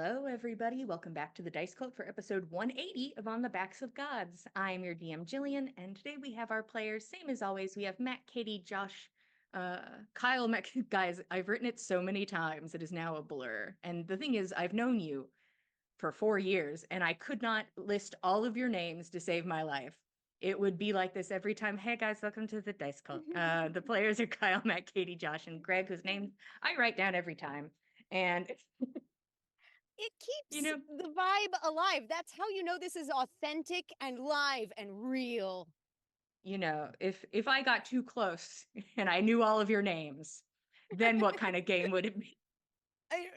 Hello, everybody. Welcome back to the Dice Cult for episode 180 of On the Backs of Gods. I'm your DM, Jillian, and today we have our players. Same as always, we have Matt, Katie, Josh, Kyle, Matt. Guys, I've written it so many times, it is now a blur. And the thing is, I've known you for 4 years, and I could not list all of your names to save my life. It would be like this every time. Hey, guys, welcome to the Dice Cult. The players are Kyle, Matt, Katie, Josh, and Greg, whose name I write down every time. And It you keeps know, the vibe alive. That's how you know this is authentic and live and real. if I got too close and I knew all of your names, then what kind of game would it be?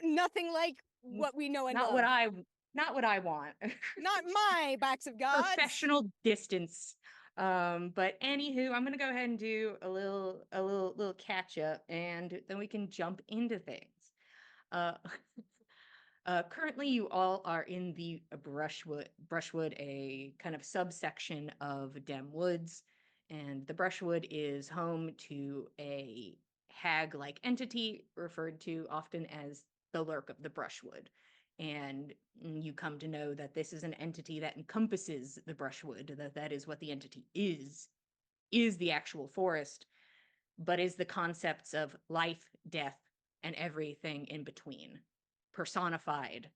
Nothing like what we know and Not what love. I not what I want. Not my backs of gods. Professional distance. But anywho, I'm gonna go ahead and do a little catch up, and then we can jump into things. Uh, Currently, you all are in the Brushwood, a kind of subsection of Dem Woods, and the Brushwood is home to a hag-like entity referred to often as the Lurk of the Brushwood. And you come to know that this is an entity that encompasses the Brushwood, that is what the entity is the actual forest, but is the concepts of life, death, and everything in between personified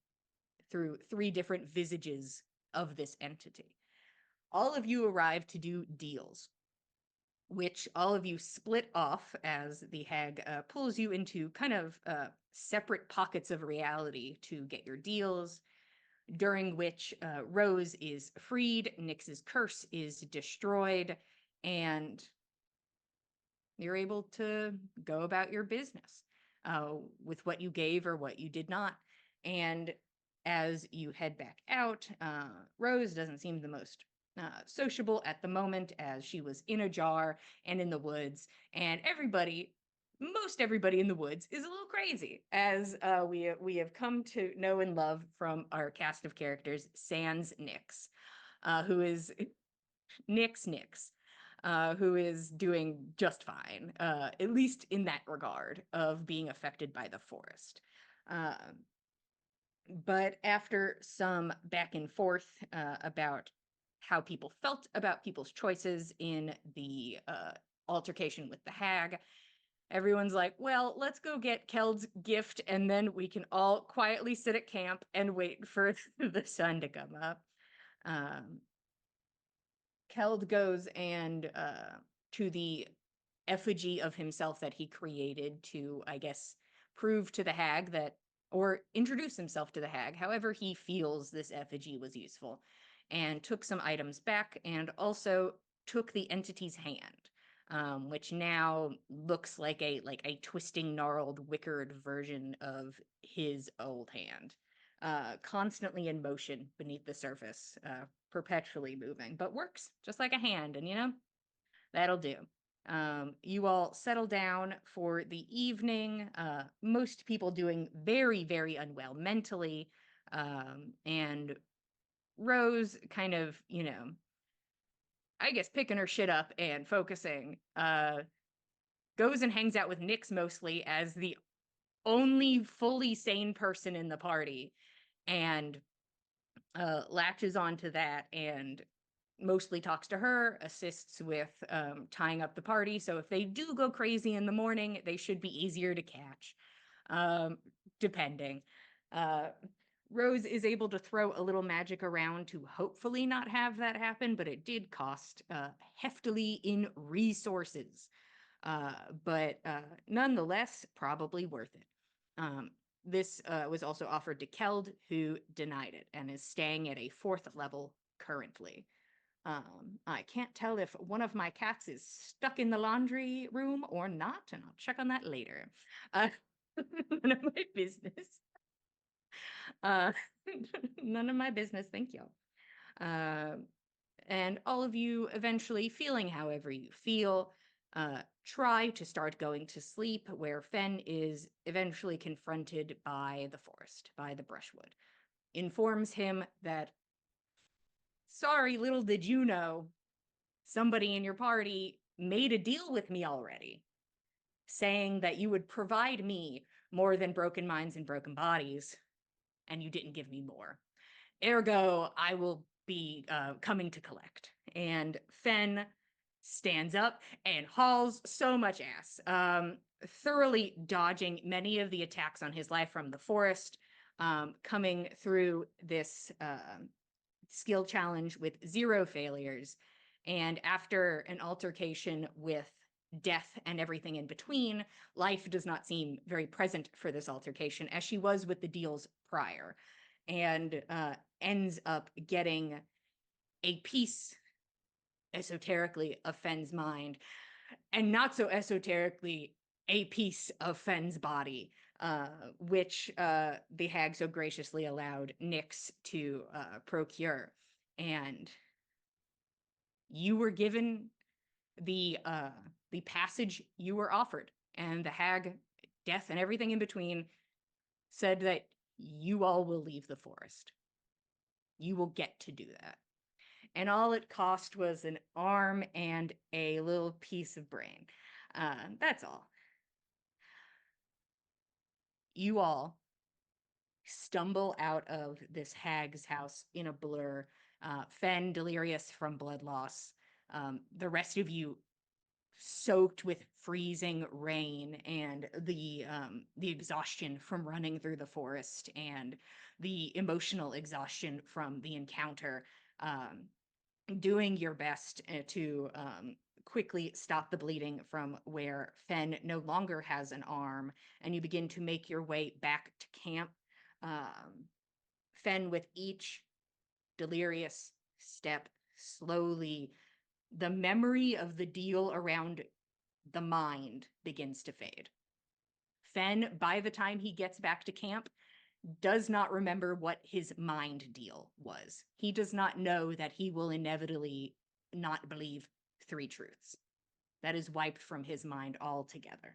through three different visages of this entity. All of you arrive to do deals, which all of you split off as the hag pulls you into kind of separate pockets of reality to get your deals, during which Rose is freed, Nyx's curse is destroyed, and you're able to go about your business with what you gave or what you did not. And as you head back out, Rose doesn't seem the most sociable at the moment, as she was in a jar and in the woods, and most everybody in the woods is a little crazy, as we have come to know and love from our cast of characters, sans Nyx, who is Nyx, who is doing just fine, at least in that regard of being affected by the forest. But after some back and forth about how people felt about people's choices in the altercation with the hag, everyone's like, well, let's go get Keld's gift, and then we can all quietly sit at camp and wait for the sun to come up. Keld goes and to the effigy of himself that he created to, I guess, prove to the hag that, or introduce himself to the hag, however he feels this effigy was useful, and took some items back, and also took the entity's hand, which now looks like a twisting, gnarled, wickered version of his old hand, constantly in motion beneath the surface, perpetually moving, but works just like a hand, and that'll do. You all settle down for the evening, most people doing very, very unwell mentally, and Rose kind of, I guess picking her shit up and focusing, goes and hangs out with Nyx mostly as the only fully sane person in the party, and latches onto that and mostly talks to her, assists with tying up the party. So if they do go crazy in the morning, they should be easier to catch, depending. Uh, Rose is able to throw a little magic around to hopefully not have that happen, but it did cost heftily in resources. But nonetheless, probably worth it. This was also offered to Keld, who denied it and is staying at a 4th level currently. I can't tell if one of my cats is stuck in the laundry room or not, and I'll check on that later. Uh, none of my business. Uh, none of my business, thank you. Uh, and all of you eventually feeling however you feel, try to start going to sleep, where Fen is eventually confronted by the forest, by the brushwood. Informs him that, sorry, little did you know, somebody in your party made a deal with me already, saying that you would provide me more than broken minds and broken bodies, and you didn't give me more. Ergo, I will be coming to collect. And Fen stands up and hauls so much ass, thoroughly dodging many of the attacks on his life from the forest, coming through this skill challenge with 0 failures. And after an altercation with death and everything in between, life does not seem very present for this altercation, as she was with the deals prior, and ends up getting a piece esoterically of Fen's mind, and not so esoterically a piece of Fen's body, which the hag so graciously allowed Nyx to procure. And you were given the passage you were offered, and the hag, death and everything in between, said that you all will leave the forest. You will get to do that. And all it cost was an arm and a little piece of brain. That's all. You all stumble out of this hag's house in a blur. Fen delirious from blood loss. The rest of you soaked with freezing rain and the exhaustion from running through the forest and the emotional exhaustion from the encounter, doing your best to quickly stop the bleeding from where Fen no longer has an arm, and you begin to make your way back to camp. Fen, with each delirious step, slowly, the memory of the deal around the mind begins to fade. Fen, by the time he gets back to camp, does not remember what his mind deal was. He does not know that he will inevitably not believe 3 truths. That is wiped from his mind altogether.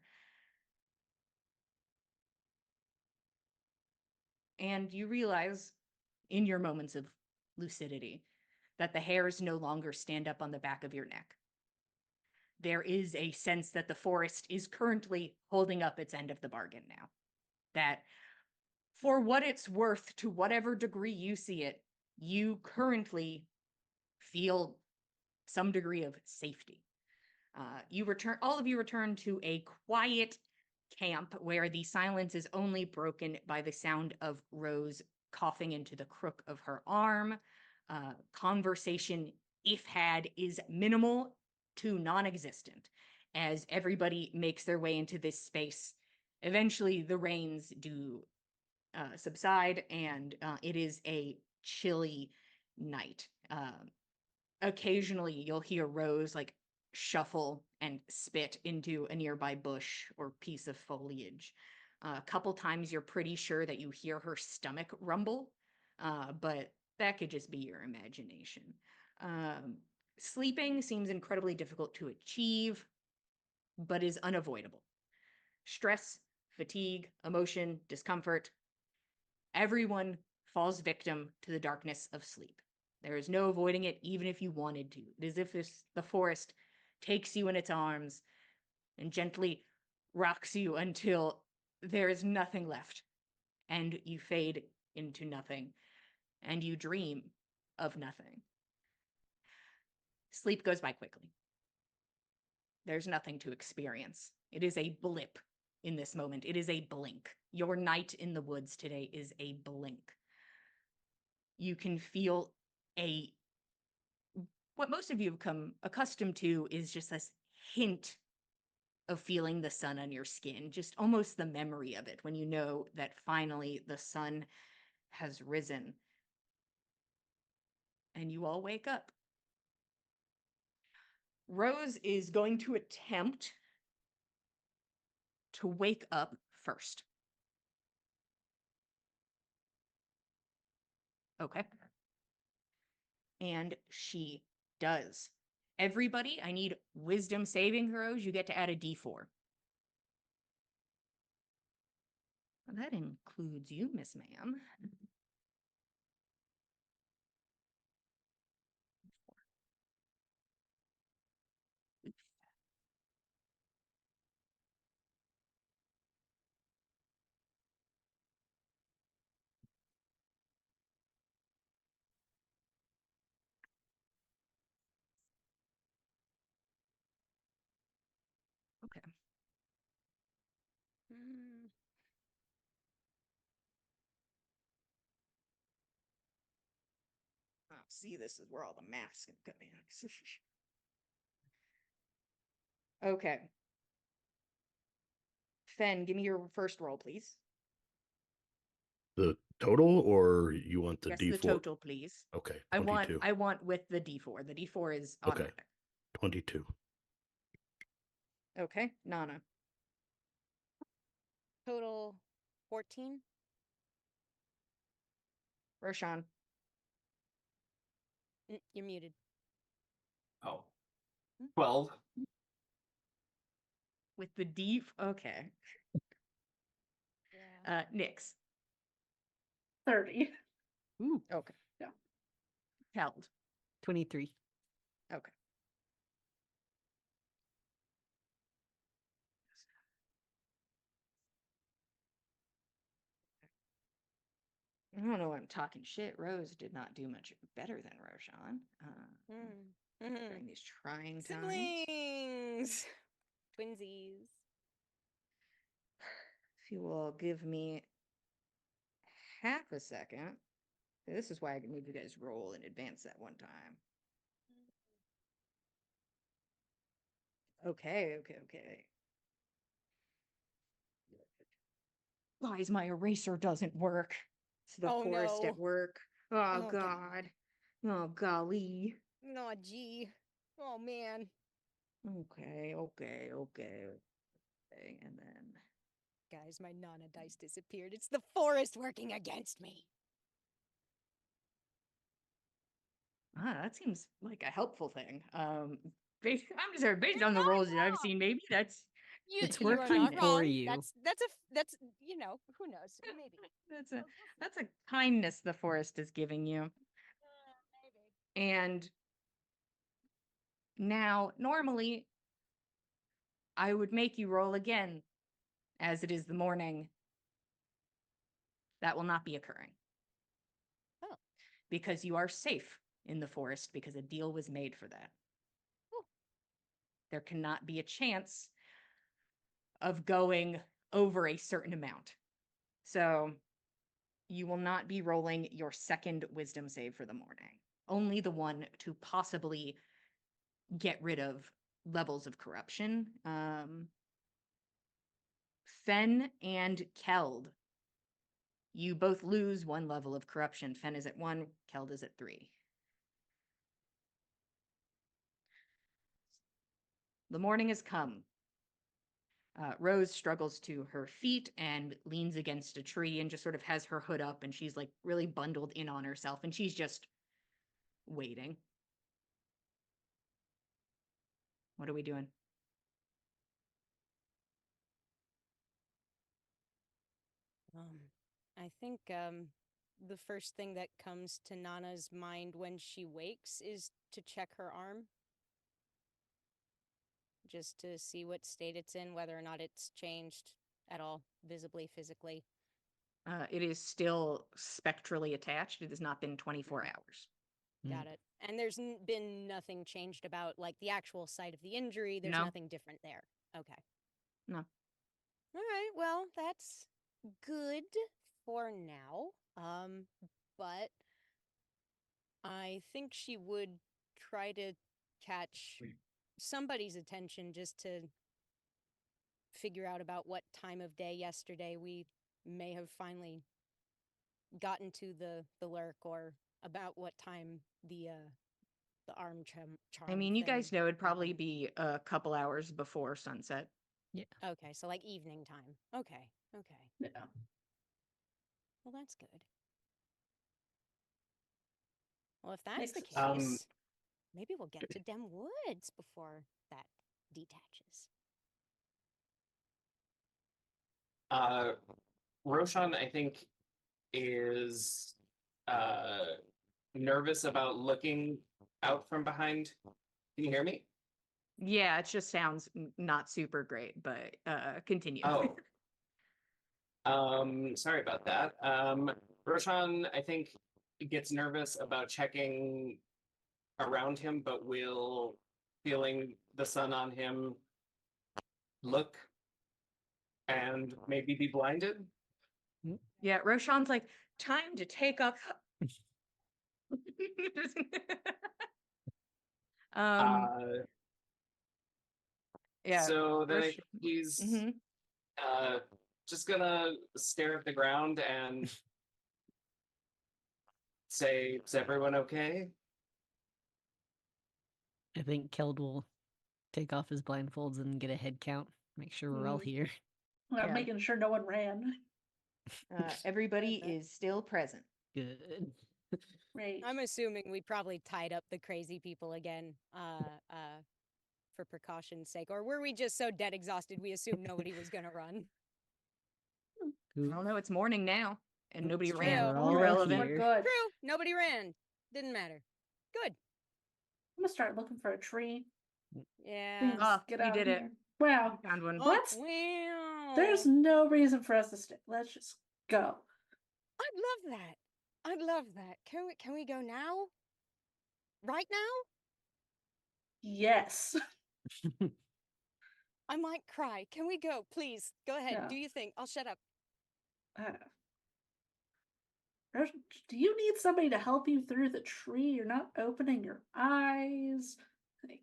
And you realize in your moments of lucidity that the hairs no longer stand up on the back of your neck. There is a sense that the forest is currently holding up its end of the bargain now. That for what it's worth, to whatever degree you see it, you currently feel some degree of safety. All of you return to a quiet camp where the silence is only broken by the sound of Rose coughing into the crook of her arm. Conversation, if had, is minimal to non-existent as everybody makes their way into this space. Eventually, the rains do subside, and it is a chilly night. Occasionally, you'll hear Rose like shuffle and spit into a nearby bush or piece of foliage. A couple times, you're pretty sure that you hear her stomach rumble, but that could just be your imagination. Sleeping seems incredibly difficult to achieve, but is unavoidable. Stress, fatigue, emotion, discomfort, everyone falls victim to the darkness of sleep. There is no avoiding it, even if you wanted to. It is if the forest takes you in its arms and gently rocks you until there is nothing left, and you fade into nothing, and you dream of nothing. Sleep goes by quickly. There's nothing to experience. It is a blip in this moment. It is a blink. Your night in the woods today is a blink. You can feel what most of you have come accustomed to is just this hint of feeling the sun on your skin, just almost the memory of it when you know that finally the sun has risen. And you all wake up. Rose is going to attempt to wake up first. Okay. And she does. Everybody, I need wisdom saving throws. You get to add a d4. That includes you, Miss Ma'am. see, this is where all the masks can come in. Okay. Fen, give me your first roll, please. The total, or you want the Yes, D4? the total, please. Okay, I 22. want with the D4. The D4 is Okay. automatic. 22. Okay, Nana. Total 14. Roshan. You're muted. Oh. 12. With the D. Okay. Yeah. Nyx. 30. Ooh, Okay. Yeah. Held. 23. Okay. I don't know why I'm talking shit. Rose did not do much better than Roshan during these trying times. Siblings. Twinsies. If you will give me half a second. This is why I can move you guys roll in advance that one time. Okay. Guys, my eraser doesn't work. It's the Oh, forest no. at work. Oh, Oh, God. God. Oh, golly. Oh, gee. Oh, man. Okay. And then Guys, my Nana dice disappeared. It's the forest working against me. that seems like a helpful thing. Based on the rolls that I've seen, maybe that's It's You are working not for wrong. you. That's you know, who knows? Maybe. that's a kindness the forest is giving you. Maybe. And now, normally, I would make you roll again, as it is the morning. That will not be occurring. Oh. Because you are safe in the forest, because a deal was made for that. Oh. There cannot be a chance of going over a certain amount. So you will not be rolling your second wisdom save for the morning. Only the one to possibly get rid of levels of corruption. Fen and Keld, you both lose one level of corruption. Fen is at 1, Keld is at 3. The morning has come. Rose struggles to her feet and leans against a tree and just sort of has her hood up, and she's like really bundled in on herself, and she's just waiting. What are we doing? I think the first thing that comes to Nana's mind when she wakes is to check her arm. Just to see what state it's in, whether or not it's changed at all, visibly, physically. It is still spectrally attached. It has not been 24 hours. Got it. And there's been nothing changed about, like, the actual site of the injury. There's No. nothing different there. Okay. No. All right. Well, that's good for now. But I think she would try to catch somebody's attention just to figure out about what time of day yesterday we may have finally gotten to the lurk, or about what time the arm charm. I mean, you thing guys know it'd probably happened. be a couple hours before sunset. Okay, so like evening time. Okay. Yeah. Well, that's good. Well, if that's Makes the sense. case, maybe we'll get to Dem Woods before that detaches. Roshan, I think, is nervous about looking out from behind. Can you hear me? Yeah, it just sounds not super great, but continue. Oh. Sorry about that. Roshan, I think, gets nervous about checking around him, but will, feeling the sun on him, look and maybe be blinded. Yeah, Roshan's like, time to take up. Um, yeah. So then Rosh- he's Mhm. just gonna stare at the ground and say, "Is everyone okay?" I think Keld will take off his blindfolds and get a head count. Make sure we're all Mm. here. I'm Yeah. making sure no one ran. Everybody Okay. is still present. Good. Right. I'm assuming we probably tied up the crazy people again, for precaution's sake. Or were we just so dead exhausted we assumed nobody was gonna run? I don't know. It's morning now, and nobody It's ran. true. We're all Irrelevant. We're here. good. True, nobody ran. Didn't matter. Good. I'm gonna start looking for a tree. Yeah. Please Ah, get you out did of it. here. Wow. Found one. Oh, What? wow. There's no reason for us to stay. Let's just go. I'd love that. I'd love that. Can we go now? Right now? Yes. I might cry. Can we go? Please. Go ahead. Yeah. Do you think? I'll shut up. Uh, do you need somebody to help you through the tree? You're not opening your eyes. Like,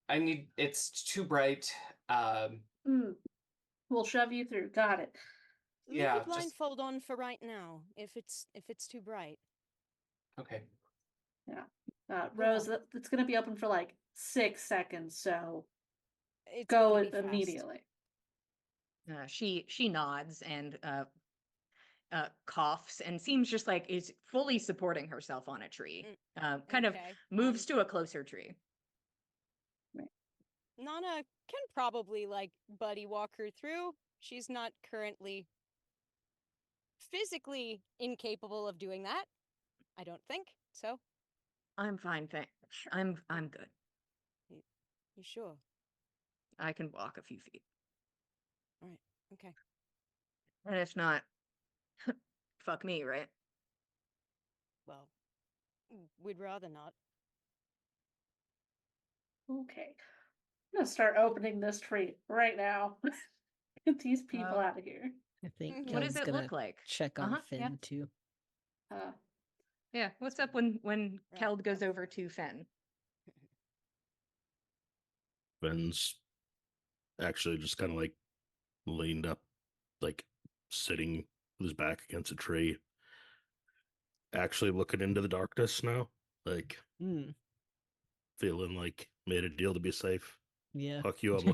I need. It's too bright. we'll shove you through. Got it. Leave Yeah, the just- blindfold on for right now, if it's too bright. Okay. Rose, it's gonna be open for like 6 seconds, so It's go gonna be fast. immediately. She nods and coughs and seems just like is fully supporting herself on a tree. Kind of Okay, moves to a closer tree. Nana can probably like buddy walk her through. She's not currently physically incapable of doing that. I don't think so. I'm fine, thanks. I'm good. You sure? I can walk a few feet. Okay. And if not, fuck me, right? Well, we'd rather not. Okay. I'm gonna start opening this tree right now. Get these people out of here. I think Mhm. What does Keld's it gonna look like? check on Uh-huh, Finn yeah. too. Yeah, what's up when Right. Keld goes over to Fen? Ben's actually just kind of like leaned up, like sitting with his back against a tree, actually looking into the darkness now, like Hmm. feeling like made a deal to be safe. Yeah. Fuck you! I'm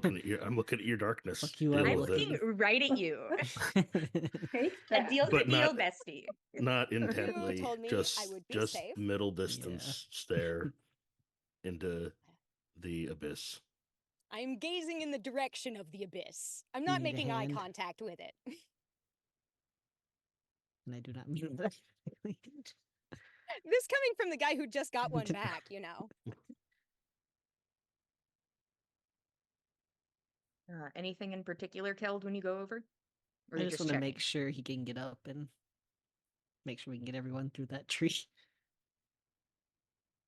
looking at your darkness. Fuck you, Deal I'm I'm with looking it. right at you. Take A that. deal's a But deal, not- bestie. Not intently, told me I just would be just safe. middle distance stare into the abyss. I'm gazing in the direction of the abyss. I'm not Need a making eye hand? contact with it. And I do not mean that. This coming from the guy who just got one back, you know. Anything in particular, Keld, when you go over? Or I you're just want to make checking? sure he can get up and make sure we can get everyone through that tree.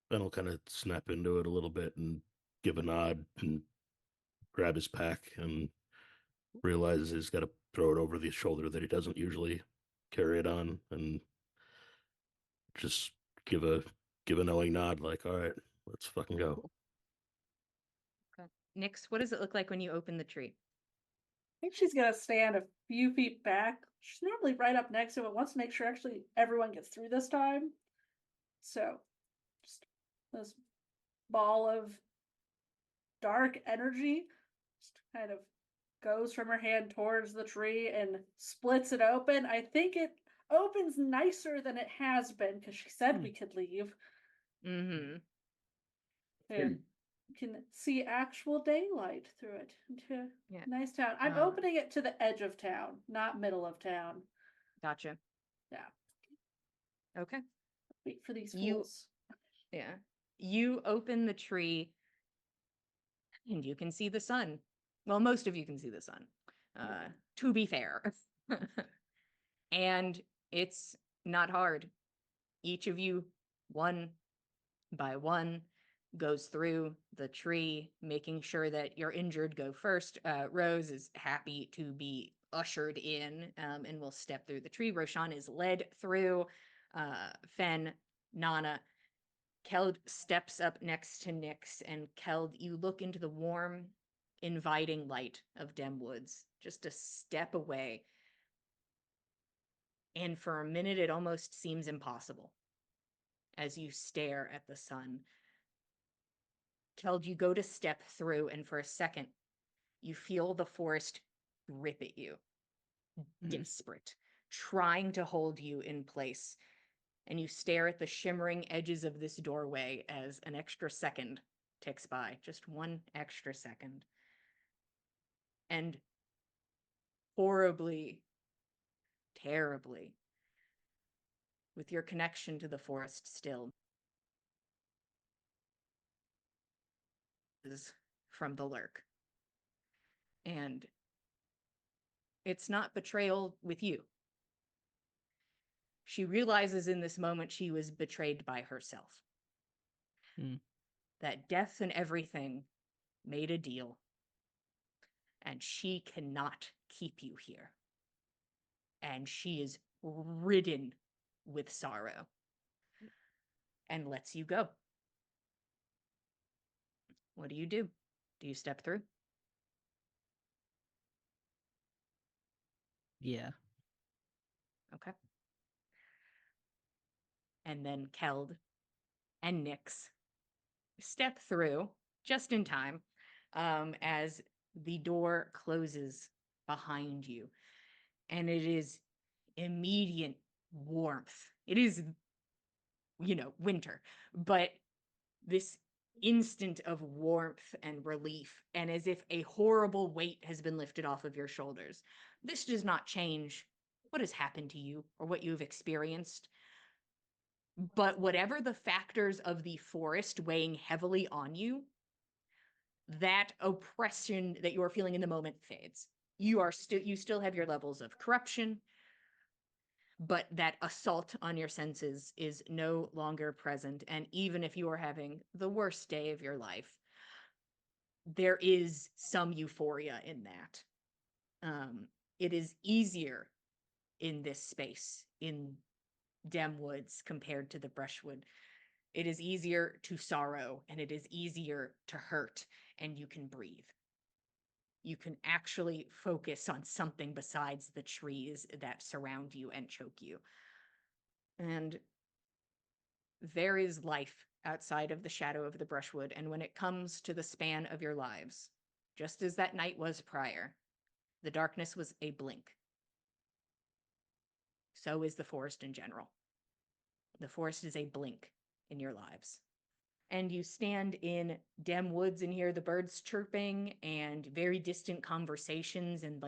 Ben will kind of snap into it a little bit and give a nod and grab his pack and realizes he's got to throw it over the shoulder that he doesn't usually carry it on, and just give a knowing nod, like, all right, let's fucking go. Nix, what does it look like when you open the tree? I think she's gonna stand a few feet back. She's normally right up next to it. Wants to make sure actually everyone gets through this time. So, just this ball of dark energy just kind of goes from her hand towards the tree and splits it open. I think it opens nicer than it has been because she said we could leave. Mm-hmm. And you can see actual daylight through it into Yeah. a nice town. I'm opening it to the edge of town, not middle of town. Gotcha. Yeah. Okay. Wait for these You- fools. Yeah. You open the tree and you can see the sun. Well, most of you can see the sun, to be fair. And it's not hard. Each of you, one by one, goes through the tree, making sure that your injured go first. Rose is happy to be ushered in, and will step through the tree. Roshan is led through. Fen, Nana, Keld steps up next to Nyx, and Keld, you look into the warm, inviting light of Dem Woods, just a step away. And for a minute, it almost seems impossible as you stare at the sun. Keld, you go to step through, and for a second, you feel the forest grip at you, desperate, trying to hold you in place. And you stare at the shimmering edges of this doorway as an extra second ticks by, just one extra second. And horribly, terribly, with your connection to the forest still, is from the lurk. And it's not betrayal with you. She realizes in this moment she was betrayed by herself. That death and everything made a deal, and she cannot keep you here. And she is ridden with sorrow and lets you go. What do? Do you step through? Yeah. Okay. And then Keld and Nyx step through just in time, as the door closes behind you. And it is immediate warmth. It is, winter, but this instant of warmth and relief, and as if a horrible weight has been lifted off of your shoulders. This does not change what has happened to you or what you've experienced. But whatever the factors of the forest weighing heavily on you, that oppression that you are feeling in the moment fades. You still have your levels of corruption, but that assault on your senses is no longer present. And even if you are having the worst day of your life, there is some euphoria in that. It is easier in this space, in Dem Woods, compared to the brushwood. It is easier to sorrow, and it is easier to hurt, and you can breathe. You can actually focus on something besides the trees that surround you and choke you. And there is life outside of the shadow of the brushwood, and when it comes to the span of your lives, just as that night was prior, the darkness was a blink. So is the forest in general. The forest is a blink in your lives. And you stand in Dem Woods and hear the birds chirping and very distant conversations and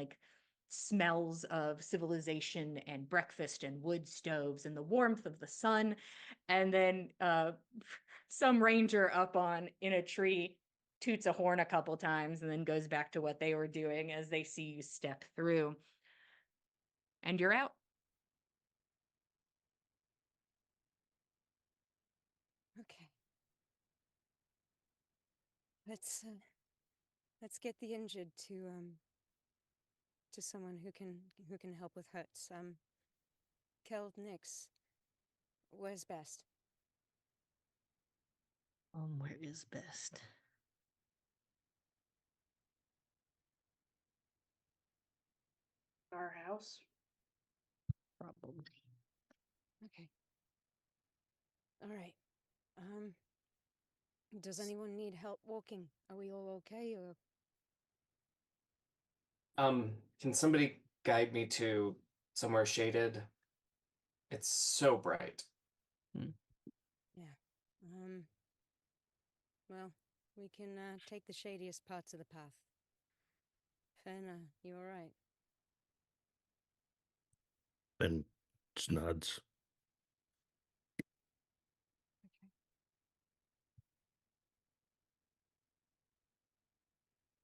smells of civilization and breakfast and wood stoves and the warmth of the sun. And then some ranger up in a tree toots a horn a couple times and then goes back to what they were doing as they see you step through. And you're out. Okay. Let's get the injured to someone who can help with hurts. Keld, Nyx, where's best? Where is best? Our house. Probably. Okay. All right. Does anyone need help walking? Are we all okay, or? Can somebody guide me to somewhere shaded? It's so bright. Yeah. Well, we can take the shadiest parts of the path. Fen, you all right? And just nods.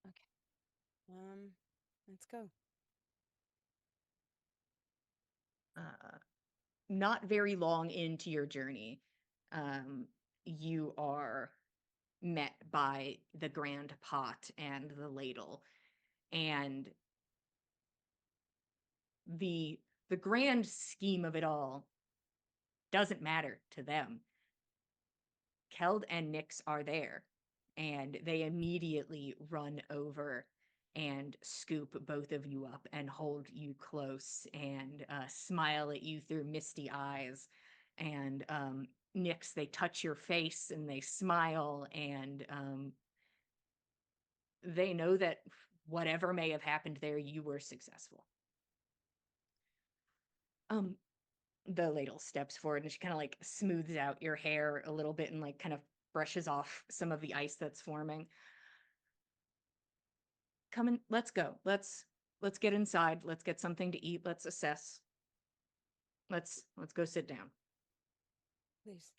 Okay. Let's go. Not very long into your journey, you are met by the grand pot and the ladle. And the grand scheme of it all doesn't matter to them. Keld and Nyx are there, and they immediately run over and scoop both of you up and hold you close and smile at you through misty eyes. And Nyx, they touch your face and they smile, and they know that whatever may have happened there, you were successful. The ladle steps forward and she kind of like smooths out your hair a little bit and like kind of brushes off some of the ice that's forming. Come in, let's go. Let's get inside. Let's get something to eat. Let's assess. Let's go sit down. Please.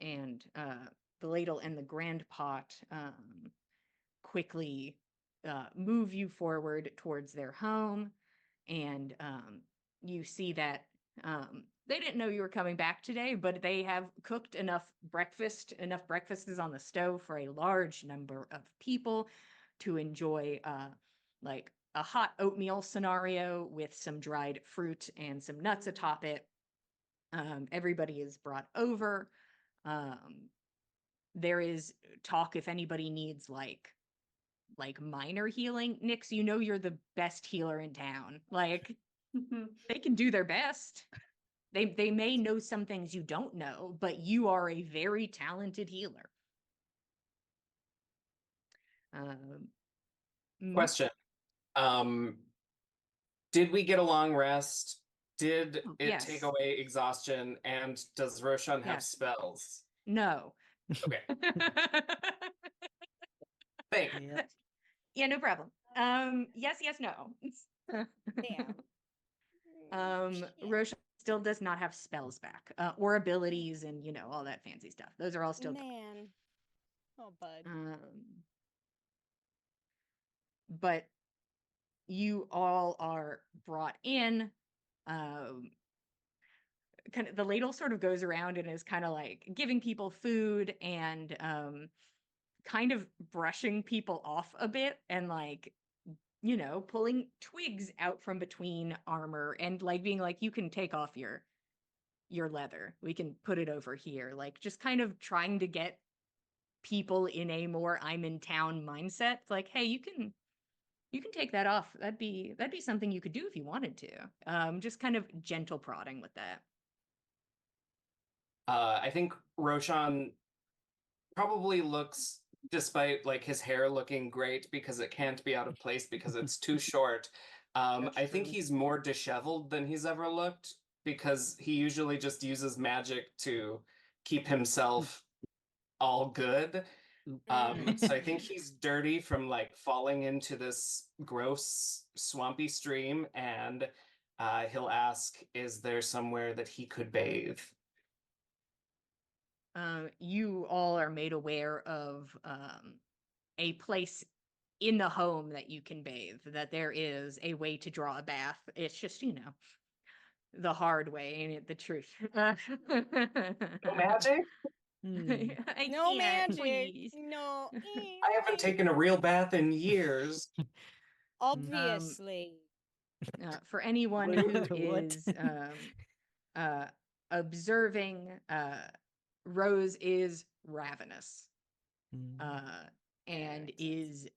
And the ladle and the grand pot quickly move you forward towards their home, and you see that they didn't know you were coming back today, but they have cooked enough breakfast. Enough breakfast is on the stove for a large number of people to enjoy, like a hot oatmeal scenario with some dried fruit and some nuts atop it. Everybody is brought over. There is talk if anybody needs like minor healing. Nyx, you know you're the best healer in town. Like, they can do their best. They may know some things you don't know, but you are a very talented healer. Question. Did we get a long rest? Did Oh, it yes. take away exhaustion? And does Roshan have Yes. spells? No. Okay. Thank you. Yep. Yeah, no problem. Yes, no. Damn. Roshan still does not have spells back, or abilities and, you know, all that fancy stuff. Those are all still gone. Man. Oh, bud. But you all are brought in. Kind of the ladle sort of goes around and is kind of like giving people food and kind of brushing people off a bit and like, you know, pulling twigs out from between armor and like being like, you can take off your leather. We can put it over here. Like just kind of trying to get people in a more I'm in town mindset. It's like, hey, you can take that off. That'd be something you could do if you wanted to. Just kind of gentle prodding with that. I think Roshan probably looks, despite like his hair looking great because it can't be out of place because it's too short. That's I think true. he's more disheveled than he's ever looked because he usually just uses magic to keep himself all good. So I think he's dirty from like falling into this gross swampy stream, and he'll ask, is there somewhere that he could bathe? You all are made aware of a place in the home that you can bathe, that there is a way to draw a bath. It's just, you know, the hard way, ain't it? The truth. No magic? I No can't, magic. please. No. I haven't taken a real bath in years. Obviously. For anyone What? who What? is observing, Rose is ravenous. And is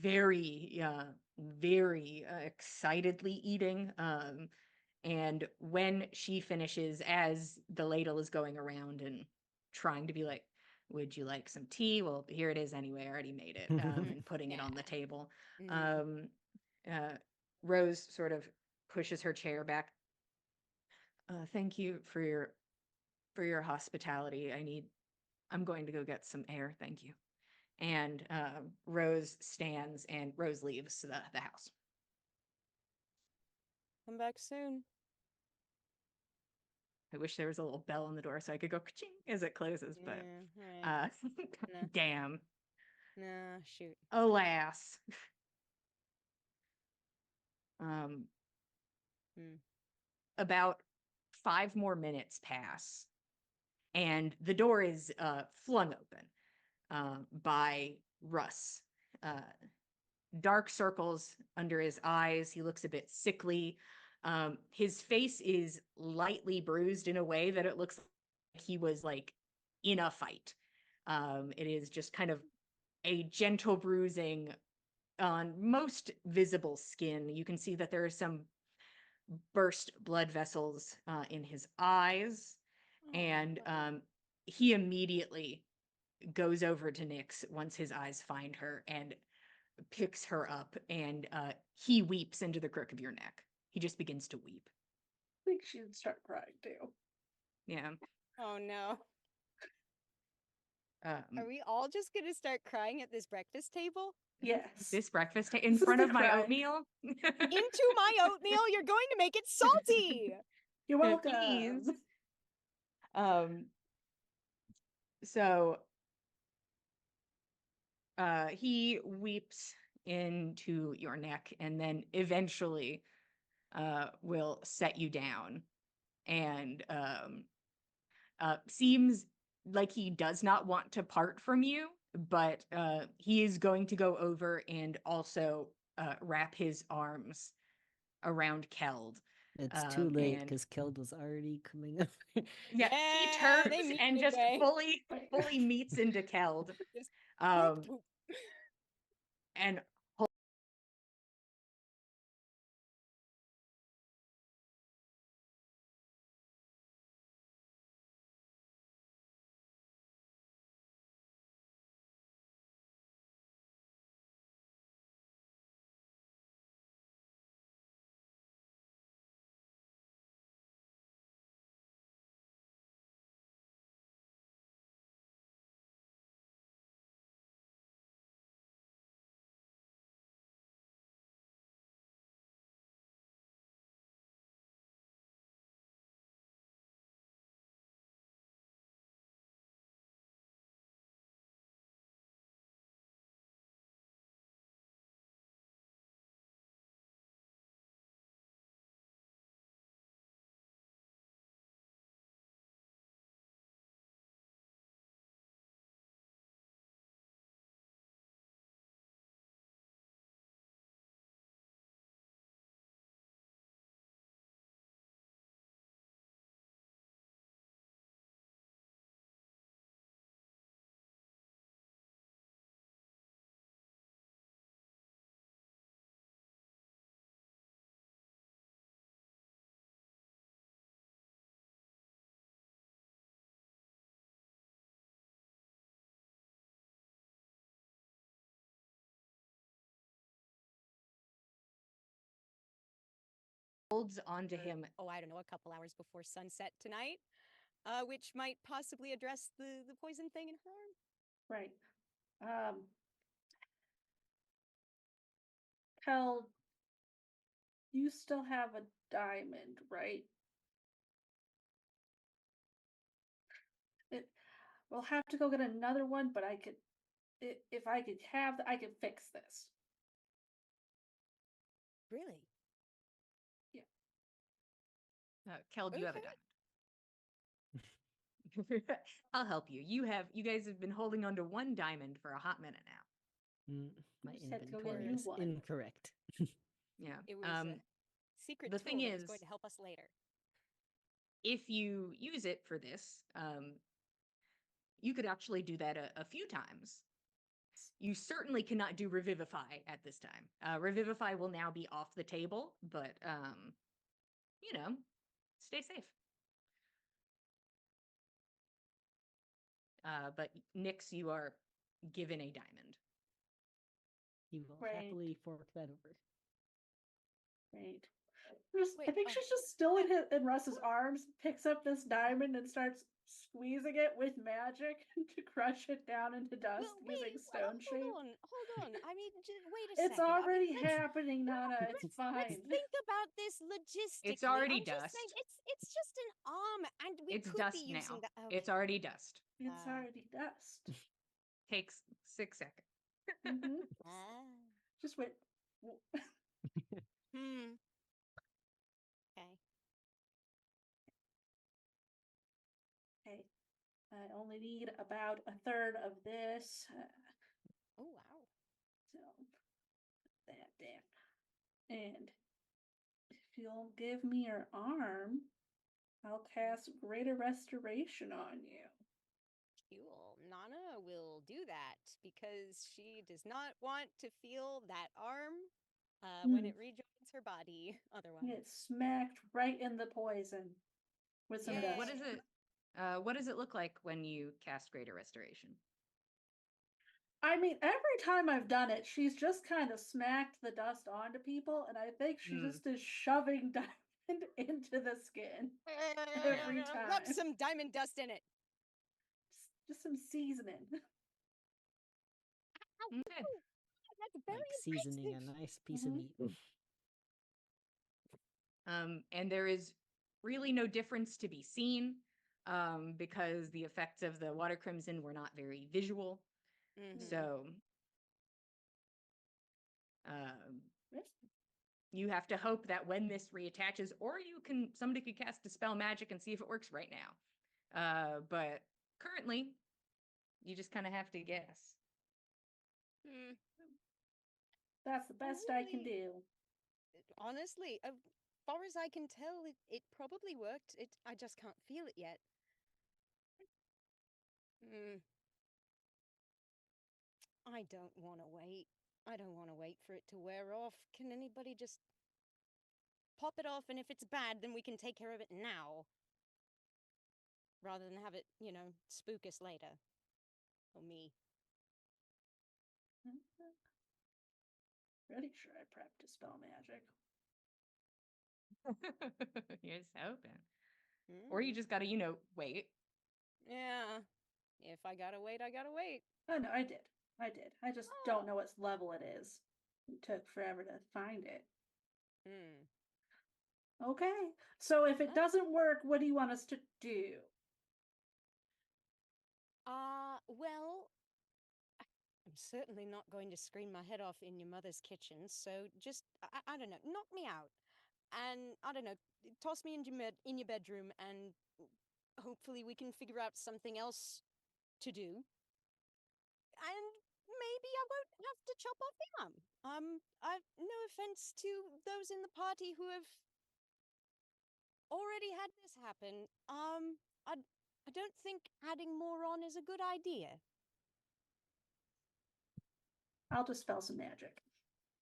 very excitedly eating. And when she finishes, as the ladle is going around and trying to be like, would you like some tea? Well, here it is anyway. I already made it. And putting it on the table. Mhm. Rose sort of pushes her chair back. Thank you for your hospitality. I'm going to go get some air. Thank you. And Rose stands and Rose leaves the house. Come back soon. I wish there was a little bell on the door so I could go ka-ching as it closes, but Yeah, right. Nah. damn. Nah, shoot. Alas. About 5 more minutes pass, and the door is flung open by Russ. dark circles under his eyes. He looks a bit sickly. His face is lightly bruised in a way that it looks like he was like in a fight. It is just kind of a gentle bruising on most visible skin. You can see that there are some burst blood vessels in his eyes, Oh, and no. he immediately goes over to Nyx once his eyes find her and picks her up, and he weeps into the crook of your neck. He just begins to weep. I think she'd start crying too. Yeah. Oh no. Um, Are we all just gonna start crying at this breakfast table? Yes. this breakfast in This is front the of my crying. oatmeal. Into my oatmeal? You're going to make it salty! You're Please. welcome. So he weeps into your neck and then eventually will set you down, and seems like he does not want to part from you, but he is going to go over and also wrap his arms around Keld. It's too late and because Keld was already coming up. yeah, he Yeah, they turns meet and just midway. fully meets into Keld. Just Um, whoop, whoop. and holds onto him. Oh, I don't know, a couple hours before sunset tonight, which might possibly address the poison thing in her arm. Right. Kel, you still have a diamond, right? We'll have to go get another one, but I could, if I could have, I could fix this. Really? Keld, you have a Okay. diamond. I'll help you. You guys have been holding on to one diamond for a hot minute now. My just had to go get a inventory new is one. incorrect. Yeah. It was a secret the tool thing that was is- going to help us later. if you use it for this, you could actually do that a few times. You certainly cannot do Revivify at this time. Revivify will now be off the table, but you know, stay safe. But Nyx, you are given a diamond. You will Right. happily fork that over. Right. I Wait, think oh. she's just still in Russ's arms, picks up this diamond and starts squeezing it with magic to crush it down into dust Well, using stone shape. hold on. I mean, wait a It's second. I mean, already let's- happening, Nana. It's Let's fine. think about this logistically. It's already I'm just saying, dust. it's just an arm, and we It's could dust be using now. that. It's already dust. It's Ah. already dust. Takes 6 seconds. Mhm. Ah. Just wait. Hmm. Okay. Okay. I only need about a third of this. Oh wow. So And if you'll give me your arm, I'll cast Greater Restoration on you. Cool. Nana will do that because she does not want to feel that arm when it rejoins her body otherwise. Get smacked right in the poison with some Yay. dust. What does it look like when you cast Greater Restoration? I mean, every time I've done it, she's just kind of smacked the dust onto people, and I think she just is shoving diamond into the skin. Every Rub time. some diamond dust in it. Just some seasoning. Okay. That's very Like seasoning impressive. a nice piece of meat. And there is really no difference to be seen because the effects of the water crimson were not very visual. Mhm. So you have to hope that when this reattaches, or somebody could cast Dispel Magic and see if it works right now. But currently, you just kind of have to guess. Hmm. That's the best I can Really? do. Honestly, as far as I can tell, it probably worked. I just can't feel it yet. I don't want to wait. I don't want to wait for it to wear off. Can anybody just pop it off, and if it's bad, then we can take care of it now. Rather than have it, spook us later. Or me. Pretty sure I prepped Dispel Magic. You're just hoping. Or you just gotta, wait. Yeah. If I gotta wait, I gotta wait. Oh no, I did. I just don't know what level it is. It took forever to find it. Okay. So if it doesn't work, what do you want us to do? Well, I'm certainly not going to scream my head off in your mother's kitchen, so just, I don't know, knock me out. And, I don't know, toss me in your bedroom, and hopefully we can figure out something else to do. And maybe I won't have to chop off the arm. I've no offense to those in the party who have already had this happen. I don't think adding more on is a good idea. I'll dispel some magic.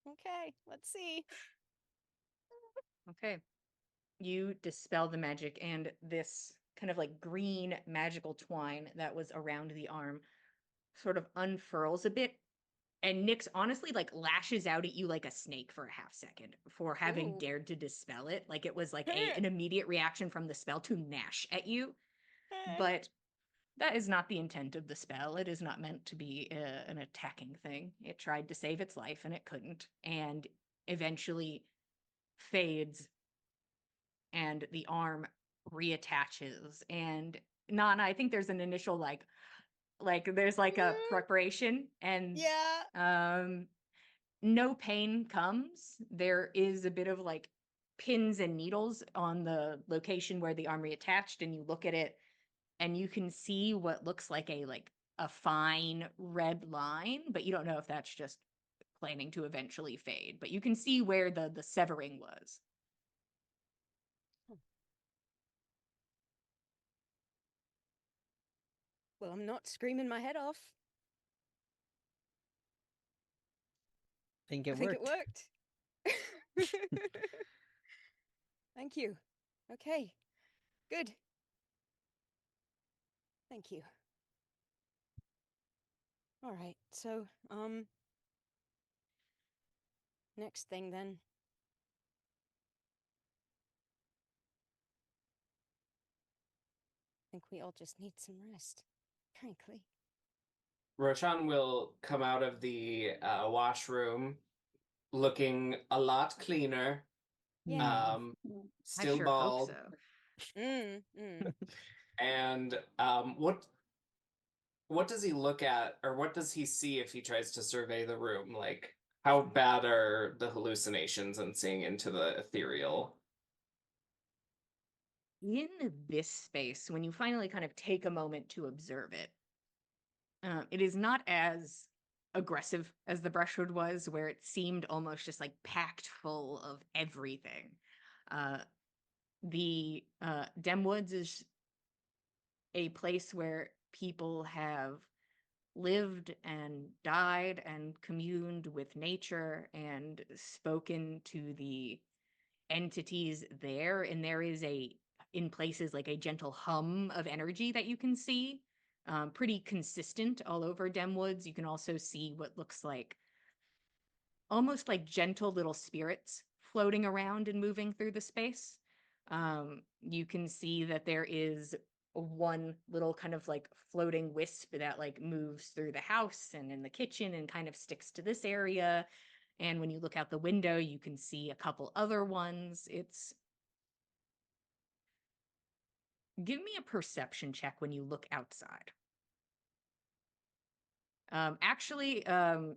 Okay, let's see. Okay. You dispel the magic, and this kind of like green magical twine that was around the arm sort of unfurls a bit. And Nyx honestly like lashes out at you like a snake for a half second for having Ooh. dared to dispel it. Like it was like an immediate reaction from the spell to gnash at you. But that is not the intent of the spell. It is not meant to be an attacking thing. It tried to save its life and it couldn't, and eventually fades, and the arm reattaches. And Nana, I think there's an initial like there's like a preparation, and Yeah. no pain comes. There is a bit of like pins and needles on the location where the arm reattached, and you look at it and you can see what looks like a fine red line, but you don't know if that's just planning to eventually fade. But you can see where the severing was. Well, I'm not screaming my head off. Think I it think worked. it worked. Thank you. Okay, good. Thank you. All right, so, next thing then. I think we all just need some rest, frankly. Roshan will come out of the washroom looking a lot cleaner. Yeah. Mm. Still I sure bald. hope so. And what does he look at, or what does he see if he tries to survey the room? Like, how bad are the hallucinations and seeing into the ethereal? In this space, when you finally kind of take a moment to observe it, it is not as aggressive as the brushwood was, where it seemed almost just like packed full of everything. The Demwoods is a place where people have lived and died and communed with nature and spoken to the entities there, and there is in places like a gentle hum of energy that you can see, pretty consistent all over Demwoods. You can also see what looks like almost like gentle little spirits floating around and moving through the space. You can see that there is one little kind of like floating wisp that like moves through the house and in the kitchen and kind of sticks to this area. And when you look out the window, you can see a couple other ones. Give me a perception check when you look outside. Actually,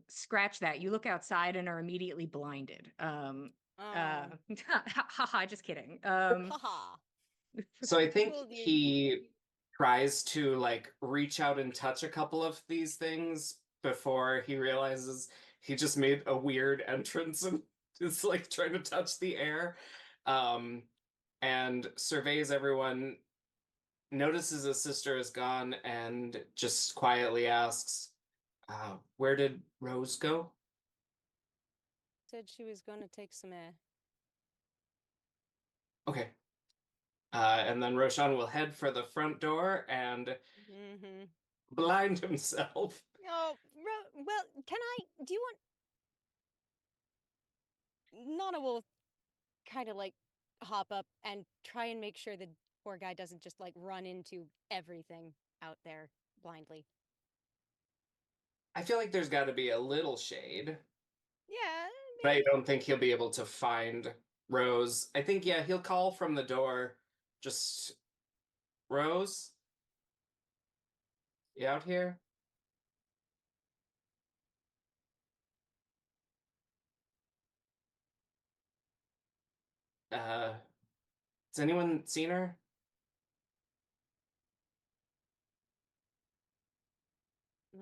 scratch that. You look outside and are immediately blinded. Haha, just kidding. Haha. So I think Well, you- he tries to like reach out and touch a couple of these things before he realizes he just made a weird entrance and is like trying to touch the air. And surveys everyone, notices his sister is gone, and just quietly asks, where did Rose go? Said she was going to take some air. Okay. And then Roshan will head for the front door and Mm-hmm. blind himself. Oh, well, do you want... Nana will kind of like hop up and try and make sure the poor guy doesn't just like run into everything out there blindly. I feel like there's got to be a little shade, Yeah, but I don't think he'll be able to find Rose. I think, yeah, he'll call from the door, just, Rose? You out here? Has anyone seen her?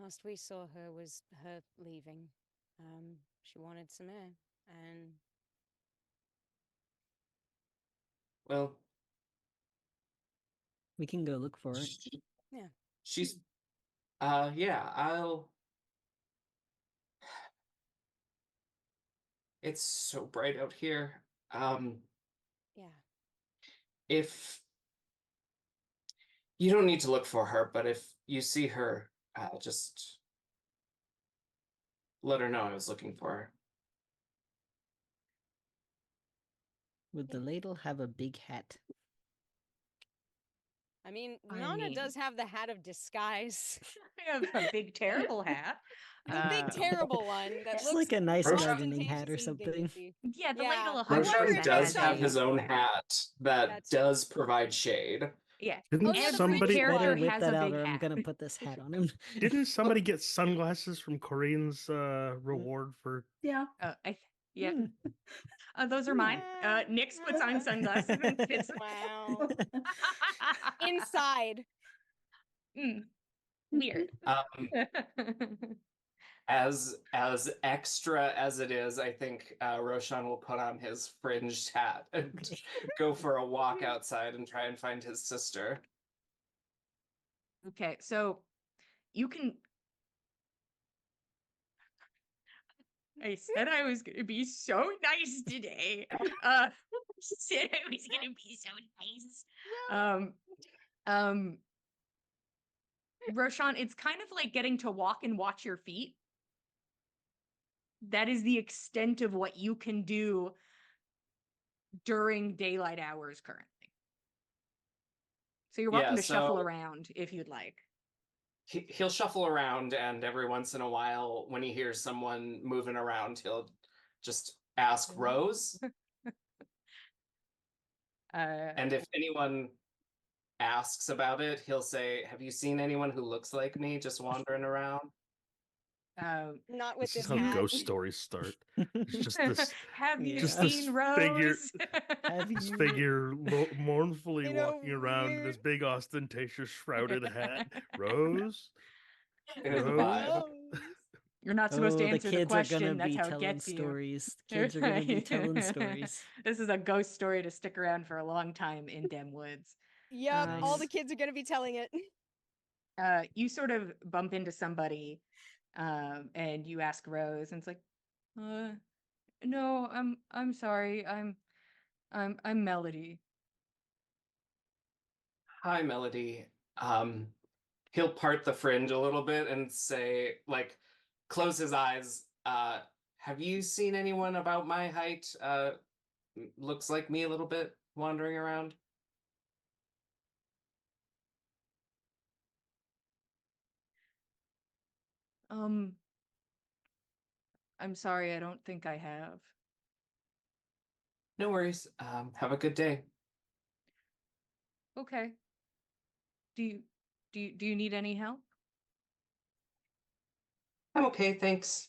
last we saw her was her leaving. She wanted some air, and Well, We can go look for it. Yeah. she's, yeah, it's so bright out here. yeah. If you don't need to look for her, but if you see her, just let her know I was looking for her. Would the ladle have a big hat? I mean, I Nana mean- does have the hat of disguise. I have a big terrible hat. The big terrible one that Just looks like a nice Roshan- gardening hat or ostentatiously something. dignity. Yeah, the Yeah. ladle I 100% wonder Roshan if does there's have some- his own hat that That's does provide shade. Yeah. Didn't Oh, yeah, the somebody French character Better whip has that a out big or I'm hat. gonna put this hat on him. didn't somebody get sunglasses from Korean's reward for Yeah. Yeah. Hmm. Those are mine. Nyx puts on sunglasses and fits. Wow. Inside. Mm, weird. As extra as it is, I think Roshan will put on his fringed hat and go for a walk outside and try and find his sister. Okay, so you can. I said I was gonna be so nice today. I said I was gonna be so nice. Roshan, it's kind of like getting to walk and watch your feet. That is the extent of what you can do during daylight hours currently. So you're welcome Yeah, to shuffle so- around if you'd like. He'll shuffle around, and every once in a while, when he hears someone moving around, he'll just ask Rose. And if anyone asks about it, he'll say, "Have you seen anyone who looks like me just wandering around?" Not with this is this how hat. ghost stories start. It's just this Have you Just this seen Rose? figure- Have this you- figure mournfully In a walking around in this weird- big ostentatious shrouded hat. Rose? It is a Rose? vibe. Rose. You're not supposed to Oh, the answer the kids are gonna question. That's be how it telling gets you. stories. The kids are gonna be telling stories. This is a ghost story to stick around for a long time in Dem Woods. Yep, all the Nice. kids are gonna be telling it. You sort of bump into somebody, and you ask Rose, and it's like, no, I'm sorry, I'm Melody. Hi, Melody. He'll part the fringe a little bit and say, like, close his eyes. Have you seen anyone about my height? Looks like me a little bit wandering around. Um, I'm sorry, I don't think I have. No worries. Have a good day. Okay. Do you do you need any help? I'm okay, thanks.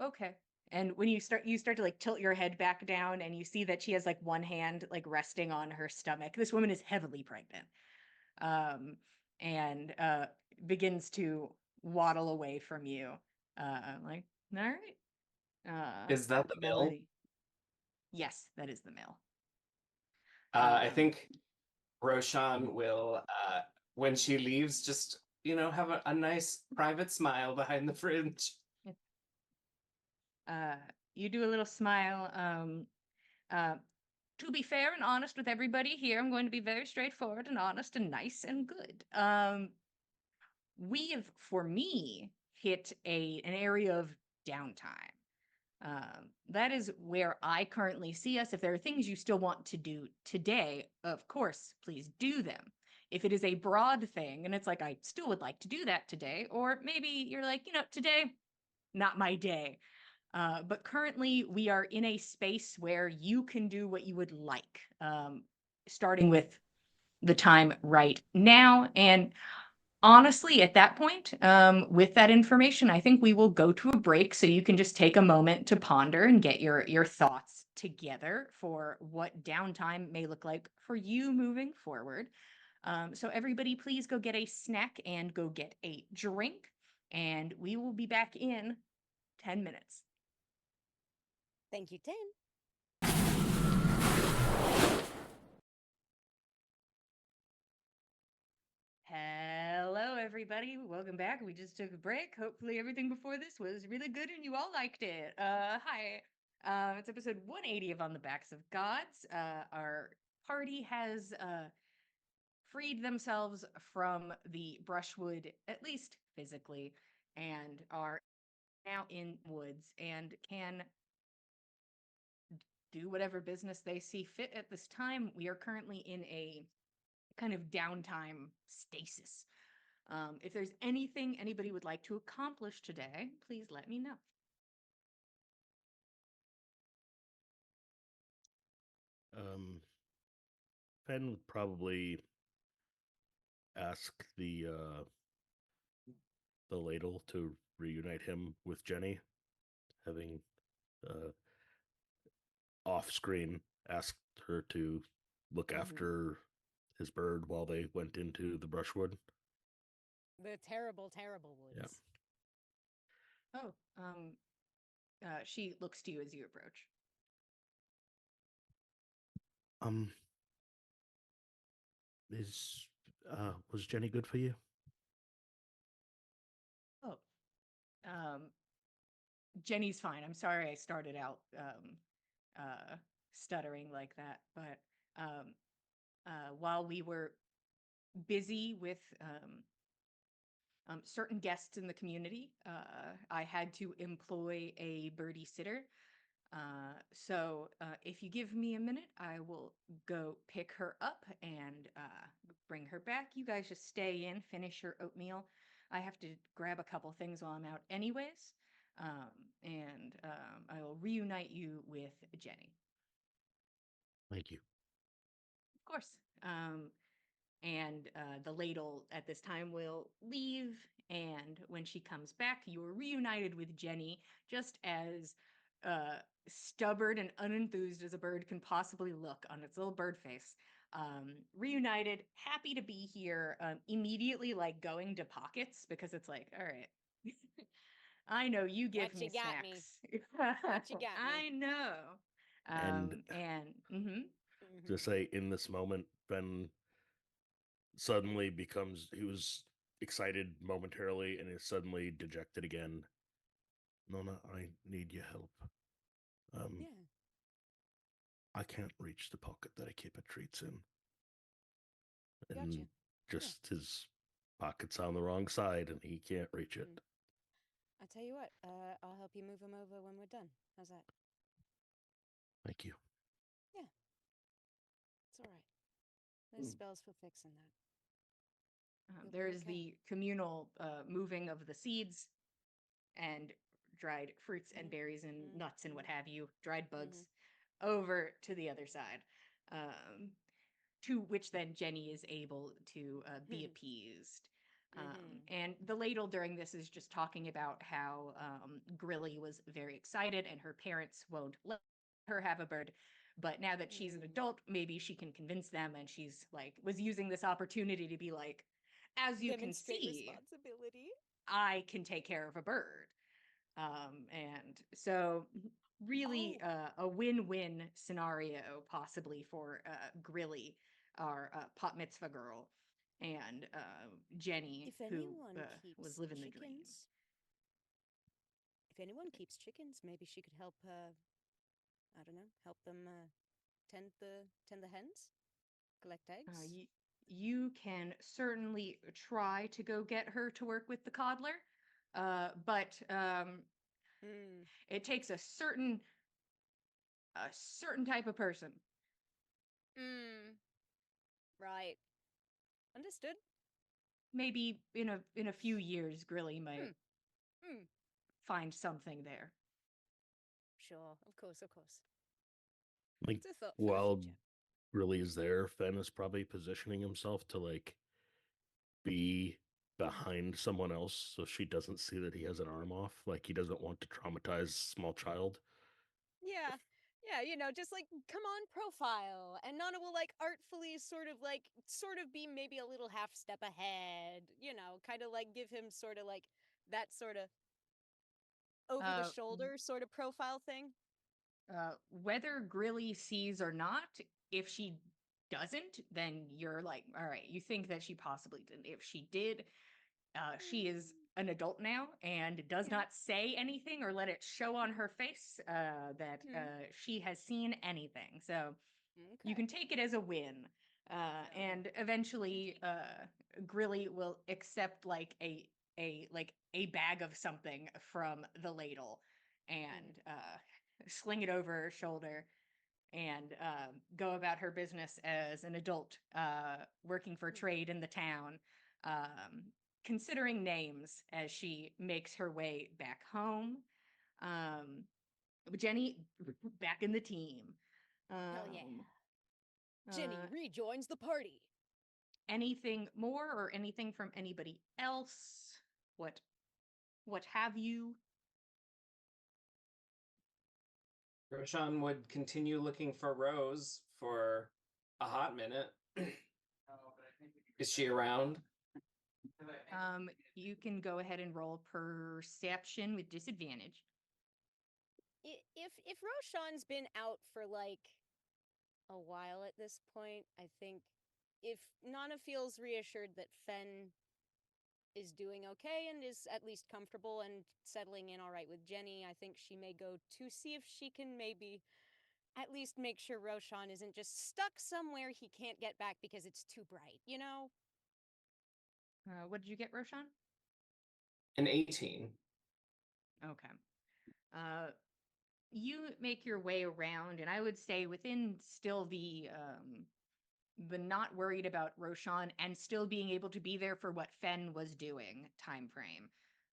Okay. And when you start to like tilt your head back down and you see that she has like one hand like resting on her stomach. This woman is heavily pregnant. Um and begins to waddle away from you. Like, all right. Is that the bill? Melody. Yes, that is the mill. I Um, think Roshan will, when she leaves, just, have a nice private smile behind the fringe. you do a little smile. Uh, to be fair and honest with everybody here, I'm going to be very straightforward and honest and nice and good. We have, for me, hit an area of downtime. That is where I currently see us. If there are things you still want to do today, of course, please do them. If it is a broad thing and it's like, I still would like to do that today, or maybe you're like, today, not my day. But currently, we are in a space where you can do what you would like, starting with the time right now. And honestly, at that point, with that information, I think we will go to a break so you can just take a moment to ponder and get your thoughts together for what downtime may look like for you moving forward. So everybody, please go get a snack and go get a drink, and we will be back in 10 minutes. Thank you, Tin. Hello, everybody. Welcome back. We just took a break. Hopefully, everything before this was really good and you all liked it. Hi. It's episode 180 of On the Backs of Gods. Our party has freed themselves from the brushwood, at least physically, and are now in woods and can do whatever business they see fit at this time. We are currently in a kind of downtime stasis. If there's anything anybody would like to accomplish today, please let me know. Fen would probably ask the ladle to reunite him with Jenny, having off screen asked her to look after his bird while they went into the brushwood. The terrible, terrible woods. Oh, she looks to you as you approach. Was Jenny good for you? Oh, Jenny's fine. I'm sorry I started out stuttering like that, but while we were busy with certain guests in the community, I had to employ a birdie sitter. So if you give me a minute, I will go pick her up and bring her back. You guys just stay in, finish your oatmeal. I have to grab a couple things while I'm out anyways. And I will reunite you with Jenny. Thank you. Of course. And the ladle at this time will leave. And when she comes back, you are reunited with Jenny, just as stubborn and unenthused as a bird can possibly look on its little bird face. reunited, happy to be here, immediately like going to pockets because it's like, all right, I know you give What me you got me? snacks. What you got me? I know. And And mhm. Mhm. to say in this moment, Ben suddenly becomes, he was excited momentarily and is suddenly dejected again. Nona, I need your help. Yeah. I can't reach the pocket that I keep her treats in. Gotcha. And just his pocket's on the wrong side and he can't reach it. Mhm. I'll tell you what, I'll help you move him over when we're done. How's that? Thank you. It's all right. There's Mm. spells for fixing that. You'll be There's okay. the communal moving of the seeds and dried fruits and Mhm, berries and mhm, nuts and what mhm. have you, dried bugs, over to the other side. To which then Jenny is able to be appeased. And the ladle during this is just talking about how Grilly was very excited and her parents won't let her have a bird. But now that she's an adult, maybe she can convince them. And she's like, was using this opportunity to be like, as you can Demonstrate see, responsibility. I can take care of a bird. And so really a win-win scenario possibly for Grilly, our pot mitzvah girl, and Jenny, If who anyone was keeps living the dream. chickens, if anyone keeps chickens, maybe she could help. I don't know, help them tend the hens, collect eggs. You can certainly try to go get her to work with the coddler, but Hmm. it takes a certain type of person. Hmm. Right. Understood. Maybe in a few years, Grilly might Hmm. find something there. Sure. Of course. Of course. Like, It's a thought for the while future. Grilly is there, Fen is probably positioning himself to like be behind someone else so she doesn't see that he has an arm off. Like he doesn't want to traumatize a small child. Yeah. Yeah, just like come on profile. And Nana will like artfully sort of be maybe a little half step ahead, kind of like give him sort of like that sort of over the Uh, shoulder sort of profile thing. Whether Grilly sees or not, if she doesn't, then you're like, all right, you think that she possibly didn't. If she did, she is an adult now and does not say anything or let it show on her face that she has seen anything. So you can take it as a win. And eventually, Grilly will accept like a bag of something from the ladle and sling it over her shoulder and go about her business as an adult working for trade in the town, considering names as she makes her way back home. Jenny back in the team. Hell yeah. Uh, Jenny rejoins the party. Anything more or anything from anybody else? What have you? Roshan would continue looking for Rose for a hot minute. Is she around? You can go ahead and roll perception with disadvantage. If Roshan's been out for like a while at this point, I think if Nana feels reassured that Fen is doing okay and is at least comfortable and settling in all right with Jenny, I think she may go to see if she can maybe at least make sure Roshan isn't just stuck somewhere he can't get back because it's too bright, What did you get, Roshan? An 18. Okay. You make your way around, and I would say within still the not worried about Roshan and still being able to be there for what Fen was doing time frame.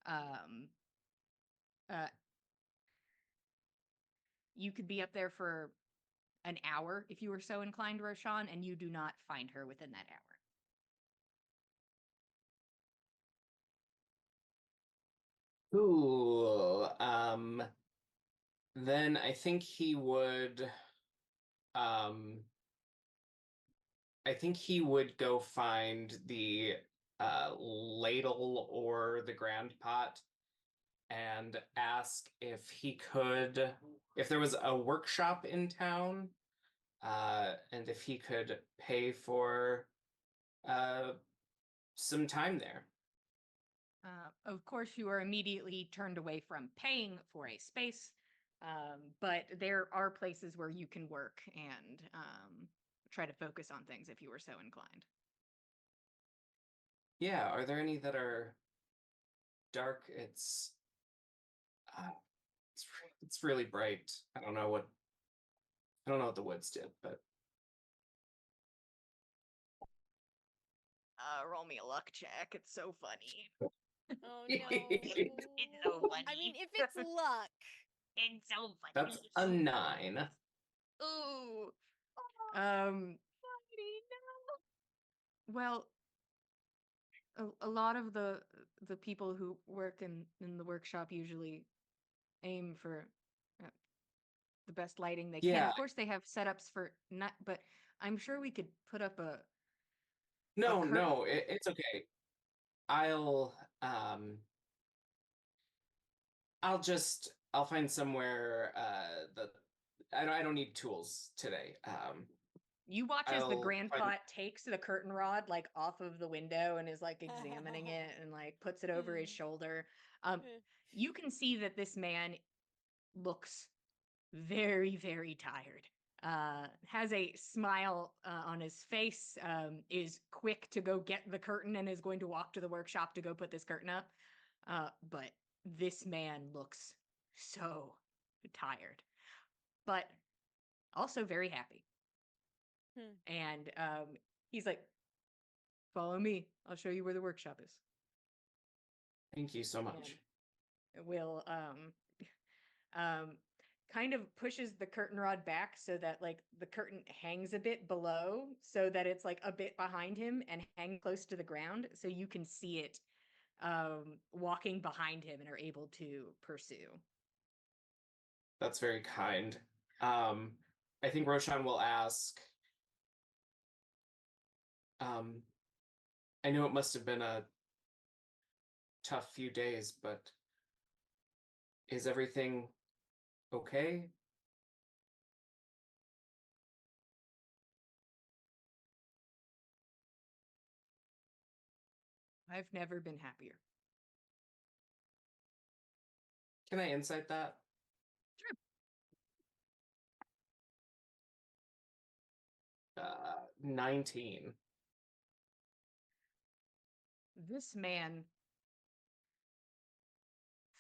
Uh, you could be up there for an hour if you were so inclined, Roshan, and you do not find her within that hour. Cool. Then I think he would I think he would go find the ladle or the grand pot and ask if there was a workshop in town, and if he could pay for some time there. Of course, you are immediately turned away from paying for a space, but there are places where you can work and try to focus on things if you were so inclined. Yeah, are there any that are dark? Uh, it's really bright. I don't know what the woods did, but Roll me a luck check. It's so funny. Oh no. It's so funny. I mean, if it's luck. It's so funny. that's a 9. Ooh. Um. Well, a lot of the people who work in the workshop usually aim for uh, the best lighting they can. Yeah. Of course, they have setups for not, but I'm sure we could put up a No, curtain. no, it's okay. I'll I'll find somewhere that I don't need tools today. You watch as the I'll grandpa takes the curtain rod like off of the window and is like examining it and like puts it over his shoulder. You can see that this man looks very, very tired. Has a smile on his face, is quick to go get the curtain and is going to walk to the workshop to go put this curtain up. But this man looks so tired, but also very happy. And he's like, follow me. I'll show you where the workshop is. Thank you so much. And will kind of pushes the curtain rod back so that like the curtain hangs a bit below so that it's like a bit behind him and hang close to the ground so you can see it walking behind him and are able to pursue. That's very kind. I think Roshan will ask, I know it must have been a tough few days, but is everything okay? I've never been happier. Can I insight that? Sure. 19. This man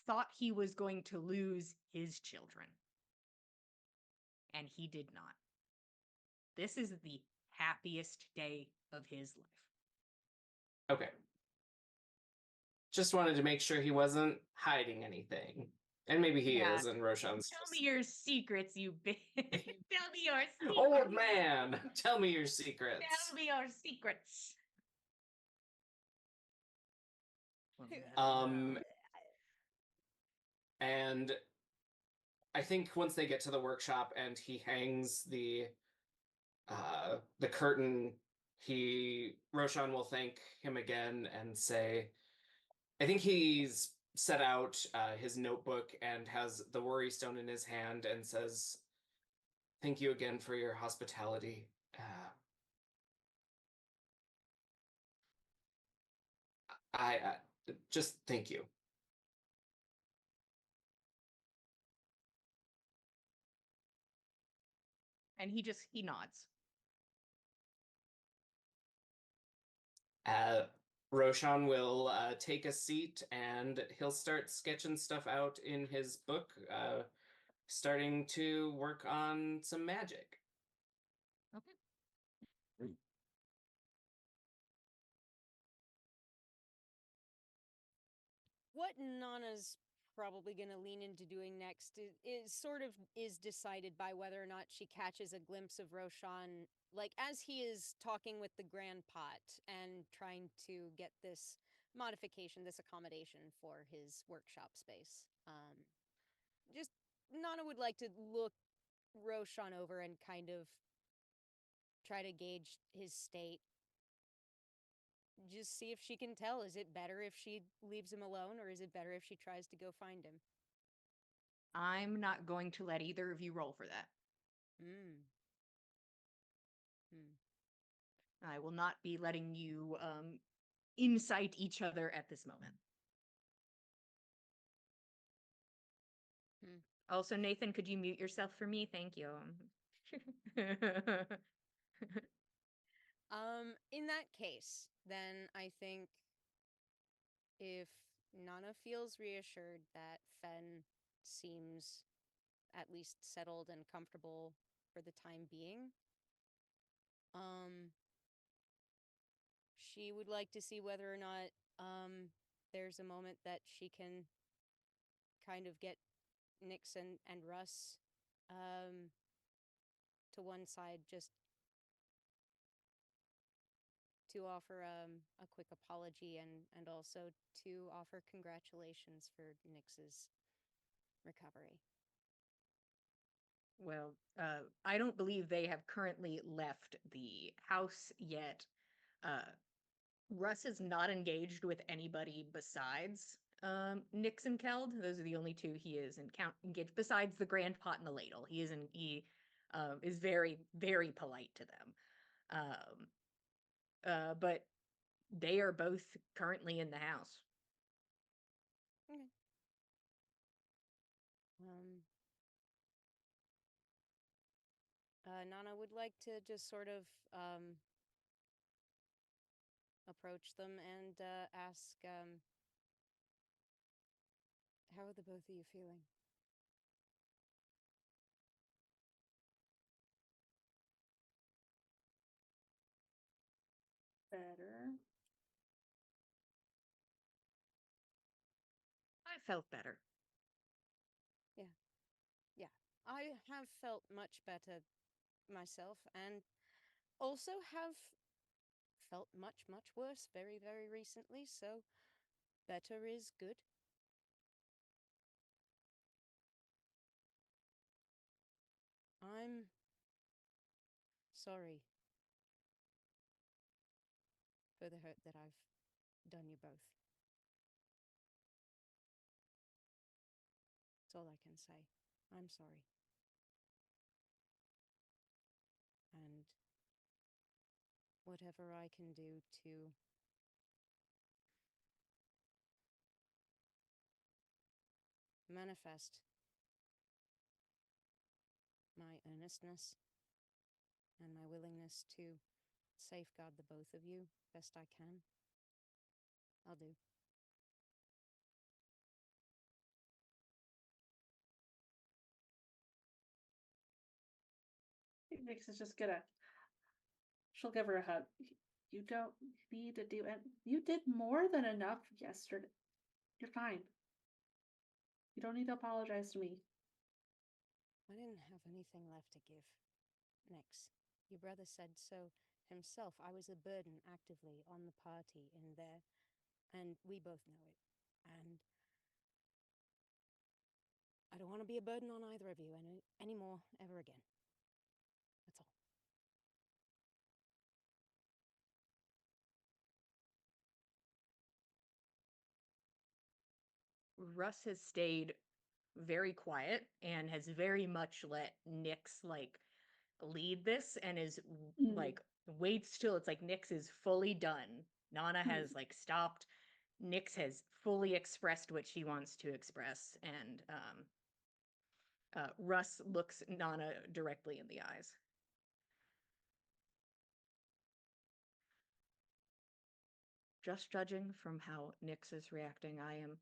thought he was going to lose his children, and he did not. This is the happiest day of his life. Okay. Just wanted to make sure he wasn't hiding anything. And maybe he Yeah. is, and Roshan's Tell just... me your secrets, you bitch. Tell me your secrets. Old man, tell me your secrets. Tell me your secrets. And I think once they get to the workshop and he hangs the curtain, Roshan will thank him again and say, I think he's set out his notebook and has the worry stone in his hand and says, thank you again for your hospitality. I just thank you. And he nods. Roshan will take a seat and he'll start sketching stuff out in his book, starting to work on some magic. Okay. What Nana's probably going to lean into doing next is decided by whether or not she catches a glimpse of Roshan, like as he is talking with the Grand Pot and trying to get this modification, this accommodation for his workshop space. Just Nana would like to look Roshan over and kind of try to gauge his state. Just see if she can tell. Is it better if she leaves him alone, or is it better if she tries to go find him? I'm not going to let either of you roll for that. Hmm. Hmm. I will not be letting you insight each other at this moment. Hmm. Also, Nathan, could you mute yourself for me? Thank you. In that case, then I think if Nana feels reassured that Fen seems at least settled and comfortable for the time being, she would like to see whether or not there's a moment that she can kind of get Nyx and Russ to one side, just to offer a quick apology and also to offer congratulations for Nyx's recovery. Well, I don't believe they have currently left the house yet. Russ is not engaged with anybody besides Nyx and Keld. Those are the only two he is engaged besides the grand pot and the ladle. He is very, very polite to them. But they are both currently in the house. Okay. Nana would like to just sort of approach them and ask, how are the both of you feeling? Better. I felt better. Yeah, I have felt much better myself, and also have felt much, much worse very, very recently, so better is good. I'm sorry for the hurt that I've done you both. That's all I can say. I'm sorry. And whatever I can do to manifest my earnestness and my willingness to safeguard the both of you best I can, I'll do. Nyx is just gonna. She'll give her a hug. You don't need to do it. You did more than enough yesterday. You're fine. You don't need to apologize to me. I didn't have anything left to give. Nyx, your brother said so himself. I was a burden actively on the party in there, and we both know it. And I don't want to be a burden on either of you anymore, ever again. That's all. Russ has stayed very quiet and has very much let Nyx like lead this and is like waits till it's like Nyx is fully done. Nana has like stopped. Nyx has fully expressed what she wants to express, and Russ looks Nana directly in the eyes. Just judging from how Nyx is reacting, I am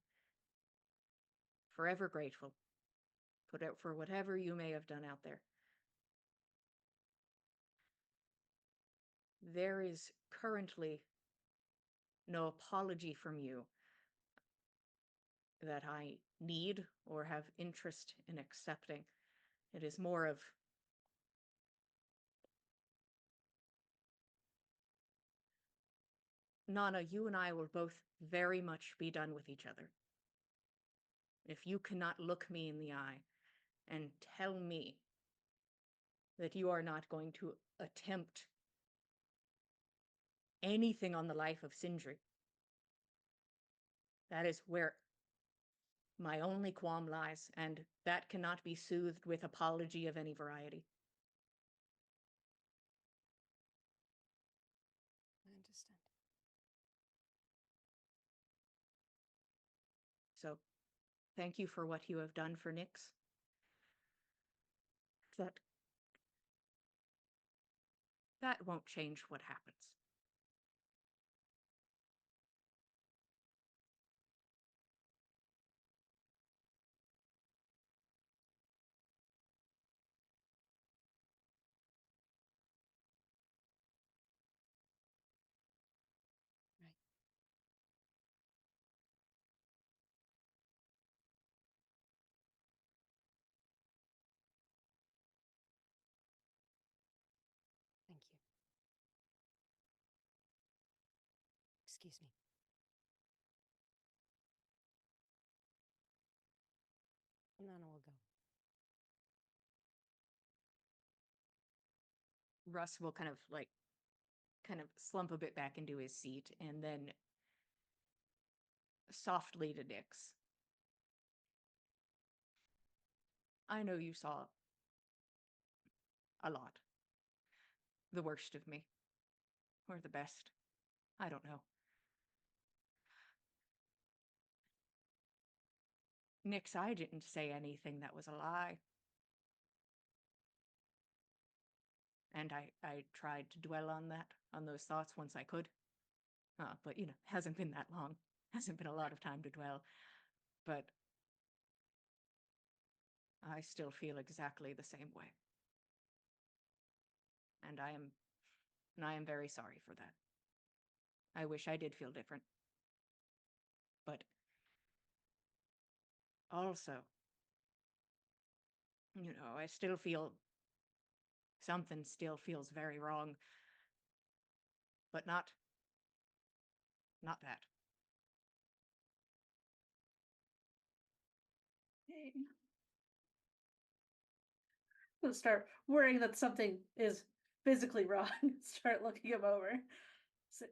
forever grateful for whatever you may have done out there. There is currently no apology from you that I need or have interest in accepting. It is more of Nana, you and I will both very much be done with each other. If you cannot look me in the eye and tell me that you are not going to attempt anything on the life of Sindri. That is where my only qualm lies, and that cannot be soothed with apology of any variety. I understand. So, thank you for what you have done for Nyx. That won't change what happens. Right. Thank you. Excuse me. And then I will go. Russ will kind of slump a bit back into his seat and then softly to Nyx. I know you saw a lot. The worst of me. Or the best. I don't know. Nyx, I didn't say anything that was a lie. And I tried to dwell on those thoughts once I could. But, hasn't been that long. Hasn't been a lot of time to dwell. But I still feel exactly the same way. And I am very sorry for that. I wish I did feel different. But also, I still feel something still feels very wrong. But not that. Okay. I'm gonna start worrying that something is physically wrong. Start looking him over. So,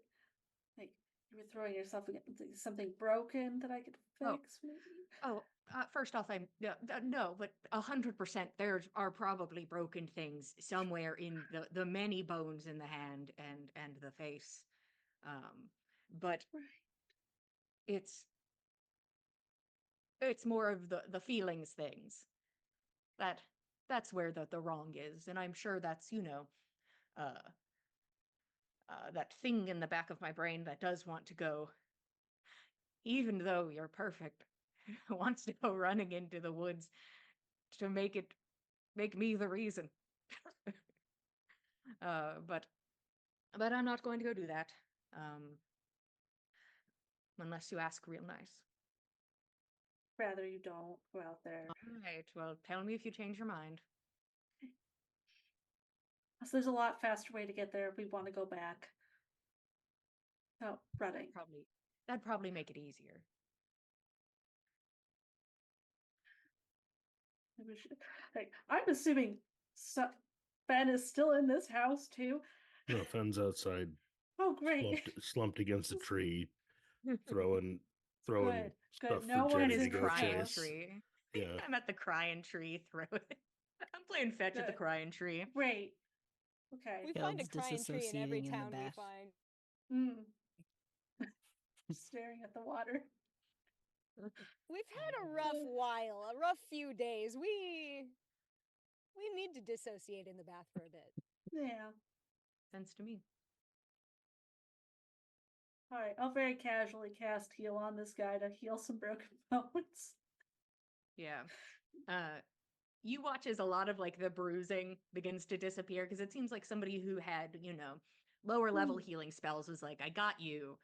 like you were throwing yourself against something broken that I could Oh. fix, maybe. Oh, first off, no, but 100% there are probably broken things somewhere in the many bones in the hand and the face. But Right. it's more of the feelings things. That's where the wrong is, and I'm sure that's that thing in the back of my brain that does want to go, even though you're perfect, wants to go running into the woods to make me the reason. But I'm not going to go do that. Unless you ask real nice. Rather you don't go out there. All right, well, tell me if you change your mind. So there's a lot faster way to get there if we want to go back. Oh, running. That'd probably make it easier. We should, like, I'm assuming Ben is still in this house too. No, Fenn's outside, Oh, great. slumped against a tree, throwing Good. stuff No for one's Jenny His to in go this crying house. chase. tree. Yeah. I'm at the crying tree throwing. I'm playing fetch at the Good. crying tree. Great. Okay. We find a Caleb's crying tree in every disassociating in the town we bath. find. Staring at the water. We've had a rough while, a rough few days. We need to dissociate in the bath for a bit. Yeah. Sense to me. All right. I'll very casually cast heal on this guy to heal some broken bones. Yeah. You watch as a lot of the bruising begins to disappear because it seems like somebody who had, lower level healing spells was like, I got you.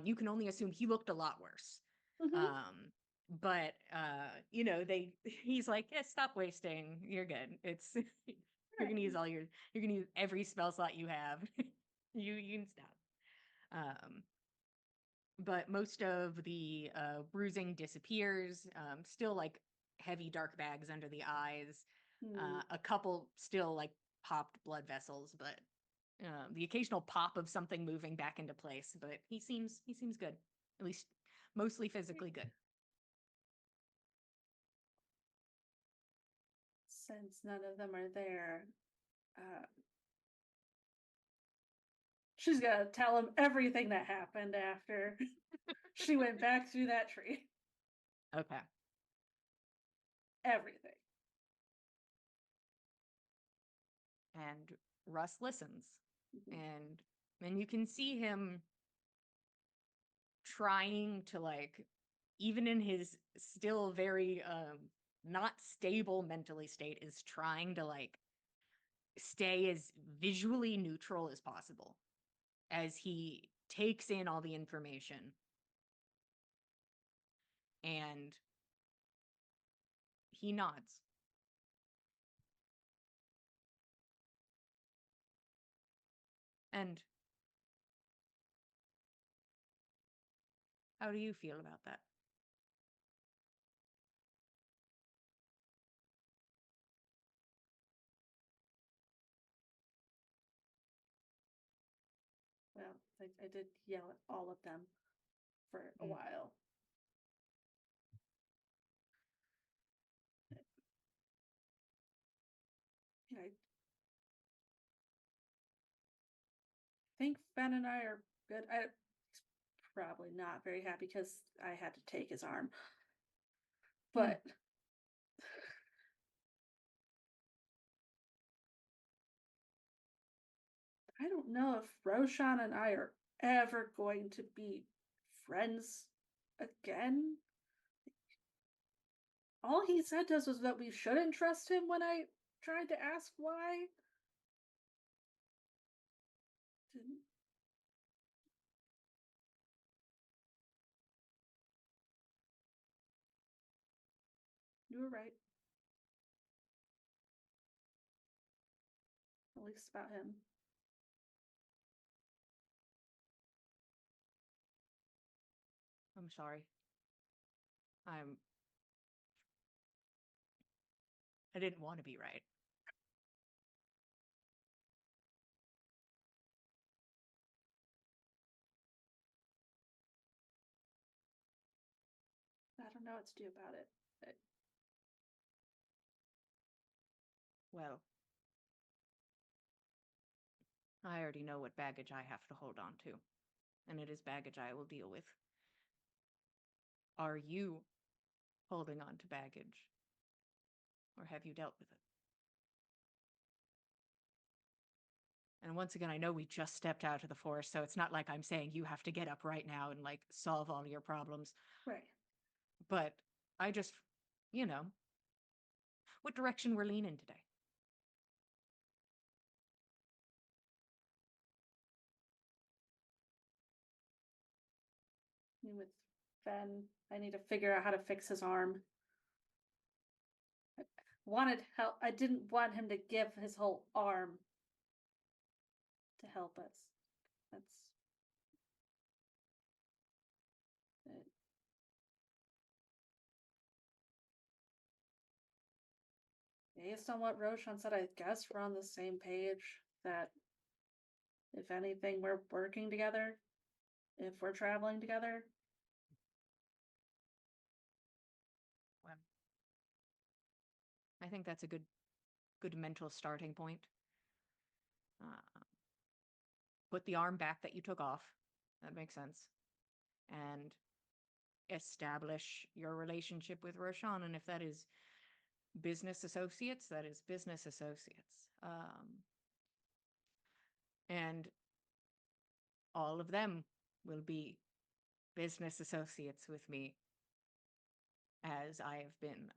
You can only assume he looked a lot worse. But he's like, yeah, stop wasting. You're good. It's you're gonna use you're gonna use every spell slot you have. You can stop. But most of the bruising disappears. Still heavy dark bags under the eyes. A couple still popped blood vessels, but the occasional pop of something moving back into place, but he seems good, at least mostly physically good. Since none of them are there, she's gonna tell him everything that happened after she went back through that tree. Okay. Everything. And Russ listens, Mhm. and you can see him trying to, like, even in his still very not stable mentally state, is trying to, like, stay as visually neutral as possible as he takes in all the information. And he nods. And how do you feel about that? Well, I did yell at all of them for a Mm. while. Yeah, I think Ben and I are good. He's probably not very happy because I had to take his arm. But I don't know if Roshan and I are ever going to be friends again. All he said to us was that we shouldn't trust him when I tried to ask why. Didn't. You were right. At least about him. I'm sorry. I didn't want to be right. I don't know what to do about it. Well, I already know what baggage I have to hold on to, and it is baggage I will deal with. Are you holding on to baggage, or have you dealt with it? And once again, I know we just stepped out of the forest, so it's not like I'm saying you have to get up right now and, like, solve all your problems. Right. But I just, what direction we're leaning today. With Ben, I need to figure out how to fix his arm. I wanted help. I didn't want him to give his whole arm to help us. That's it. Based on what Roshan said, I guess we're on the same page that if anything, we're working together. If we're traveling together. Well, I think that's a good mental starting point. Put the arm back that you took off. That makes sense. And establish your relationship with Roshan. And if that is business associates, that is business associates. And all of them will be business associates with me, as I have been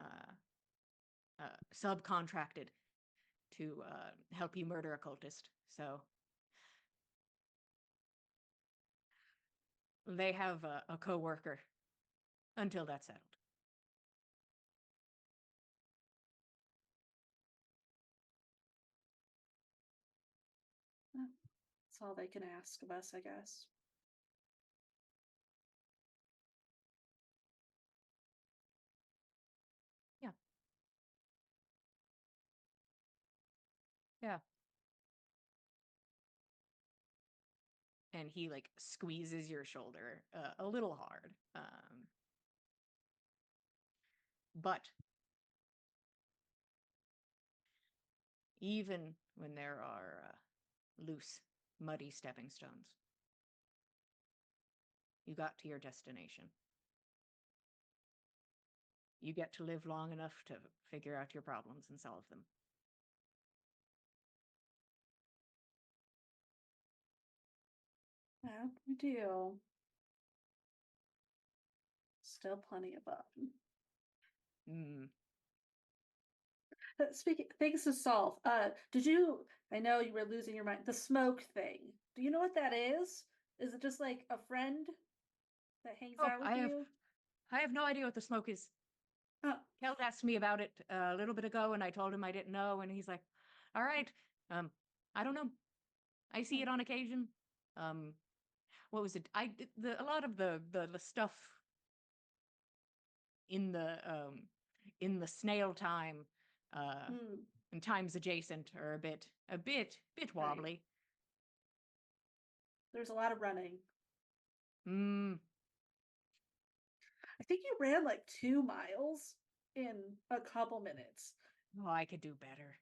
subcontracted to help you murder a cultist. So they have a co-worker until that's settled. That's all they can ask of us, I guess. Yeah. Yeah. and he like squeezes your shoulder a little hard. But even when there are loose, muddy stepping stones, you got to your destination. You get to live long enough to figure out your problems and solve them. That we do. Still plenty of fun. Mm. Speaking things to solve. I know you were losing your mind. The smoke thing. Do you know what that is? Is it just like a friend that hangs Oh, out with you? I have no idea what the smoke is. Oh, Keld asked me about it a little bit ago, and I told him I didn't know, and he's like, "All right, I don't know. I see it on occasion. What was it? A lot of the stuff in the snail time, hmm, and times adjacent are a bit Right. wobbly. There's a lot of running. Mm, I think you ran like 2 miles in a couple minutes. oh, I could do better.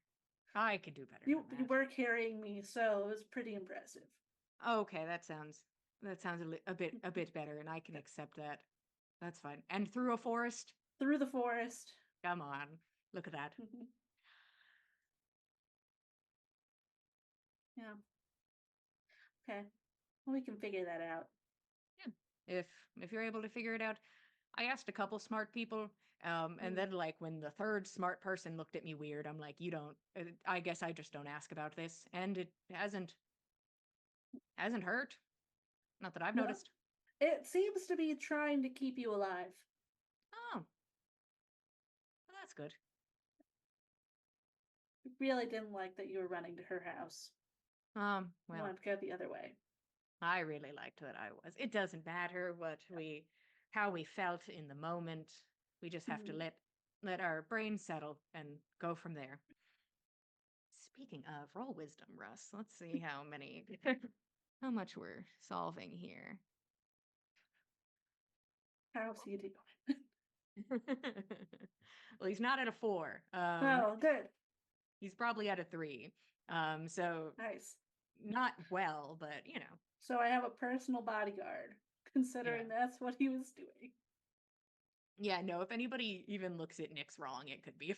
I could do better You than you that. were carrying me, so it was pretty impressive. Okay, that sounds a bit better, and I can accept that. That's fine. And through a forest? Through the forest. Come on, look at that. Yeah. Okay. Well, we can figure that out. Yeah, if you're able to figure it out. I asked a couple smart people, and then like when the third smart person looked at me weird, I'm like, you don't. I guess I just don't ask about this, and it hasn't hurt. Not that I've No. noticed. It seems to be trying to keep you alive. Oh, well, that's good. Really didn't like that you were running to her house. Well, Wanted to go the other way. I really liked that I was. It doesn't matter how we felt in the moment. We just have to Mhm. let our brains settle and go from there. Speaking of, roll wisdom, Russ. Let's see how much we're solving here. How's he doing? Well, he's not at a 4. Oh, good. He's probably at a 3. So Nice. not well, but you know. So I have a personal bodyguard, considering that's what he was doing. Yeah, no, if anybody even looks at Nyx wrong, it could be a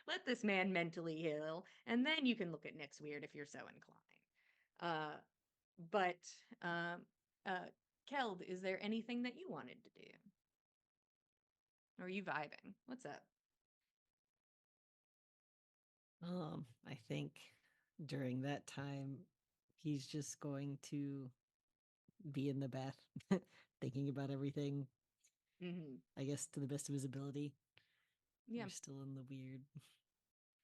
let this man mentally heal, and then you can look at Nyx weird if you're so inclined. But Keld, is there anything that you wanted to do? Or are you vibing? What's up? I think during that time, he's just going to be in the bath, thinking about everything, Mm-hmm. I guess, to the best of his ability. Yeah. We're still in the weird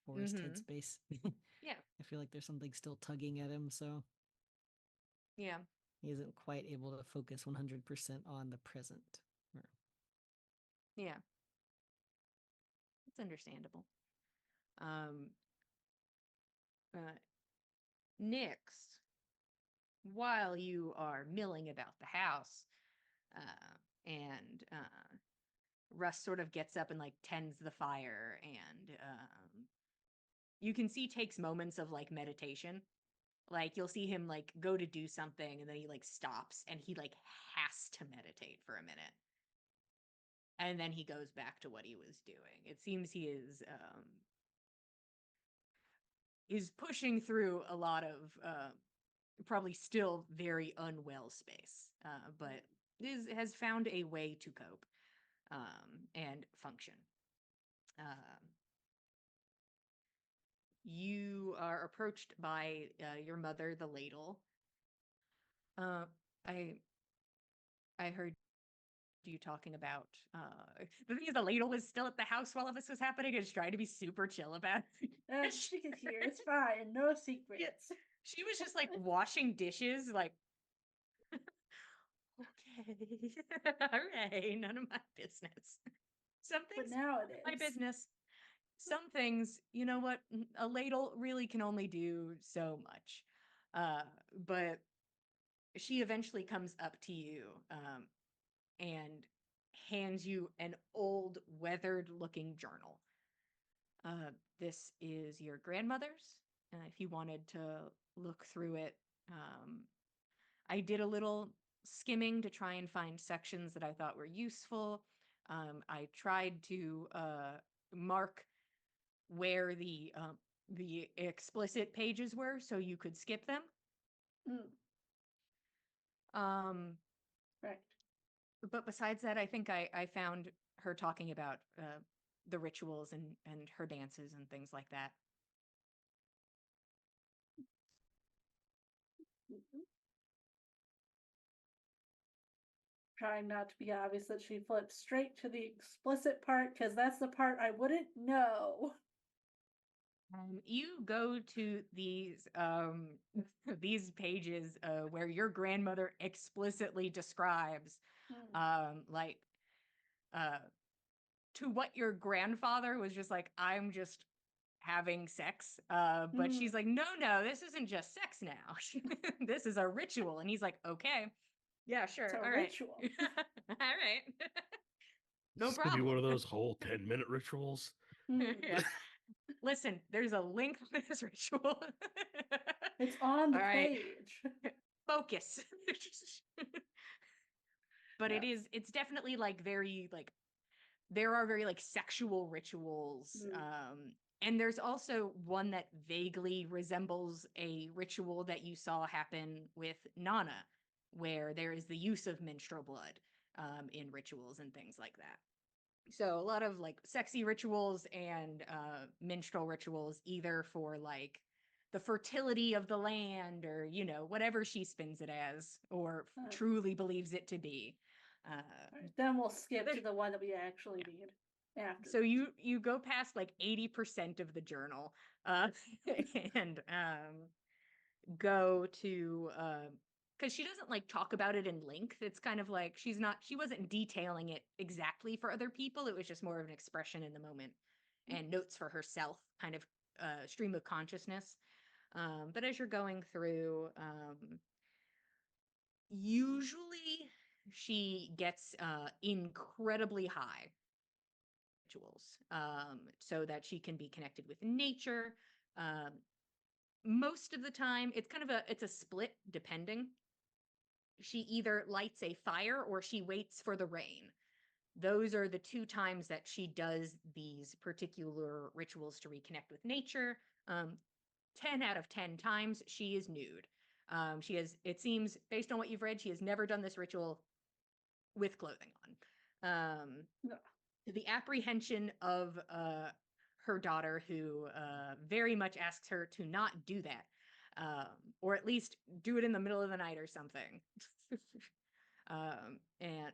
forest Mhm. headspace. Yeah. I feel like there's something still tugging at him, so Yeah. he isn't quite able to focus 100% on the present. Yeah. It's understandable. Um Nyx, while you are milling about the house, and Russ sort of gets up and like tends the fire, and you can see takes moments of like meditation. Like you'll see him like go to do something and then he like stops and he like has to meditate for a minute. And then he goes back to what he was doing. It seems he is pushing through a lot of probably still very unwell space, but has found a way to cope and function. You are approached by your mother, the ladle. Uh, I I heard you talking about the thing is the ladle was still at the house while all this was happening and just trying to be super chill about it. She could hear. It's fine. No secrets. She was just like washing dishes, like okay, all right, none of my business. Some But things now it my is. business. Some things, you know what, a ladle really can only do so much. But she eventually comes up to you and hands you an old, weathered looking journal. This is your grandmother's. If you wanted to look through it, I did a little skimming to try and find sections that I thought were useful. I tried to mark where the explicit pages were so you could skip them. Mm, right. But besides that, I think I found her talking about the rituals and her dances and things like that. Mhm. Trying not to be obvious that she flipped straight to the explicit part because that's the part I wouldn't know. You go to these these pages where your grandmother explicitly describes like to what your grandfather was just like, I'm just having sex. But she's like, no, this isn't just sex now. This is a ritual. And he's like, okay, yeah, sure. It's a All right. ritual. All right. No It's gonna be problem. one of those whole 10-minute rituals. Yeah. Listen, there's a link to this ritual. It's on the All right. page. Focus. But Yeah. it's definitely like very like there are very like sexual rituals. And there's also one that vaguely resembles a ritual that you saw happen with Nana, where there is the use of menstrual blood in rituals and things like that. So a lot of like sexy rituals and menstrual rituals, either for like the fertility of the land or, you know, whatever she spins it as or truly believes it to be. Right, then we'll skip to the one that we actually need after. So you go past like 80% of the journal and go to because she doesn't like talk about it in length. It's kind of like she wasn't detailing it exactly for other people. It was just more of an expression in the moment and notes for herself, kind of stream of consciousness. But as you're going through, usually she gets incredibly high rituals so that she can be connected with nature. Most of the time, it's a split depending. She either lights a fire or she waits for the rain. Those are the two times that she does these particular rituals to reconnect with nature. 10 out of 10 times she is nude. It seems, based on what you've read, she has never done this ritual with clothing on. No. The apprehension of her daughter, who very much asks her to not do that, or at least do it in the middle of the night or something.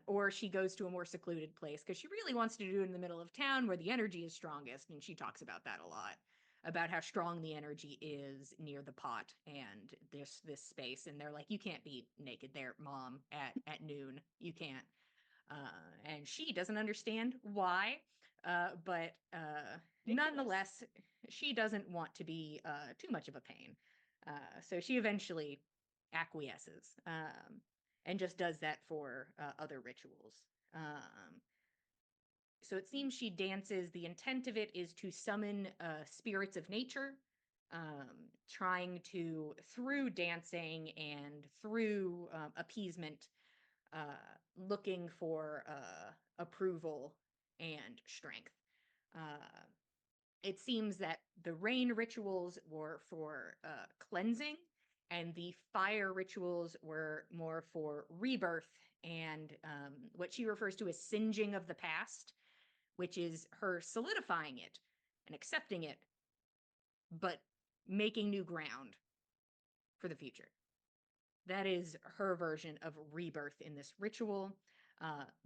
Or she goes to a more secluded place because she really wants to do it in the middle of town where the energy is strongest, and she talks about that a lot, about how strong the energy is near the pot and this space. And they're like, you can't be naked there, Mom, at noon. You can't. And she doesn't understand why, but nonetheless, she doesn't want to be too much of a pain. So she eventually acquiesces and just does that for other rituals. So it seems she dances. The intent of it is to summon spirits of nature, trying to, through dancing and through appeasement, looking for approval and strength. It seems that the rain rituals were for cleansing, and the fire rituals were more for rebirth and what she refers to as singeing of the past, which is her solidifying it and accepting it, but making new ground for the future. That is her version of rebirth in this ritual.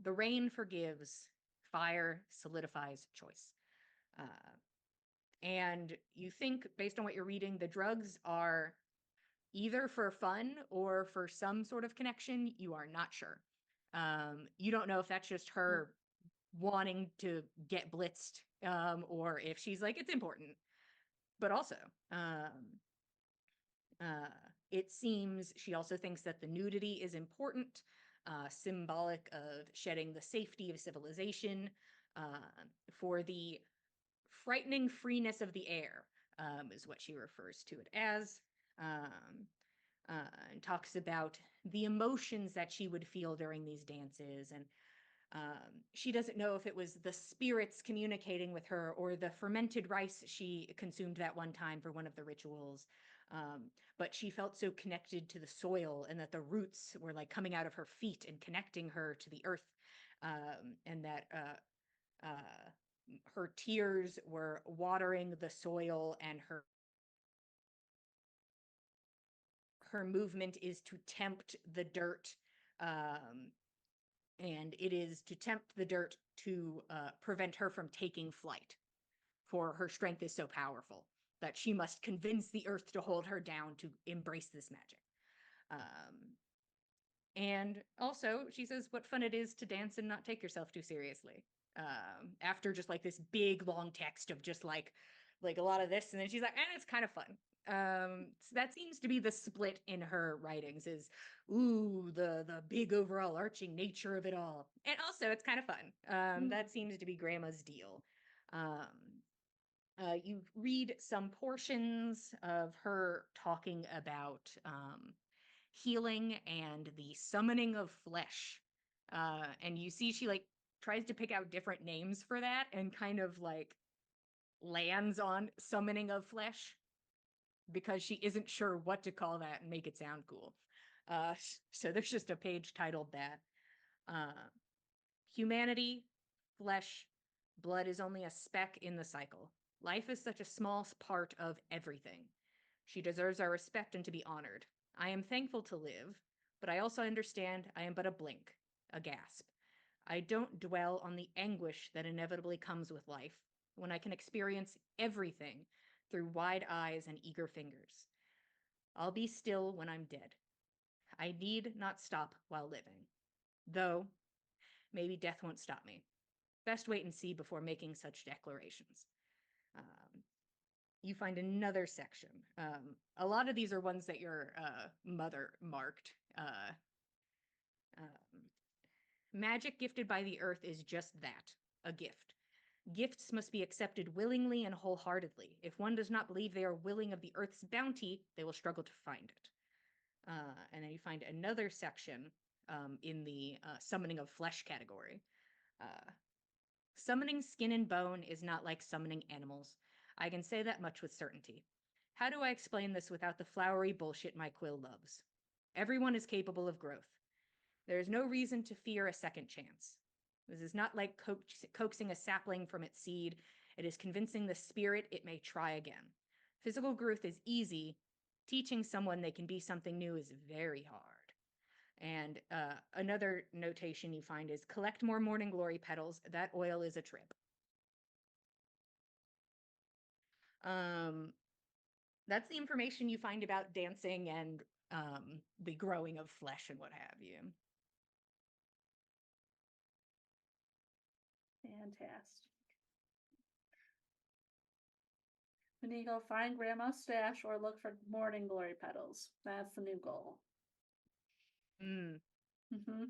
The rain forgives, fire solidifies choice. And you think, based on what you're reading, the drugs are either for fun or for some sort of connection. You are not sure. You don't know if that's just her wanting to get blitzed, or if she's like, it's important. But also, It seems she also thinks that the nudity is important, symbolic of shedding the safety of civilization, for the frightening freeness of the air, is what she refers to it as. Um, and talks about the emotions that she would feel during these dances. And she doesn't know if it was the spirits communicating with her or the fermented rice she consumed that one time for one of the rituals. But she felt so connected to the soil and that the roots were like coming out of her feet and connecting her to the earth. And that her tears were watering the soil, and her movement is to tempt the dirt, and it is to tempt the dirt to prevent her from taking flight, for her strength is so powerful that she must convince the earth to hold her down to embrace this magic. And also, she says what fun it is to dance and not take yourself too seriously. After just like this big long text of just like a lot of this, and then she's like, and it's kind of fun. So that seems to be the split in her writings is, ooh, the big overall arching nature of it all. And also it's kind of fun. That seems to be Grandma's deal. You read some portions of her talking about healing and the summoning of flesh. And you see she like tries to pick out different names for that and kind of like lands on summoning of flesh because she isn't sure what to call that and make it sound cool. So there's just a page titled that. Humanity, flesh, blood is only a speck in the cycle. Life is such a small part of everything. She deserves our respect and to be honored. I am thankful to live, but I also understand I am but a blink, a gasp. I don't dwell on the anguish that inevitably comes with life, when I can experience everything through wide eyes and eager fingers. I'll be still when I'm dead. I need not stop while living. Though, maybe death won't stop me. Best wait and see before making such declarations. You find another section. A lot of these are ones that your mother marked. Magic gifted by the earth is just that, a gift. Gifts must be accepted willingly and wholeheartedly. If one does not believe they are willing of the earth's bounty, they will struggle to find it. And then you find another section in the summoning of flesh category. Summoning skin and bone is not like summoning animals. I can say that much with certainty. How do I explain this without the flowery bullshit my quill loves? Everyone is capable of growth. There is no reason to fear a second chance. This is not like coaxing a sapling from its seed. It is convincing the spirit it may try again. Physical growth is easy. Teaching someone they can be something new is very hard. And another notation you find is collect more morning glory petals. That oil is a trip. That's the information you find about dancing and the growing of flesh and what have you. Fantastic. We need to go find Grandma's stash or look for morning glory petals. That's the new goal. Mm. Mm-hmm.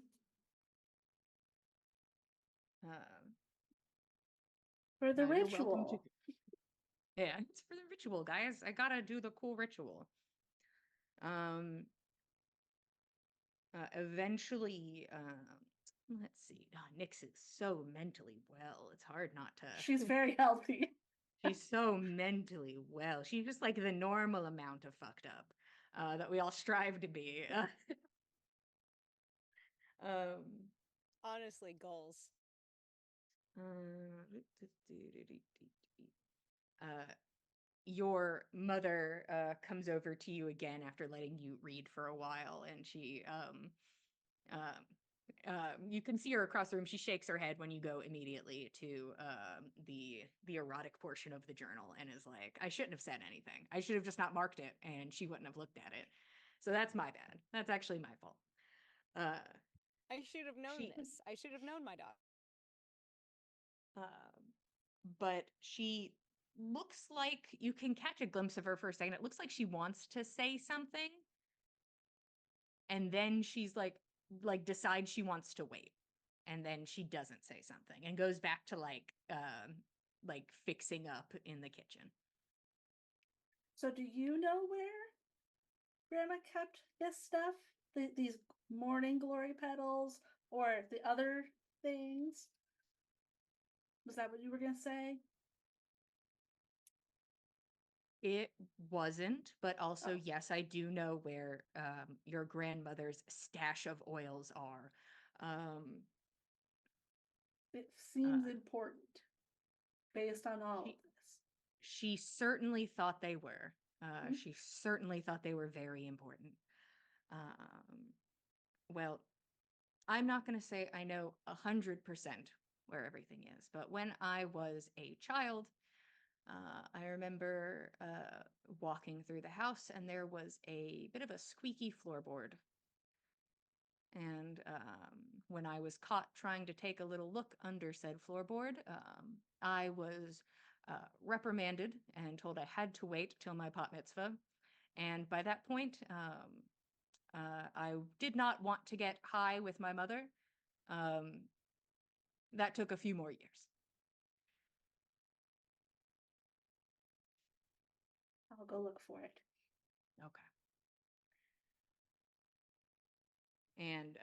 For the You're welcome ritual. Yeah, it's for the ritual, guys. I gotta do the cool ritual. Eventually, let's see. Nyx is so mentally well. It's hard not to. She's very healthy. She's so mentally well. She's just like the normal amount of fucked up that we all strive to be. Honestly, goals. Your mother comes over to you again after letting you read for a while, and she you can see her across the room. She shakes her head when you go immediately to the erotic portion of the journal and is like, I shouldn't have said anything. I should have just not marked it, and she wouldn't have looked at it. So that's my bad. That's actually my fault. I should have known She- this. I should have known my dog. But she looks like you can catch a glimpse of her for a second. It looks like she wants to say something, and then she's like decides she wants to wait, and then she doesn't say something and goes back to like fixing up in the kitchen. So do you know where Grandma kept this stuff? These morning glory petals or the other things? Was that what you were gonna say? It wasn't, but also, Oh. yes, I do know where your grandmother's stash of oils are. Um, It seems Uh, important based on all of she, this. she certainly thought they were. Mhm. She certainly thought they were very important. Um, well, I'm not going to say I know 100% where everything is, but when I was a child, I remember walking through the house and there was a bit of a squeaky floorboard. And when I was caught trying to take a little look under said floorboard, I was reprimanded and told I had to wait till my bat mitzvah. And by that point, I did not want to get high with my mother. Um, that took a few more years. I'll go look for it. Okay. And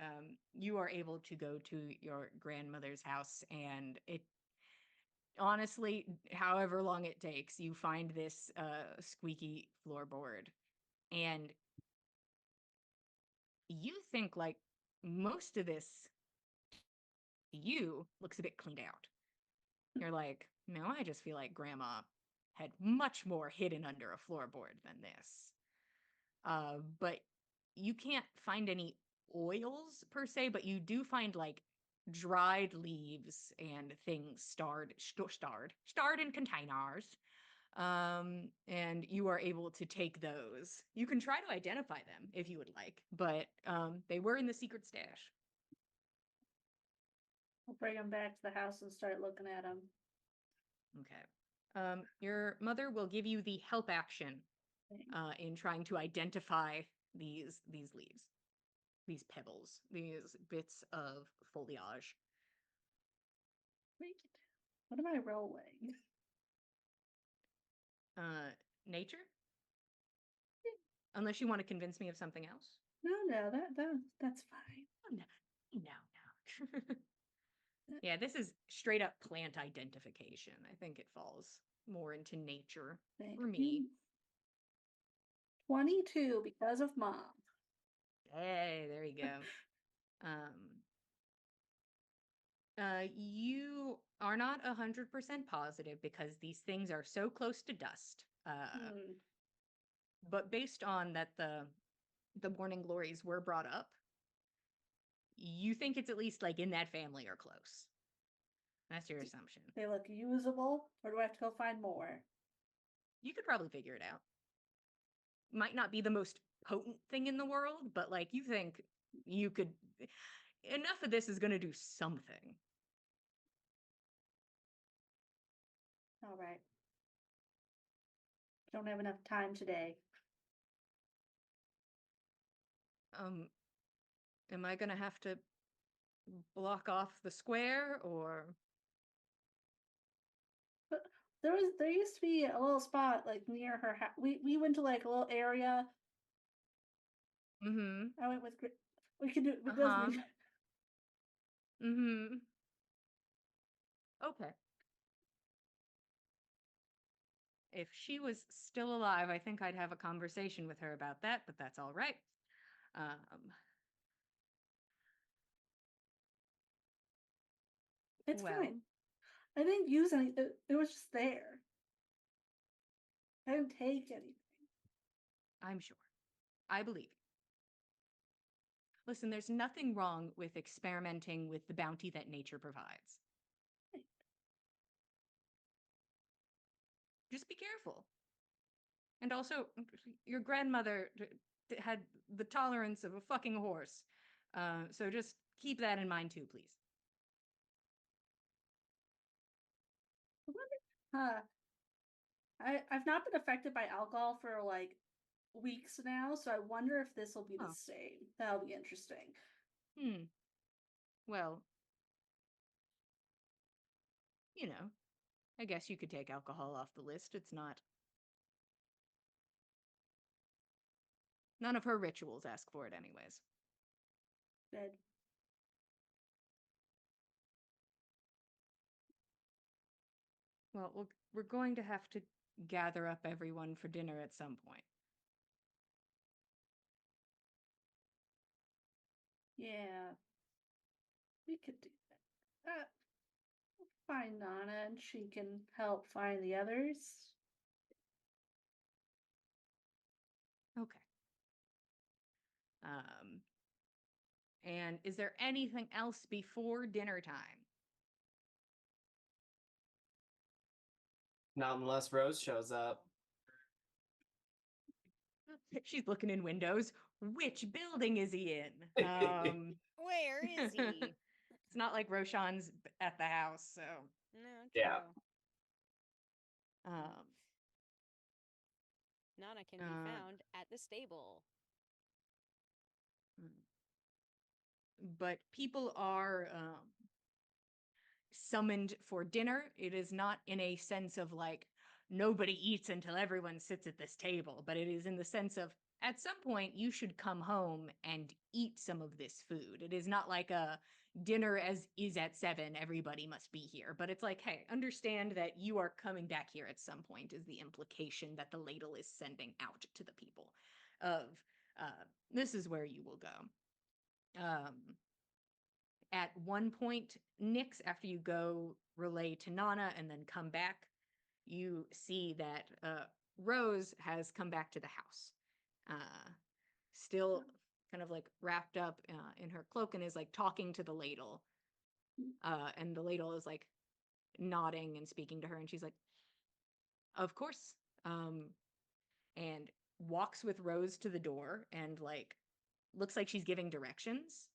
you are able to go to your grandmother's house, and it honestly, however long it takes, you find this squeaky floorboard, and you think like most of this you looks a bit cleaned out. You're like, no, I just feel like grandma had much more hidden under a floorboard than this. But you can't find any oils per se, but you do find like dried leaves and things starred in containers. And you are able to take those. You can try to identify them if you would like, but they were in the secret stash. I'll bring them back to the house and start looking at them. Okay. Your mother will give you the help action in trying to identify these leaves, these pebbles, these bits of foliage. Wait, what am I rolling? Nature? Unless you want to convince me of something else. No, that's fine. Oh, no. Yeah, this is straight up plant identification. I think it falls more into nature Thank for me. you. 22 because of mom. Hey, there you go. You are not 100% positive because these things are so close to dust. Hmm. But based on that the morning glories were brought up, you think it's at least like in that family or close. That's your assumption. They look usable, or do I have to go find more? You could probably figure it out. Might not be the most potent thing in the world, but like you think you could, enough of this is going to do something. All right. Don't have enough time today. Am I going to have to block off the square or? There used to be a little spot like near her house. We went to like a little area. Mm-hmm. I went with. We could do. It Uh-huh. doesn't. Mm-hmm. Okay. If she was still alive, I think I'd have a conversation with her about that, but that's all right. It's Well, fine. I didn't use any. It was just there. I didn't take anything. I'm sure. I believe you. Listen, there's nothing wrong with experimenting with the bounty that nature provides. Just be careful. And also, your grandmother had the tolerance of a fucking horse. So just keep that in mind too, please. Huh. I've not been affected by alcohol for like weeks now, so I wonder if this will be the Oh. same. That'll be interesting. Well, you know, I guess you could take alcohol off the list. It's not. None of her rituals ask for it, anyways. Good. Well, we're going to have to gather up everyone for dinner at some point. Yeah. We could do that. Find Nana and she can help find the others. Okay. And is there anything else before dinner time? Not unless Rose shows up. She's looking in windows. Which building is he in? Where is he? It's not like Roshan's at the house, so. No, Yeah. true. Um, Nana can be Uh, found at the stable. but people are summoned for dinner. It is not in a sense of like nobody eats until everyone sits at this table, but it is in the sense of at some point you should come home and eat some of this food. It is not like a dinner as is at 7, everybody must be here, but it's like, hey, understand that you are coming back here at some point is the implication that the ladle is sending out to the people of this is where you will go. At one point, Nyx, after you go relay to Nana and then come back, you see that Rose has come back to the house. Still kind of like wrapped up in her cloak and is like talking to the ladle. And the ladle is like nodding and speaking to her, and she's like, of course. And walks with Rose to the door and like looks like she's giving directions.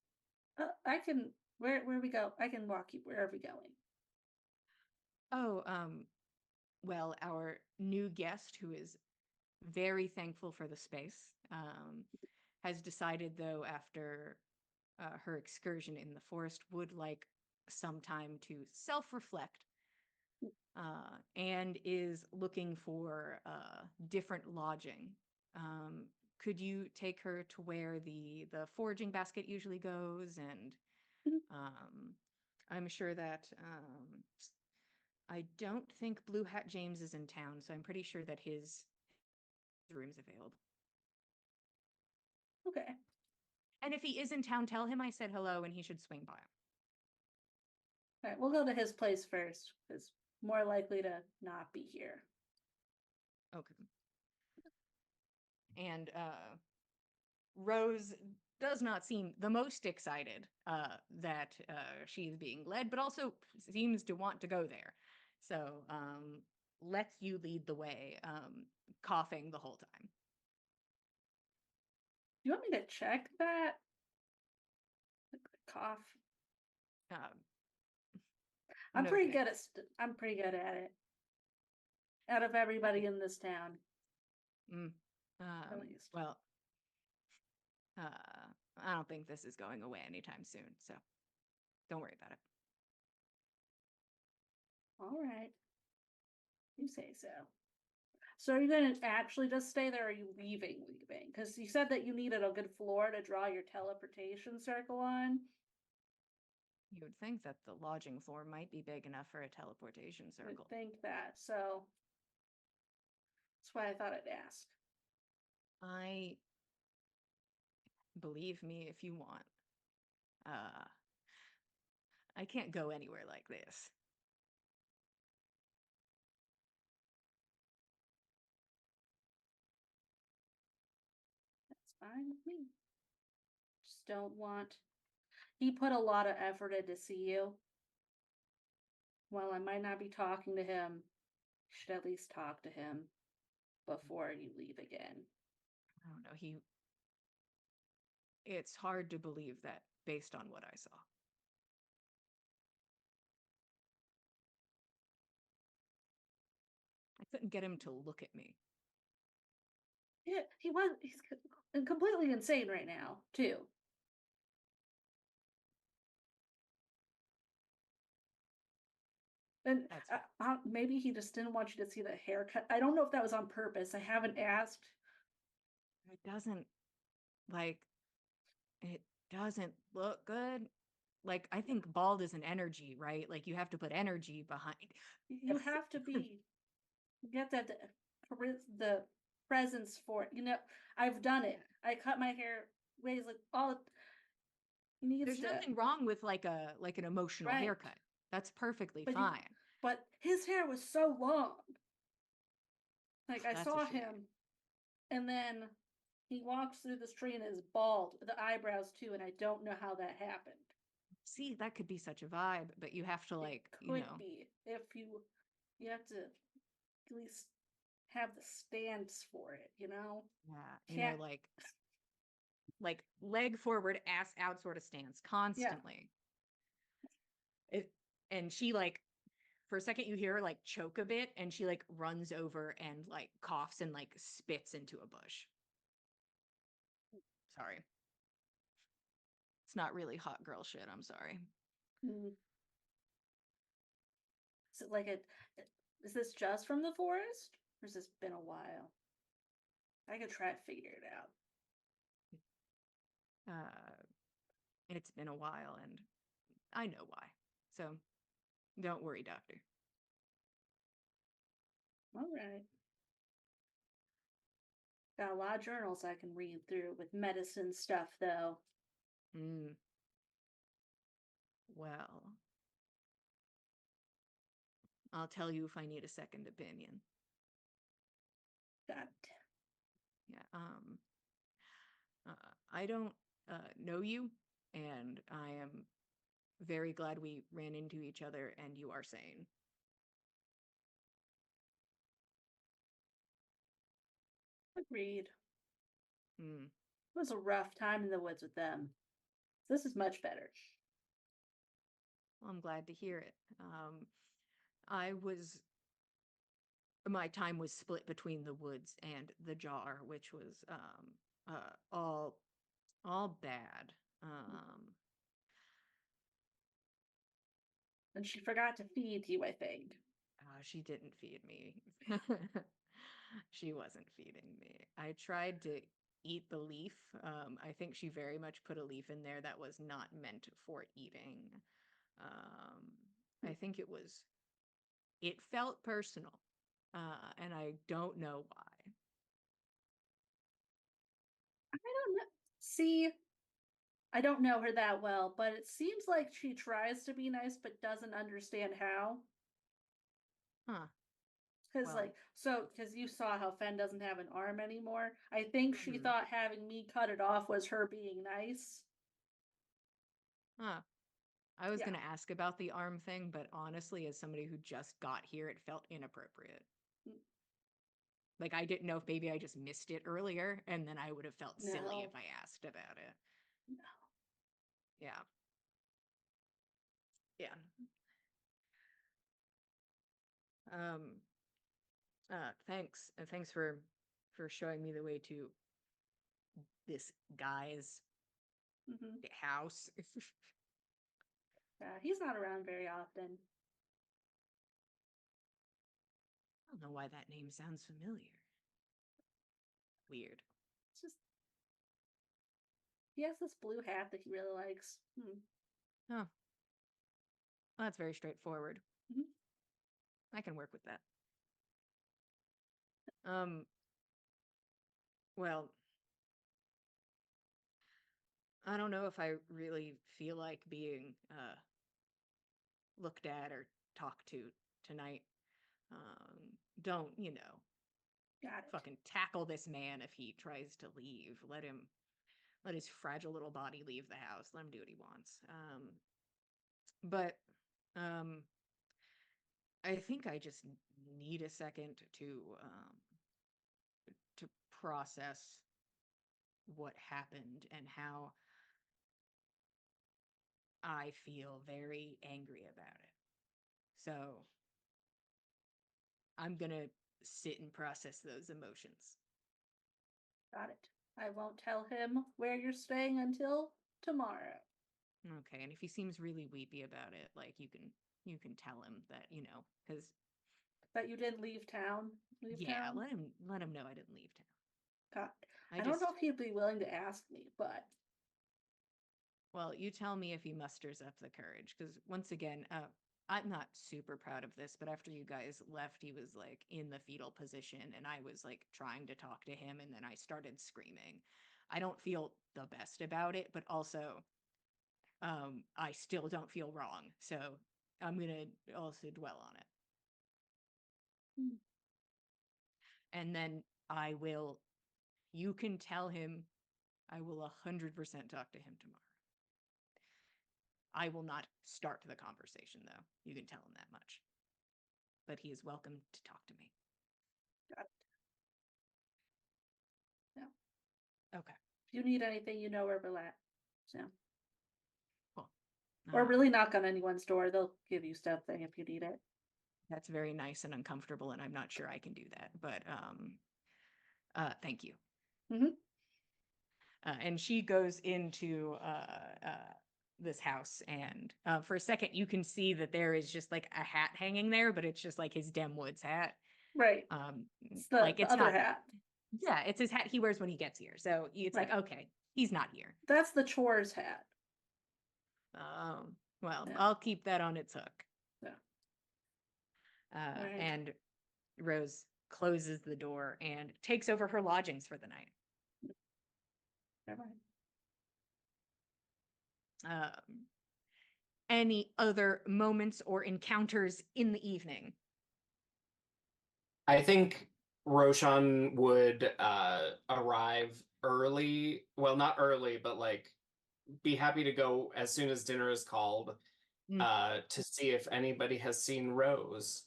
I can. Where we go? I can walk you wherever we're going. Oh, well, our new guest, who is very thankful for the space, has decided, though, after her excursion in the forest, would like some time to self-reflect, and is looking for different lodging. Could you take her to where the foraging basket usually goes? And I'm sure that I don't think Blue Hat James is in town, so I'm pretty sure that his room's available. Okay. And if he is in town, tell him I said hello and he should swing by. All right, we'll go to his place first. It's more likely to not be here. Okay. And Rose does not seem the most excited that she is being led, but also seems to want to go there. So lets you lead the way, coughing the whole time. Do you want me to check that? Like the cough. I'm No pretty thanks. good at. I'm pretty good at it. Out of everybody in this town, at least. Well, I don't think this is going away anytime soon, so don't worry about it. All right. You say so. So are you going to actually just stay there, or are you leaving? Because you said that you needed a good floor to draw your teleportation circle on. You would think that the lodging floor might be big enough for a teleportation I would circle. think that. So that's why I thought I'd ask. Believe me if you want. I can't go anywhere like this. That's fine with me. Just don't want. He put a lot of effort in to see you. While I might not be talking to him, you should at least talk to him before you leave again. I don't know. It's hard to believe that based on what I saw. I couldn't get him to look at me. Yeah, he's completely insane right now, too. And That's maybe he just didn't want you to see the haircut. I don't know if that was on purpose. I haven't asked. it doesn't like it doesn't look good. Like I think bald is an energy, right? Like you have to put energy behind. You have to be get that the presence for it. You know, I've done it. I cut my hair ways like all it needs There's to nothing wrong with like an emotional right. haircut. That's perfectly But fine. but his hair was so long. Like I That's a saw shame. him, and then he walks through the street and is bald, the eyebrows too, and I don't know how that happened. See, that could be such a vibe, but you have to like, It you could know, be if you have to at least have the stance for it, you know? yeah, Can't like leg forward, ass out sort of stance constantly. It and she like for a second you hear her like choke a bit and she like runs over and like coughs and like spits into a bush. Sorry. It's not really hot girl shit, I'm sorry. mm. Is it like is this just from the forest? Or has this been a while? I could try to figure it out. It's been a while and I know why. So don't worry, doctor. All right. Got a lot of journals I can read through with medicine stuff, though. Mm. Well, I'll tell you if I need a second opinion. God, Yeah. I don't know you, and I am very glad we ran into each other and you are sane. agreed. Mm. It was a rough time in the woods with them. This is much better. Well, I'm glad to hear it. I was my time was split between the woods and the jar, which was all bad. And she forgot to feed you, I think. She didn't feed me. She wasn't feeding me. I tried to eat the leaf. I think she very much put a leaf in there that was not meant for eating. I think it felt personal. And I don't know why. I don't know. See, I don't know her that well, but it seems like she tries to be nice but doesn't understand how. Huh. Because, Well, like, because you saw how Fen doesn't have an arm anymore. I think she mhm. thought having me cut it off was her being nice. Huh. I was Yeah. going to ask about the arm thing, but honestly, as somebody who just got here, it felt inappropriate. Mm. Like, I didn't know if maybe I just missed it earlier, and then I would have felt silly if No. I asked about it. No. Yeah. Yeah. Um, thanks. And thanks for showing me the way to this guy's Hmm. house. He's not around very often. I don't know why that name sounds familiar. Weird. It's just he has this blue hat that he really likes. Oh, well, that's very straightforward. Mhm. I can work with that. Um, well, I don't know if I really feel like being looked at or talked to tonight. Don't, Got it. fucking tackle this man if he tries to leave. Let his fragile little body leave the house. Let him do what he wants. But um, I think I just need a second to process what happened and how I feel very angry about it. So I'm gonna sit and process those emotions. Got it. I won't tell him where you're staying until tomorrow. Okay, and if he seems really weepy about it, like you can tell him that, because That you didn't leave town. Leave yeah, town. let him know I didn't leave town. God. I I don't just know if he'd be willing to ask me, but Well, you tell me if he musters up the courage, because once again, I'm not super proud of this, but after you guys left, he was like in the fetal position, and I was like trying to talk to him, and then I started screaming. I don't feel the best about it, but also, I still don't feel wrong, so I'm gonna also dwell on it. Hmm. And then you can tell him I will 100% talk to him tomorrow. I will not start the conversation, though. You can tell him that much. But he is welcome to talk to me. got it. Okay. If you need anything, you know where we're at. So, Cool. or really knock on anyone's door. They'll give you something if you need it. That's very nice and uncomfortable, and I'm not sure I can do that. But thank you. Mhm. And she goes into this house, and for a second you can see that there is just like a hat hanging there, but it's just like his Dem Woods hat. Right. It's the, Like the it's other not. hat. Yeah, it's his hat he wears when he gets here. So it's like, Right. okay, he's not here. That's the chores hat. Well, Yeah. I'll keep that on its hook. Yeah. Right. And Rose closes the door and takes over her lodgings for the night. Never mind. Any other moments or encounters in the evening? I think Roshan would arrive early. Well, not early, but like be happy to go as soon as dinner is called to see if anybody has seen Rose.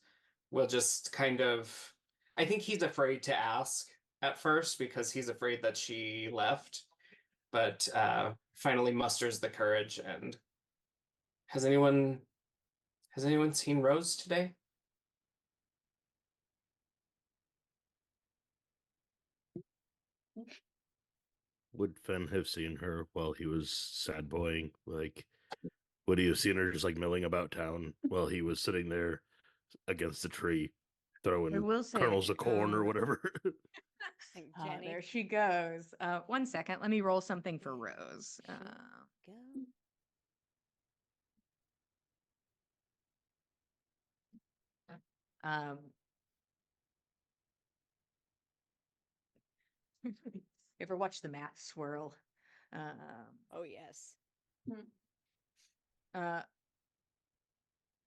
We'll just kind of. I think he's afraid to ask at first because he's afraid that she left, but finally musters the courage and has anyone seen Rose today? Would Fen have seen her while he was sad boying? Like, would he have seen her just like milling about town while he was sitting there against a tree, I throwing will say, kernels of corn or whatever? Think Jenny. there she goes. 1 second, let me roll something for Rose. Go. Um, you ever watch the mat swirl? Oh yes.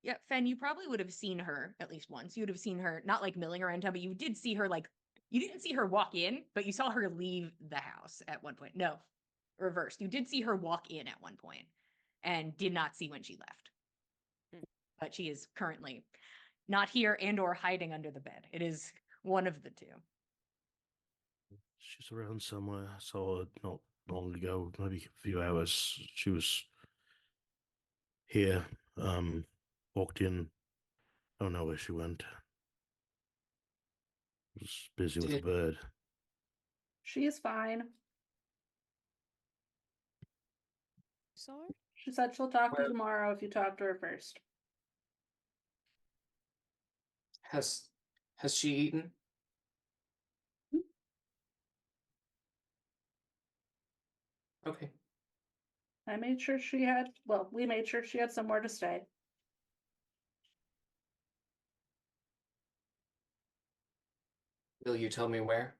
Yeah, Fen, you probably would have seen her at least once. You would have seen her, not like milling around town, but you did see her like, you didn't see her walk in, but you saw her leave the house at one point. No, reversed. You did see her walk in at one point and did not see when she left. But she is currently not here and or hiding under the bed. It is one of the two. She's around somewhere. I saw her not long ago, maybe a few hours. She was here. Walked in. Don't know where she went. Was busy with the Did- bird. She is fine. Saw her? She said she'll talk to you Where- tomorrow if you talk to her first. Has she eaten? Okay. I made sure she had, well, we made sure she had somewhere to stay. Will you tell me where?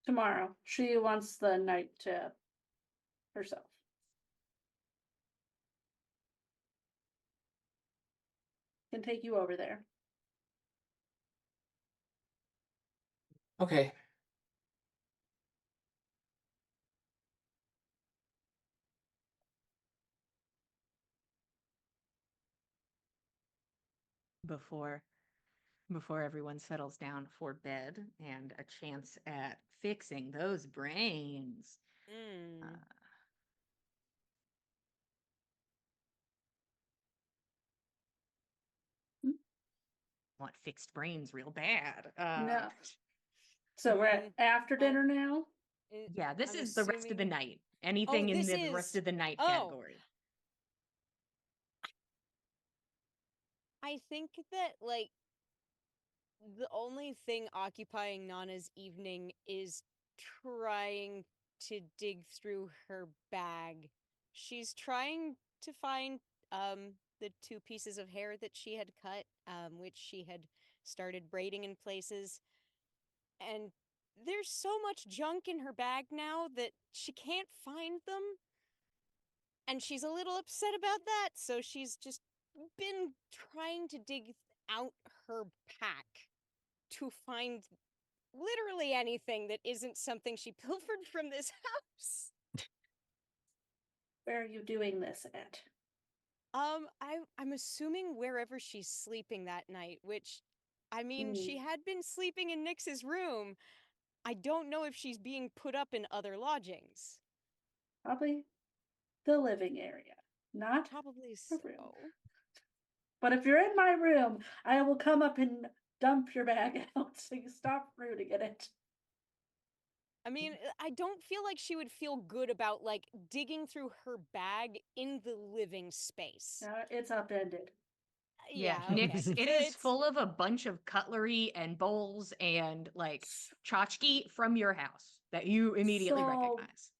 Tomorrow. She wants the night to herself. Can take you over there. Okay. Before everyone settles down for bed and a chance at fixing those brains. Mm. Want fixed brains real bad. No. So we're at Mhm. after dinner now? Yeah, this I'm is the rest of the assuming- night. Anything in this the rest is- of the night oh. category. I think that, like, the only thing occupying Nana's evening is trying to dig through her bag. She's trying to find the 2 pieces of hair that she had cut, which she had started braiding in places. And there's so much junk in her bag now that she can't find them. And she's a little upset about that, so she's just been trying to dig out her pack to find literally anything that isn't something she pilfered from this house. Where are you doing this at? I'm assuming wherever she's sleeping that night, which, I mean, she had been sleeping in Nyx's room. I don't know if she's being put up in other lodgings. Probably the living area, not Probably the so. room. But if you're in my room, I will come up and dump your bag out so you stop rooting at it. I mean, I don't feel like she would feel good about, like, digging through her bag in the living space. It's upended. Yeah, okay. Nyx, it is full of a bunch of cutlery and bowls and like tchotchke from your house that you immediately So- recognize.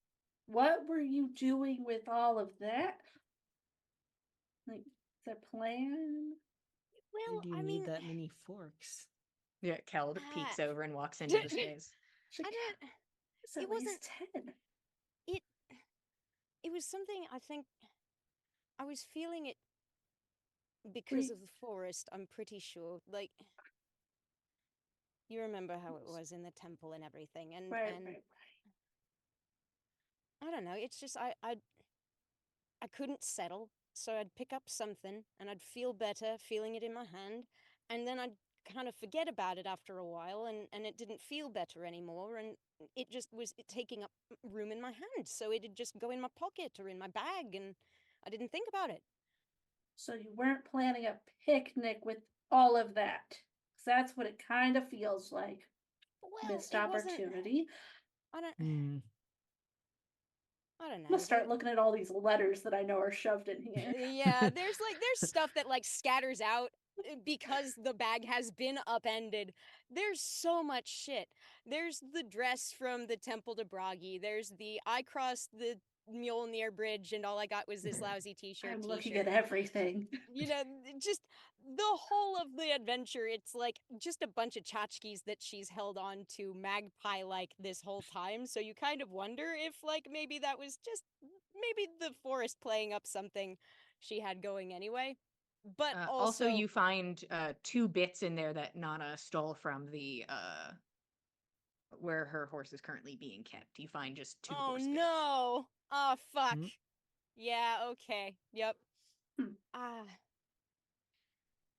What were you doing with all of that? Like the plan? Why Well, do you I need mean, that many forks? Yeah, Kel peeks over and walks into the space. She I can't- don't. It's at it least wasn't- 10. It was something I think I was feeling it because Were you- of the forest, I'm pretty sure. Like, you remember how it was in the temple and everything, and Right, and right, I don't know. It's just I couldn't settle, so I'd pick up something and I'd feel better feeling it in my hand, and then I'd kind of forget about it after a while, and it didn't feel better anymore, and it just was taking up room in my hand, so it'd just go in my pocket or in my bag, and I didn't think about it. So you weren't planning a picnic with all of that. 'Cause that's what it kind of feels like. Well, Missed it wasn't. opportunity. I don't. Hmm. I don't know. I'm gonna start there- looking at all these letters that I know are shoved in here. Yeah, there's stuff that like scatters out because the bag has been upended. There's so much shit. There's the dress from the Temple to Bragi. There's the I crossed the Mjolnir Bridge and all I got was this lousy t-shirt. I'm looking at everything. You know, just the whole of the adventure, it's like just a bunch of tchotchkes that she's held on to magpie like this whole time. So you kind of wonder if like maybe that was just maybe the forest playing up something she had going anyway. But Also, you find 2 bits in there that Nana stole from the where her horse is currently being kept. You find just 2 oh horse bits. no. Oh fuck. Hmm. Yeah, okay. Yep. Hmm. Ah.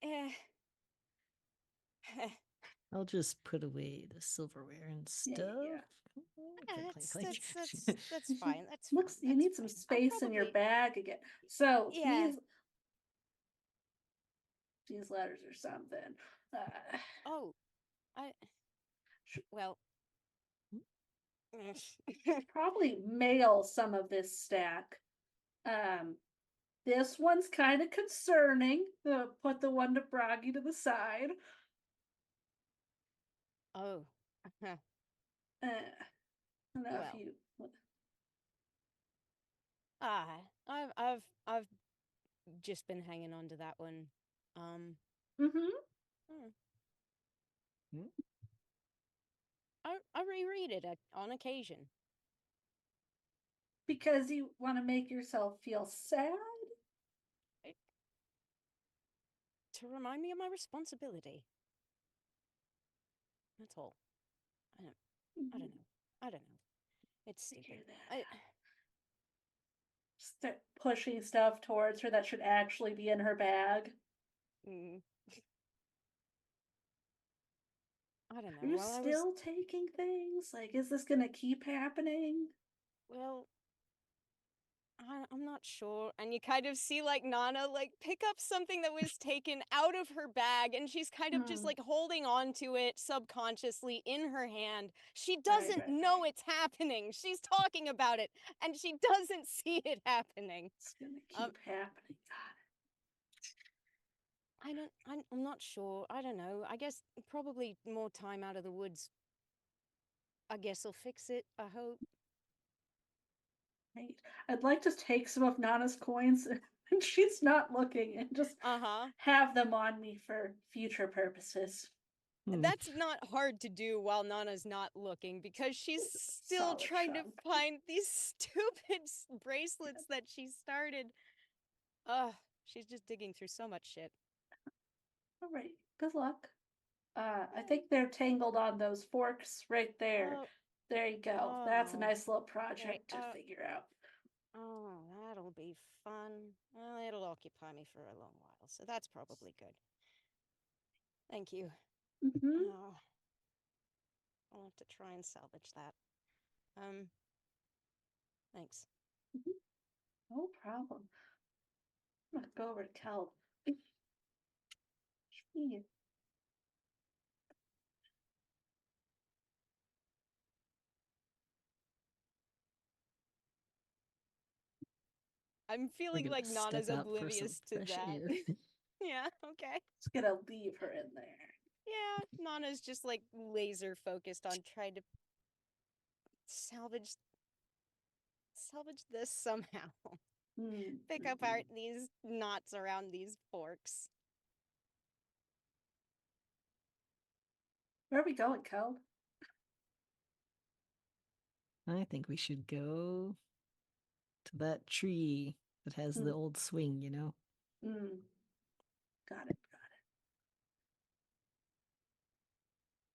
Eh. I'll just put away the silverware and Yeah, stuff. yeah. Clink, That's, clink, that's, clink. that's, that's fine. That's Looks fine. you That's need some fine. space in your probably- bag again. So Yeah. these letters or something. Oh, I. Sh- Well. Probably mail some of this stack. This one's kind of concerning. Put the one to Bragi to the side. Oh. I don't know Well. if you. I've just been hanging on to that one. Mm-hmm. I reread it on occasion. Because you want to make yourself feel sad. To remind me of my responsibility. That's all. I don't know. I don't know. It's Figure stupid. that Start pushing stuff towards her that should actually be in her bag. Mm. I don't know. Are you While still taking things? Like, is this gonna keep happening? well, I'm not sure. And you kind of see like Nana like pick up something that was taken out of her bag and she's kind of just Hmm. like holding on to it subconsciously in her hand. She Right, doesn't right, know right. it's happening. She's talking about it and she doesn't see it happening. It's gonna Um, keep happening. God. I'm not sure. I don't know. I guess probably more time out of the woods. I guess will fix it. I hope. Right. I'd like to take some of Nana's coins and she's not looking and just Uh-huh. have them on me for future purposes. Hmm. That's not hard to do while Nana's not looking because she's still Solid trying to chunk. find these stupid bracelets that she started. Ugh, she's just digging through so much shit. All right. Good luck. I think they're tangled on those forks right there. Oh, There you go. That's a oh, nice little okay. project to figure out. Oh, that'll be fun. Well, it'll occupy me for a long while, so that's probably good. Thank you. Mm-hmm. Oh, I'll have to try and salvage that. Thanks. No problem. I'm gonna go over to Kel. Gee, I'm We're feeling gonna like step Nana's out for some oblivious to fresh that. air. Yeah, okay. Just gonna leave her in there. Yeah, Nana's just like laser focused on trying to salvage this somehow. Hmm. Pick apart these knots around these forks. Where are we going, Kel? I think we should go to that tree that has the old swing, you know? Hmm. Got it. Got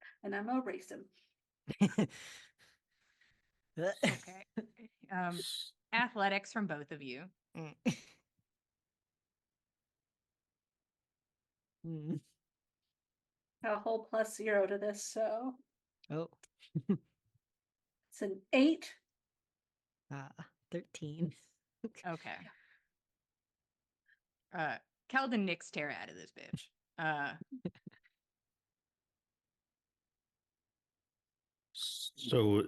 it. And I'm gonna race him. Okay. Athletics from both of you. Hmm. Got a whole +0 to this, so Oh, it's an 8. 13. Okay. Keldon nicks Tara out of this bitch. So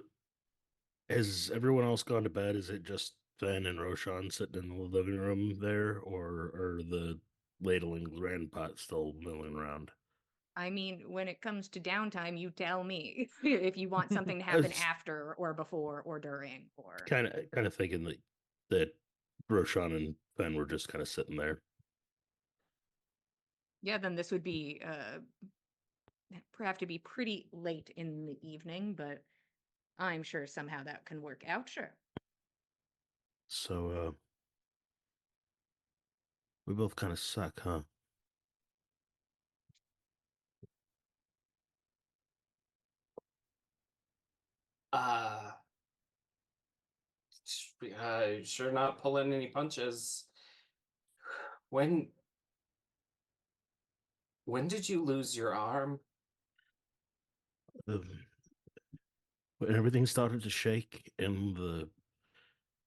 has everyone else gone to bed? Is it just Fen and Roshan sitting in the living room there, or are the ladle and grandpot still milling around? I mean, when it comes to downtime, you tell me if you want something to I happen was after or before or during or kind of thinking that Roshan and Fen were just kind of sitting there. yeah, then this would be have to be pretty late in the evening, but I'm sure somehow that can work out. Sure. So we both kind of suck, huh? Uh, sure not pulling any punches. When did you lose your arm? Um, when everything started to shake and the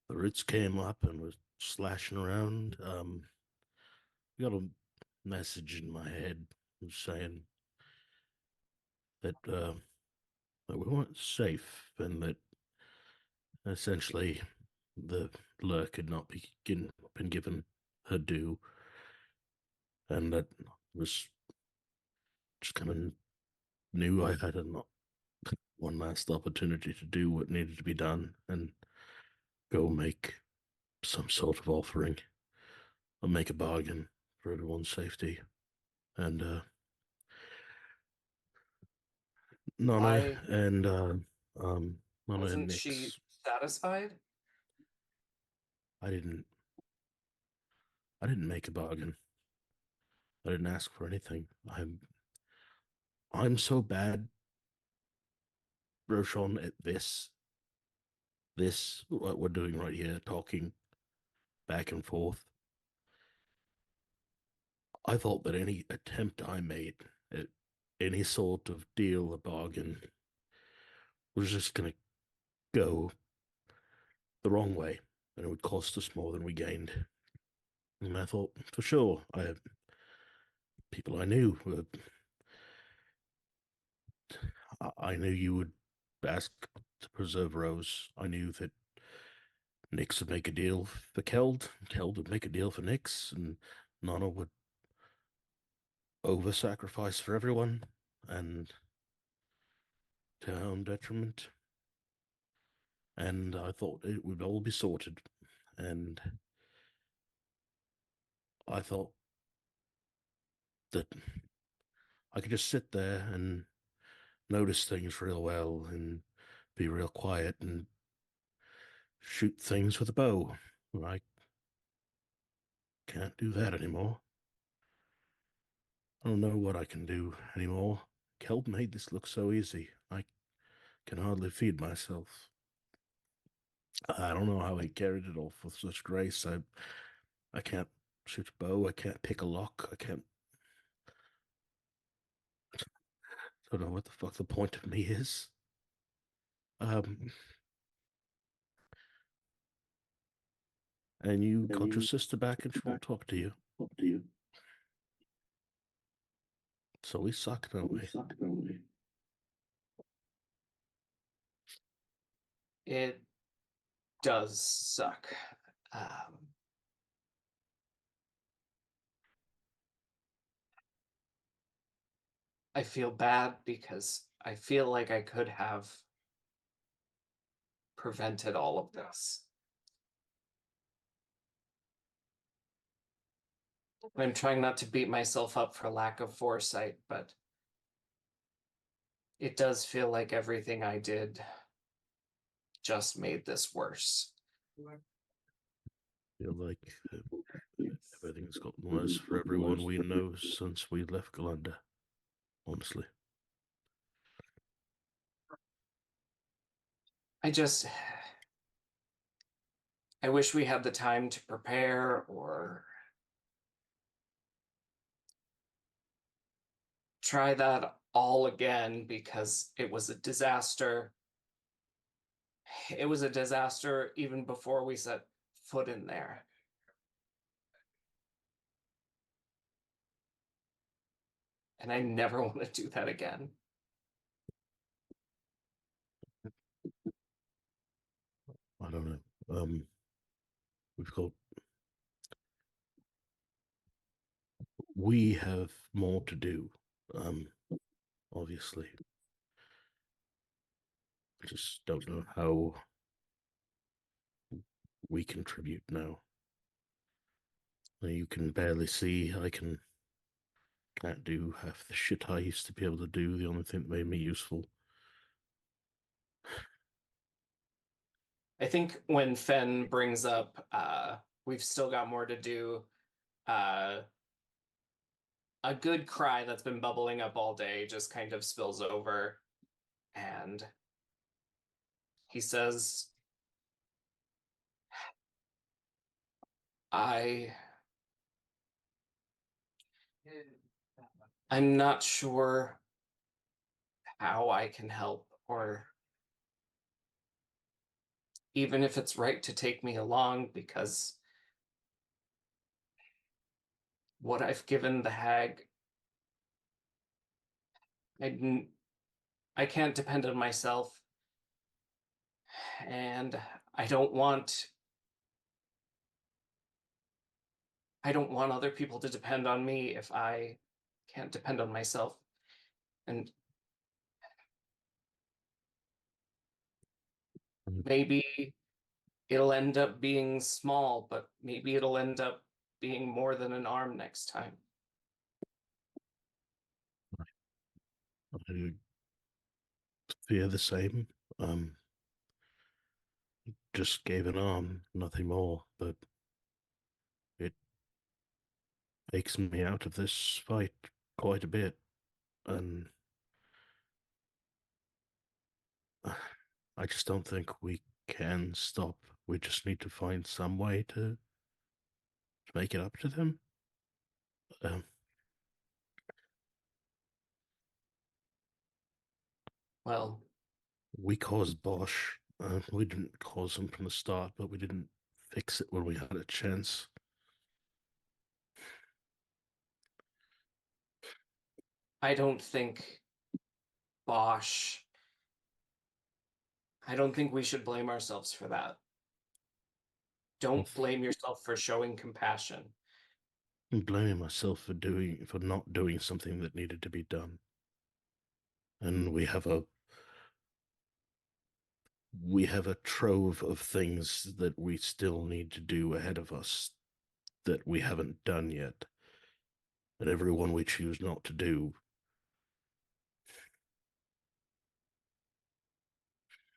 roots came up and was slashing around, I got a message in my head saying that we weren't safe and that essentially the lurk had not been given her due, and that was just kind of knew I had one last opportunity to do what needed to be done and go make some sort of offering or make a bargain for everyone's safety. And Nana Why and Nana and wasn't she Nix, satisfied? I didn't make a bargain. I didn't ask for anything. I'm so bad, Roshan, at this what we're doing right here, talking back and forth. I thought that any attempt I made at any sort of deal or bargain was just gonna go the wrong way. and it would cost us more than we gained. And I thought, for sure, people I knew, I knew you would ask to preserve Rose. I knew that Nyx would make a deal for Keld. Keld would make a deal for Nyx, and Nana would over-sacrifice for everyone, and to her own detriment. And I thought it would all be sorted. And I thought that I could just sit there and notice things real well and be real quiet and shoot things with a bow. I can't do that anymore. I don't know what I can do anymore. Keld made this look so easy. I can hardly feed myself. I don't know how he carried it off with such grace. I can't shoot a bow. I can't pick a lock. I can't. Don't know what the fuck the point of me is. And you got your sister back and she won't talk to you. So we suck, don't we? It does suck. I feel bad because I feel like I could have prevented all of this. I'm trying not to beat myself up for lack of foresight, but it does feel like everything I did just made this worse. Feel like everything's gotten worse for everyone we know since we left Galanda. Honestly. I wish we had the time to prepare or try that all again because it was a disaster. It was a disaster even before we set foot in there. And I never want to do that again. I don't know. We've got. We have more to do. Obviously. I just don't know how we contribute now. You can barely see. I can't do half the shit I used to be able to do. The only thing that made me useful. I think when Fen brings up we've still got more to do, a good cry that's been bubbling up all day just kind of spills over, and he says, I'm not sure how I can help, or even if it's right to take me along, because what I've given the hag, I can't depend on myself, and I don't want other people to depend on me if I can't depend on myself. And maybe it'll end up being small, but maybe it'll end up being more than an arm next time. I fear the same. Just gave an arm, nothing more, but it takes me out of this fight quite a bit, and I just don't think we can stop. We just need to find some way to make it up to them. Well, we caused Bosch. We didn't cause him from the start, but we didn't fix it when we had a chance. I don't think Bosch. I don't think we should blame ourselves for that. Don't blame yourself for showing compassion. I'm blaming myself for not doing something that needed to be done. And we have a trove of things that we still need to do ahead of us that we haven't done yet. And every one we choose not to do,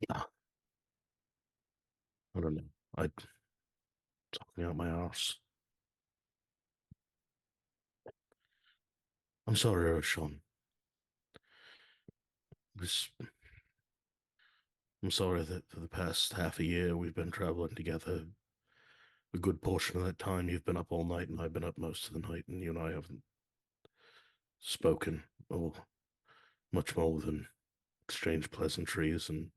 I don't know. I'd talk me out my arse. I'm sorry, Roshan. I'm sorry that for the past half a year we've been traveling together. A good portion of that time you've been up all night and I've been up most of the night, and you and I haven't spoken or much more than exchanged pleasantries, and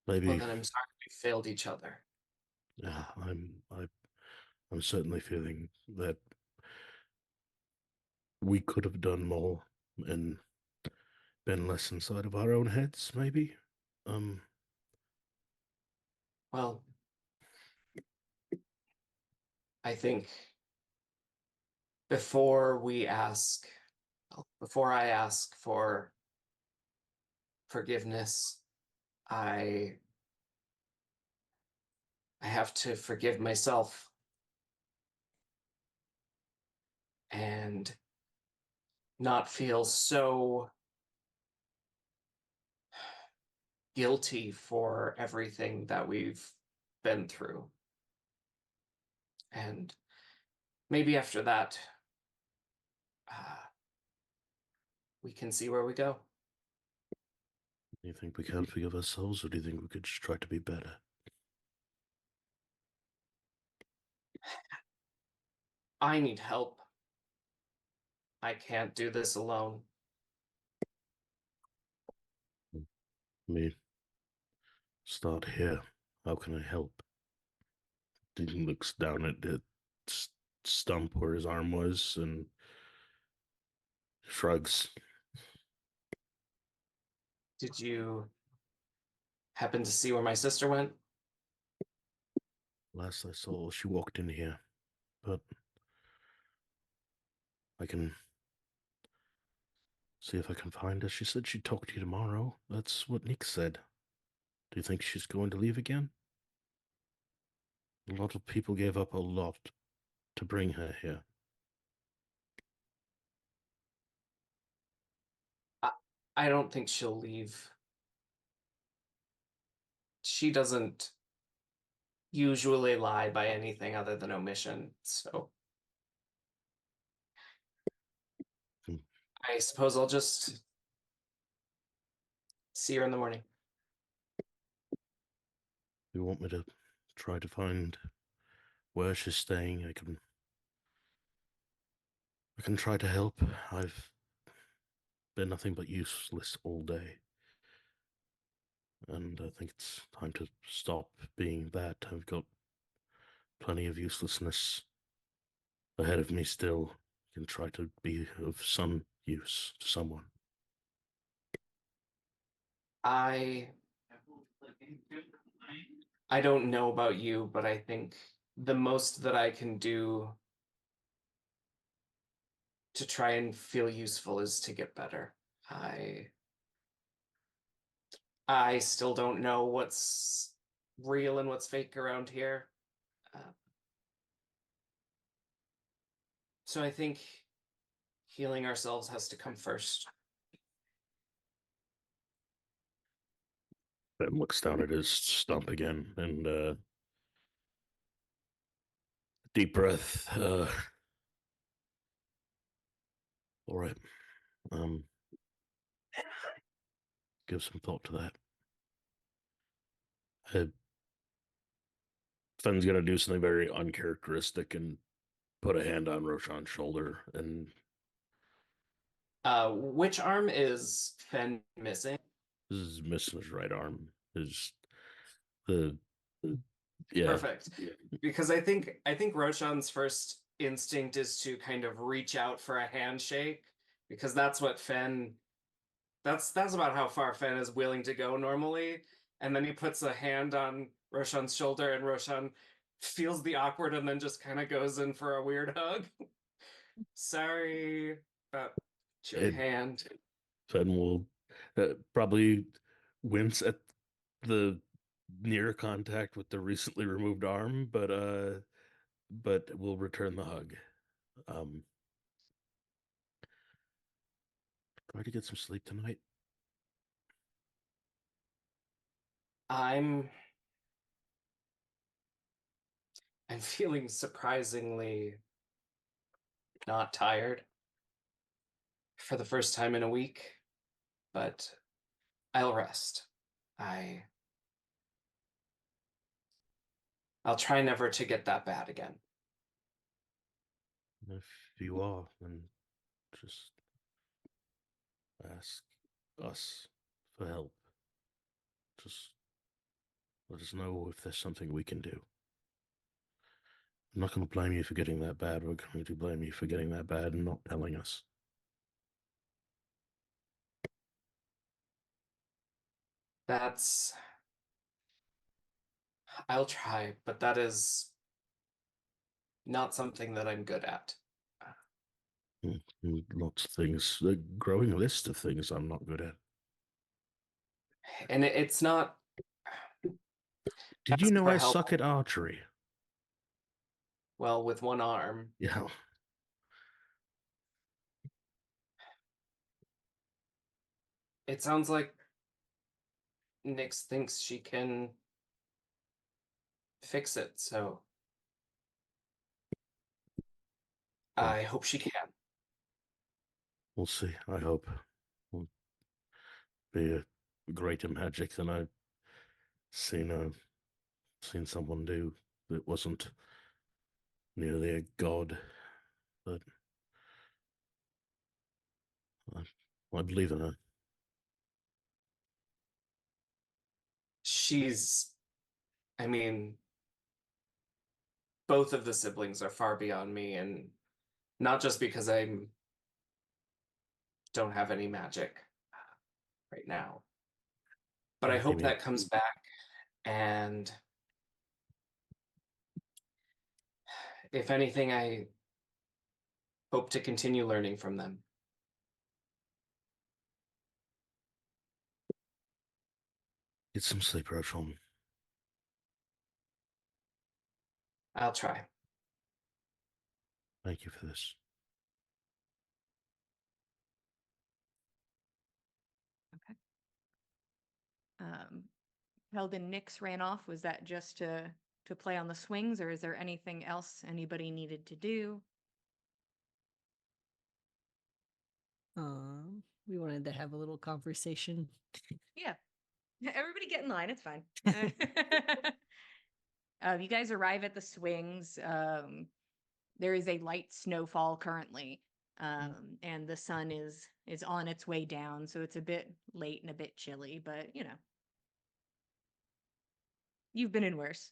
maybe Well, then I'm sorry we failed each other. yeah, I'm certainly feeling that we could have done more and been less inside of our own heads, maybe. Well, I think before I ask for forgiveness, I have to forgive myself and not feel so guilty for everything that we've been through. And maybe after that, we can see where we go. Do you think we can forgive ourselves, or do you think we could just try to be better? I need help. I can't do this alone. Me start here. How can I help? He looks down at the stump where his arm was and shrugs. Did you happen to see where my sister went? Last I saw, she walked in here, but I can see if I can find her. She said she'd talk to you tomorrow. That's what Nick said. Do you think she's going to leave again? A lot of people gave up a lot to bring her here. I don't think she'll leave. She doesn't usually lie by anything other than omission, so Hmm. I suppose I'll just see her in the morning. You want me to try to find where she's staying? I can try to help. I've been nothing but useless all day. And I think it's time to stop being that. I've got plenty of uselessness ahead of me still. I can try to be of some use to someone. I don't know about you, but I think the most that I can do to try and feel useful is to get better. I still don't know what's real and what's fake around here. So I think healing ourselves has to come first. Ben looks down at his stump again and deep breath. All right. Give some thought to that. Fenn's gonna do something very uncharacteristic and put a hand on Roshan's shoulder, and Which arm is Fen missing? this is missing his right arm. Is the yeah. Perfect. Because I think Roshan's first instinct is to kind of reach out for a handshake because that's what Fen that's about how far Fen is willing to go normally. And then he puts a hand on Roshan's shoulder and Roshan feels the awkward and then just kind of goes in for a weird hug. Sorry about your It- hand. Fen will probably wince at the near contact with the recently removed arm, but will return the hug. Try to get some sleep tonight. I'm feeling surprisingly not tired for the first time in a week, but I'll rest. I'll try never to get that bad again. If you are, then just ask us for help. Just let us know if there's something we can do. I'm not going to blame you for getting that bad. We're going to blame you for getting that bad and not telling us. I'll try, but that is not something that I'm good at. Lots of things. A growing list of things I'm not good at. And it's not. Did you Ask know for I help. suck at archery? Well, with one arm. Yeah. It sounds like Nyx thinks she can fix it, so I hope she can. We'll see. I hope. Will be a greater magic than I've seen someone do that wasn't nearly a god. But I believe in her. I mean, both of the siblings are far beyond me, and not just because I don't have any magic right now. But I hope Amy. that comes back, and if anything, I hope to continue learning from them. Get some sleep, Roshan. I'll try. Thank you for this. Held and Nyx ran off. Was that just to play on the swings, or is there anything else anybody needed to do? We wanted to have a little conversation. Yeah. Everybody get in line. It's fine. You guys arrive at the swings. There is a light snowfall currently, and the sun is on its way down, so it's a bit late and a bit chilly. But you've been in worse.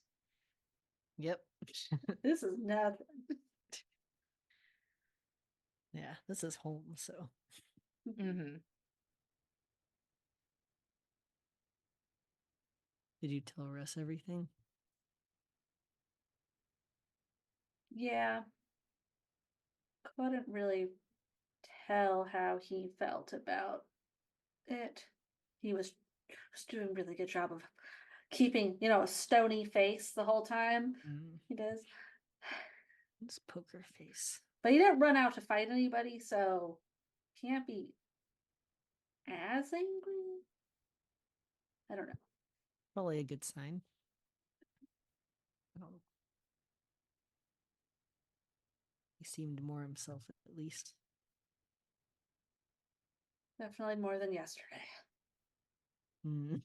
Yep. This is nothing. Yeah, this is home, so. Mm-hmm. Did you tell Russ everything? Yeah. Couldn't really tell how he felt about it. He was doing a really good job of keeping, a stony face the whole time. He does. This poker face. But he didn't run out to fight anybody, so can't be as angry. I don't know. Probably a good sign. Oh. He seemed more himself, at least. Definitely more than yesterday. Mm.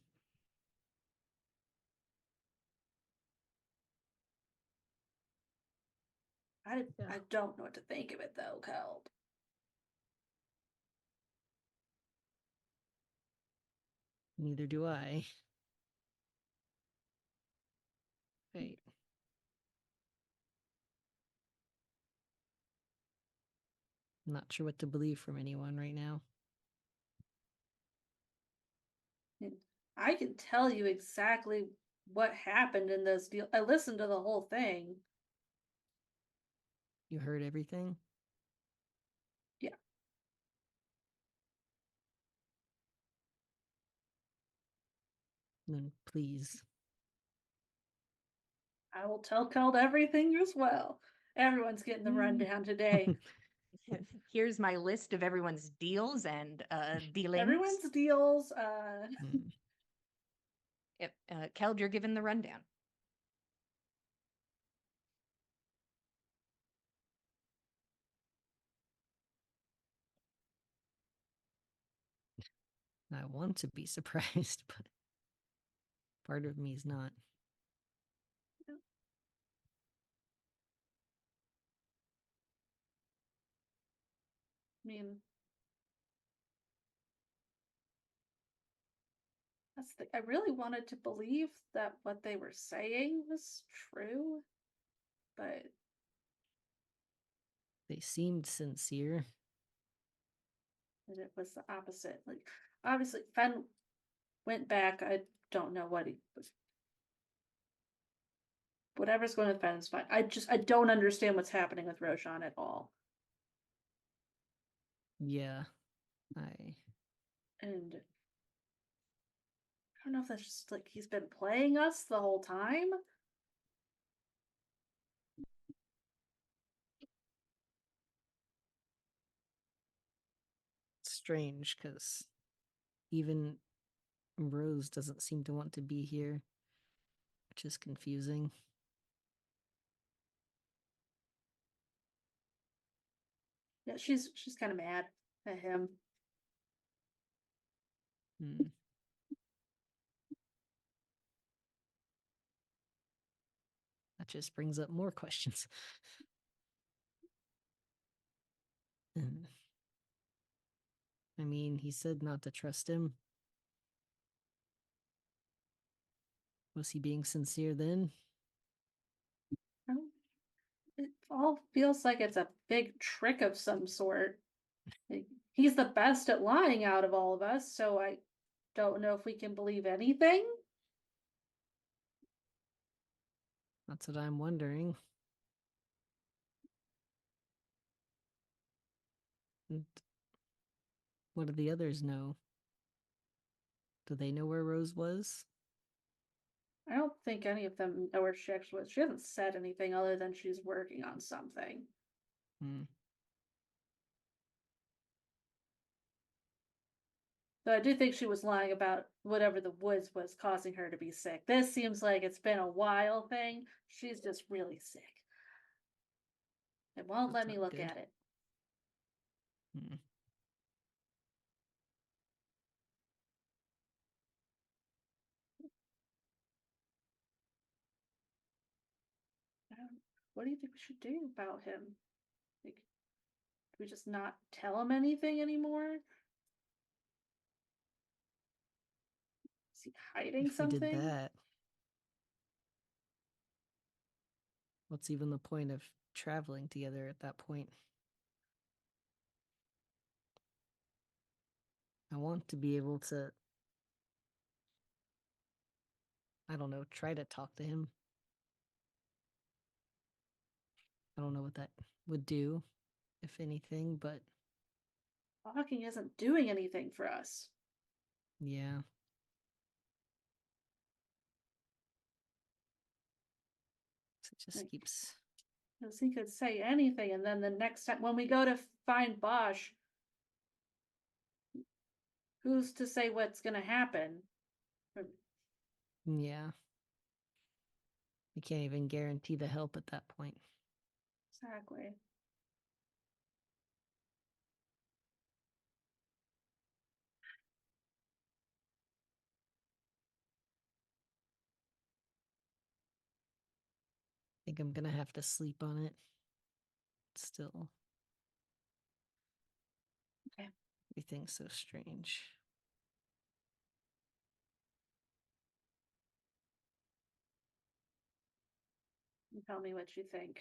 I Yeah. don't know what to think of it though, Cold. Neither do I. Right. Not sure what to believe from anyone right now. I can tell you exactly what happened in this deal. I listened to the whole thing. You heard everything? Yeah. Then please. I will tell Keld everything as well. Everyone's getting the Mm. rundown today. Here's my list of everyone's deals and dealings. Everyone's deals. Mm. Yep, Keld, you're given the rundown. I want to be surprised, but part of me is not. I mean, I really wanted to believe that what they were saying was true, but They seemed sincere. it was the opposite. Like, obviously, Fen went back. I don't know what he was. Whatever's going with Fen is fine. I don't understand what's happening with Roshan at all. Yeah. I And I don't know if that's just like he's been playing us the whole time. strange because even Rose doesn't seem to want to be here, which is confusing. Yeah, she's kind of mad at him. Hmm. That just brings up more questions. Hmm. I mean, he said not to trust him. Was he being sincere then? Oh, it all feels like it's a big trick of some sort. Like, he's the best at lying out of all of us, so I don't know if we can believe anything. That's what I'm wondering. And what do the others know? Do they know where Rose was? I don't think any of them know where she actually was. She hasn't said anything other than she's working on something. Hmm. So I do think she was lying about whatever the woods was causing her to be sick. This seems like it's been a while thing. She's just really sick. It won't let That's me not look good. at it. Hmm. What do you think we should do about him? Like, do we just not tell him anything anymore? Is he hiding If we did something? that, what's even the point of traveling together at that point? I want to be able to, I don't know, try to talk to him. I don't know what that would do, if anything, but Talking isn't doing anything for us. yeah. It just Like, keeps. because he could say anything, and then the next time when we go to find Bosch, who's to say what's gonna happen? Yeah. You can't even guarantee the help at that point. Exactly. I think I'm gonna have to sleep on it. Still. Okay. Everything's so strange. Tell me what you think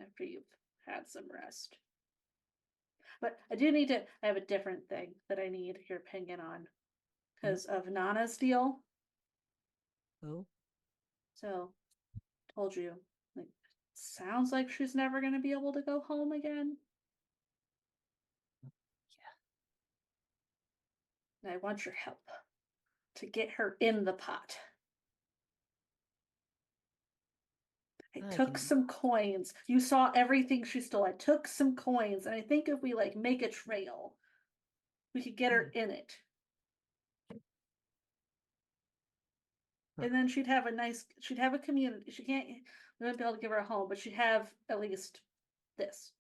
after you've had some rest. But I do need to, I have a different thing that I need your opinion on. Because of Nana's deal. Oh, So, told you, like, sounds like she's never going to be able to go home again. And I want your help to get her in the pot. I I took can- some coins. You saw everything she stole. I took some coins, and I think if we like make a trail, we could get her in it. And then she'd have a community. She can't, we wouldn't be able to give her a home, but she'd have at least this.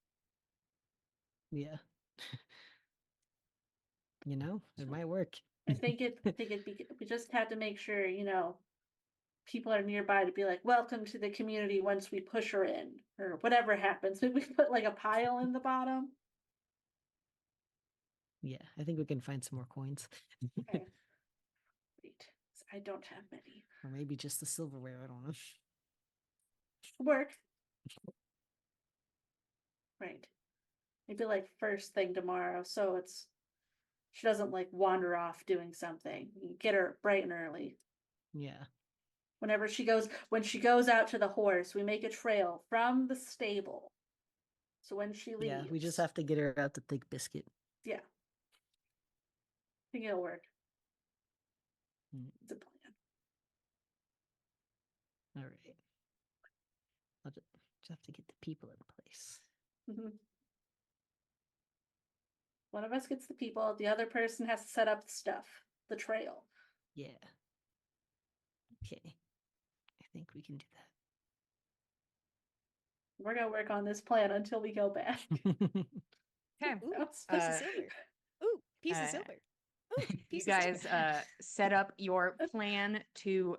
yeah. You know, it So- might work. I think it'd be, we just had to make sure, people are nearby to be like, welcome to the community once we push her in, or whatever happens. Maybe we put like a pile in the bottom. Yeah, I think we can find some more coins. Okay. Wait, I don't have many. Or maybe just the silverware, I don't know. Work. Right. Maybe like first thing tomorrow, so she doesn't like wander off doing something. You get her bright and early. Yeah. When she goes out to the horse, we make a trail from the stable. So when she leaves. Yeah, we just have to get her out to Thick Biscuit. Yeah. I think it'll work. Mm. It's a plan. All right. I'll just have to get the people in place. Mhm. One of us gets the people, the other person has to set up the stuff, the trail. Yeah. Okay. I think we can do We're gonna work on this plan until we go back. that. Okay. Ooh, That's- piece uh, of silver. Ooh, piece uh, of silver. Ooh, You piece of guys silver. set up your plan to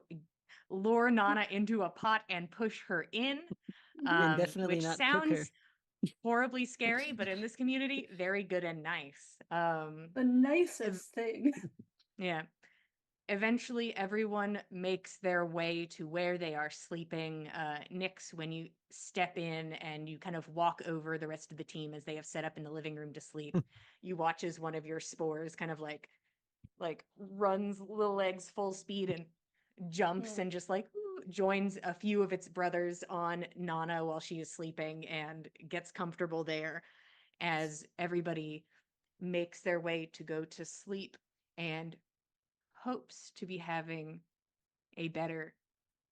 lure Nana into a pot and push her in, And definitely which not cook her. sounds horribly scary, but in this community, very good and nice. The nicest thing. Yeah. Eventually, everyone makes their way to where they are sleeping. Nyx, when you step in and you kind of walk over the rest of the team as they have set up in the living room to sleep, you watch as one of your spores kind of like runs little legs full speed and jumps Mm. and just like joins a few of its brothers on Nana while she is sleeping and gets comfortable there as everybody makes their way to go to sleep and hopes to be having a better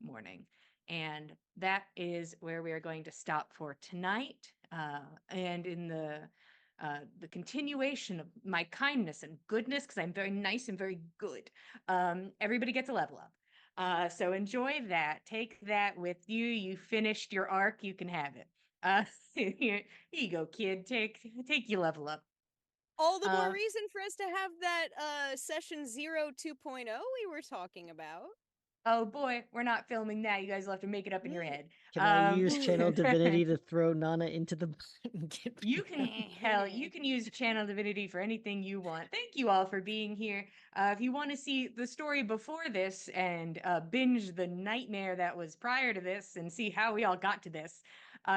morning. And that is where we are going to stop for tonight. And in the continuation of my kindness and goodness, because I'm very nice and very good, everybody gets a level up. So enjoy that. Take that with you. You finished your arc. You can have it. Here you go, kid. Take your level up. All the more uh, reason for us to have that session 0 2.0 we were talking about. Oh boy, we're not filming that. You guys will have to make it up in your Mm. head. Can I use channel divinity to throw Nana into the and get You me can out? hell, you can use channel divinity for anything you want. Thank you all for being here. If you want to see the story before this and binge the nightmare that was prior to this and see how we all got to this,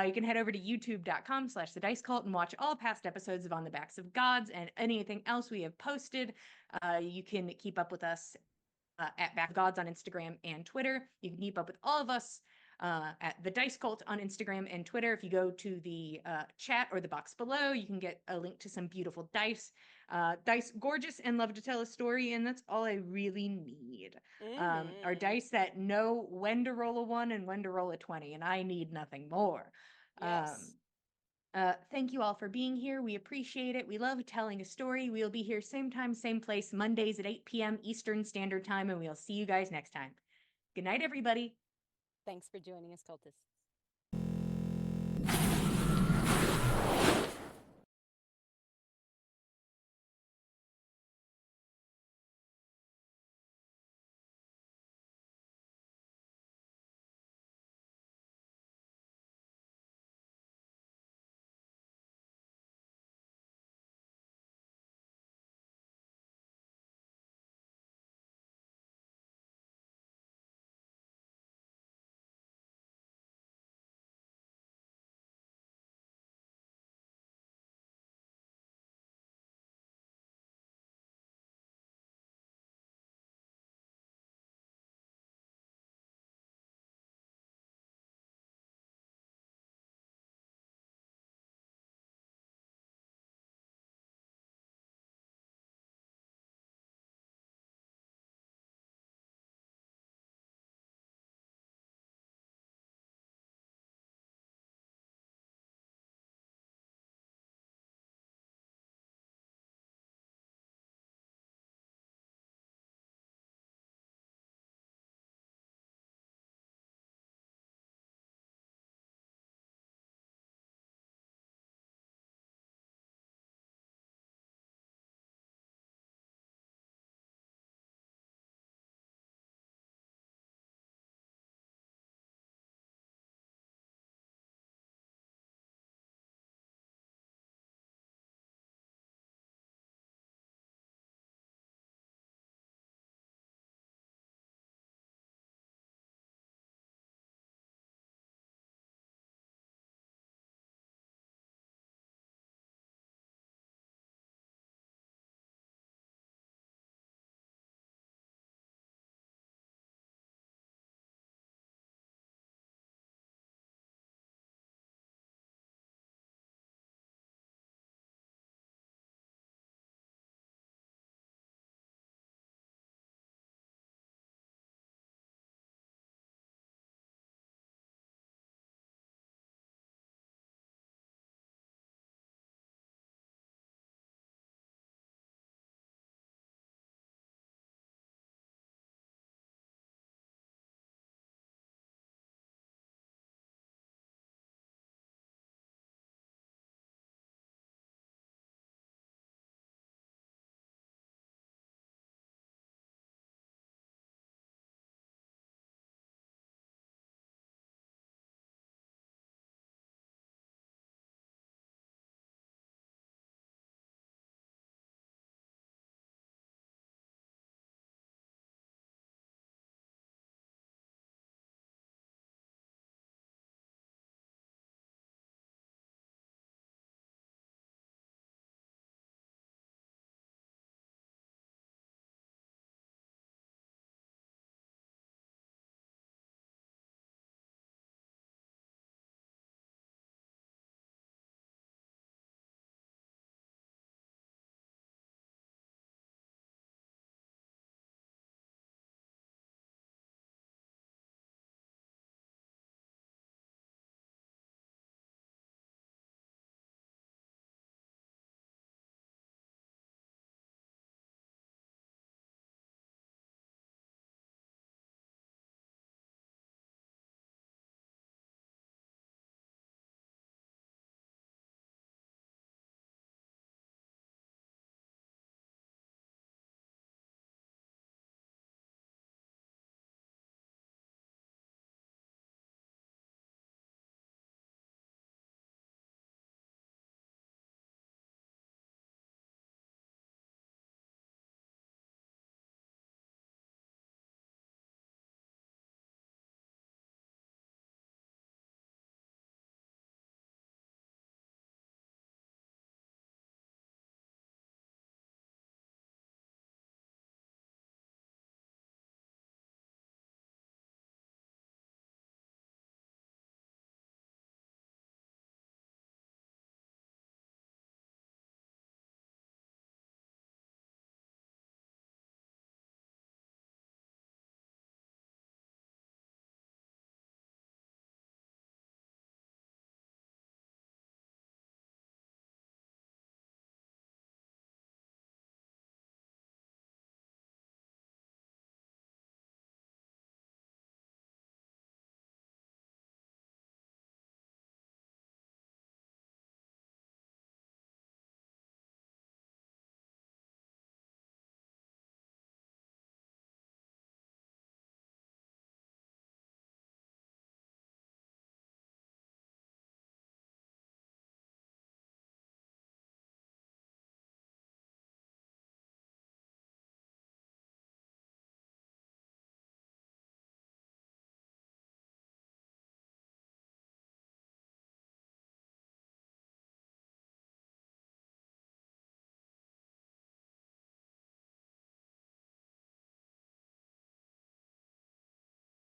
you can head over to youtube.com/the Dice Cult and watch all past episodes of On the Backs of Gods and anything else we have posted. You can keep up with us at Back of Gods on Instagram and Twitter. You can keep up with all of us at the Dice Cult on Instagram and Twitter. If you go to the chat or the box below, you can get a link to some beautiful dice. Dice gorgeous and love to tell a story, and that's all I really need. Are dice that know when to roll a 1 and when to roll a 20, and I need nothing more. Yes. Thank you all for being here. We appreciate it. We love telling a story. We'll be here same time, same place, Mondays at 8 p.m. Eastern Standard Time, and we'll see you guys next time. Good night, everybody. Thanks for joining us, cultists.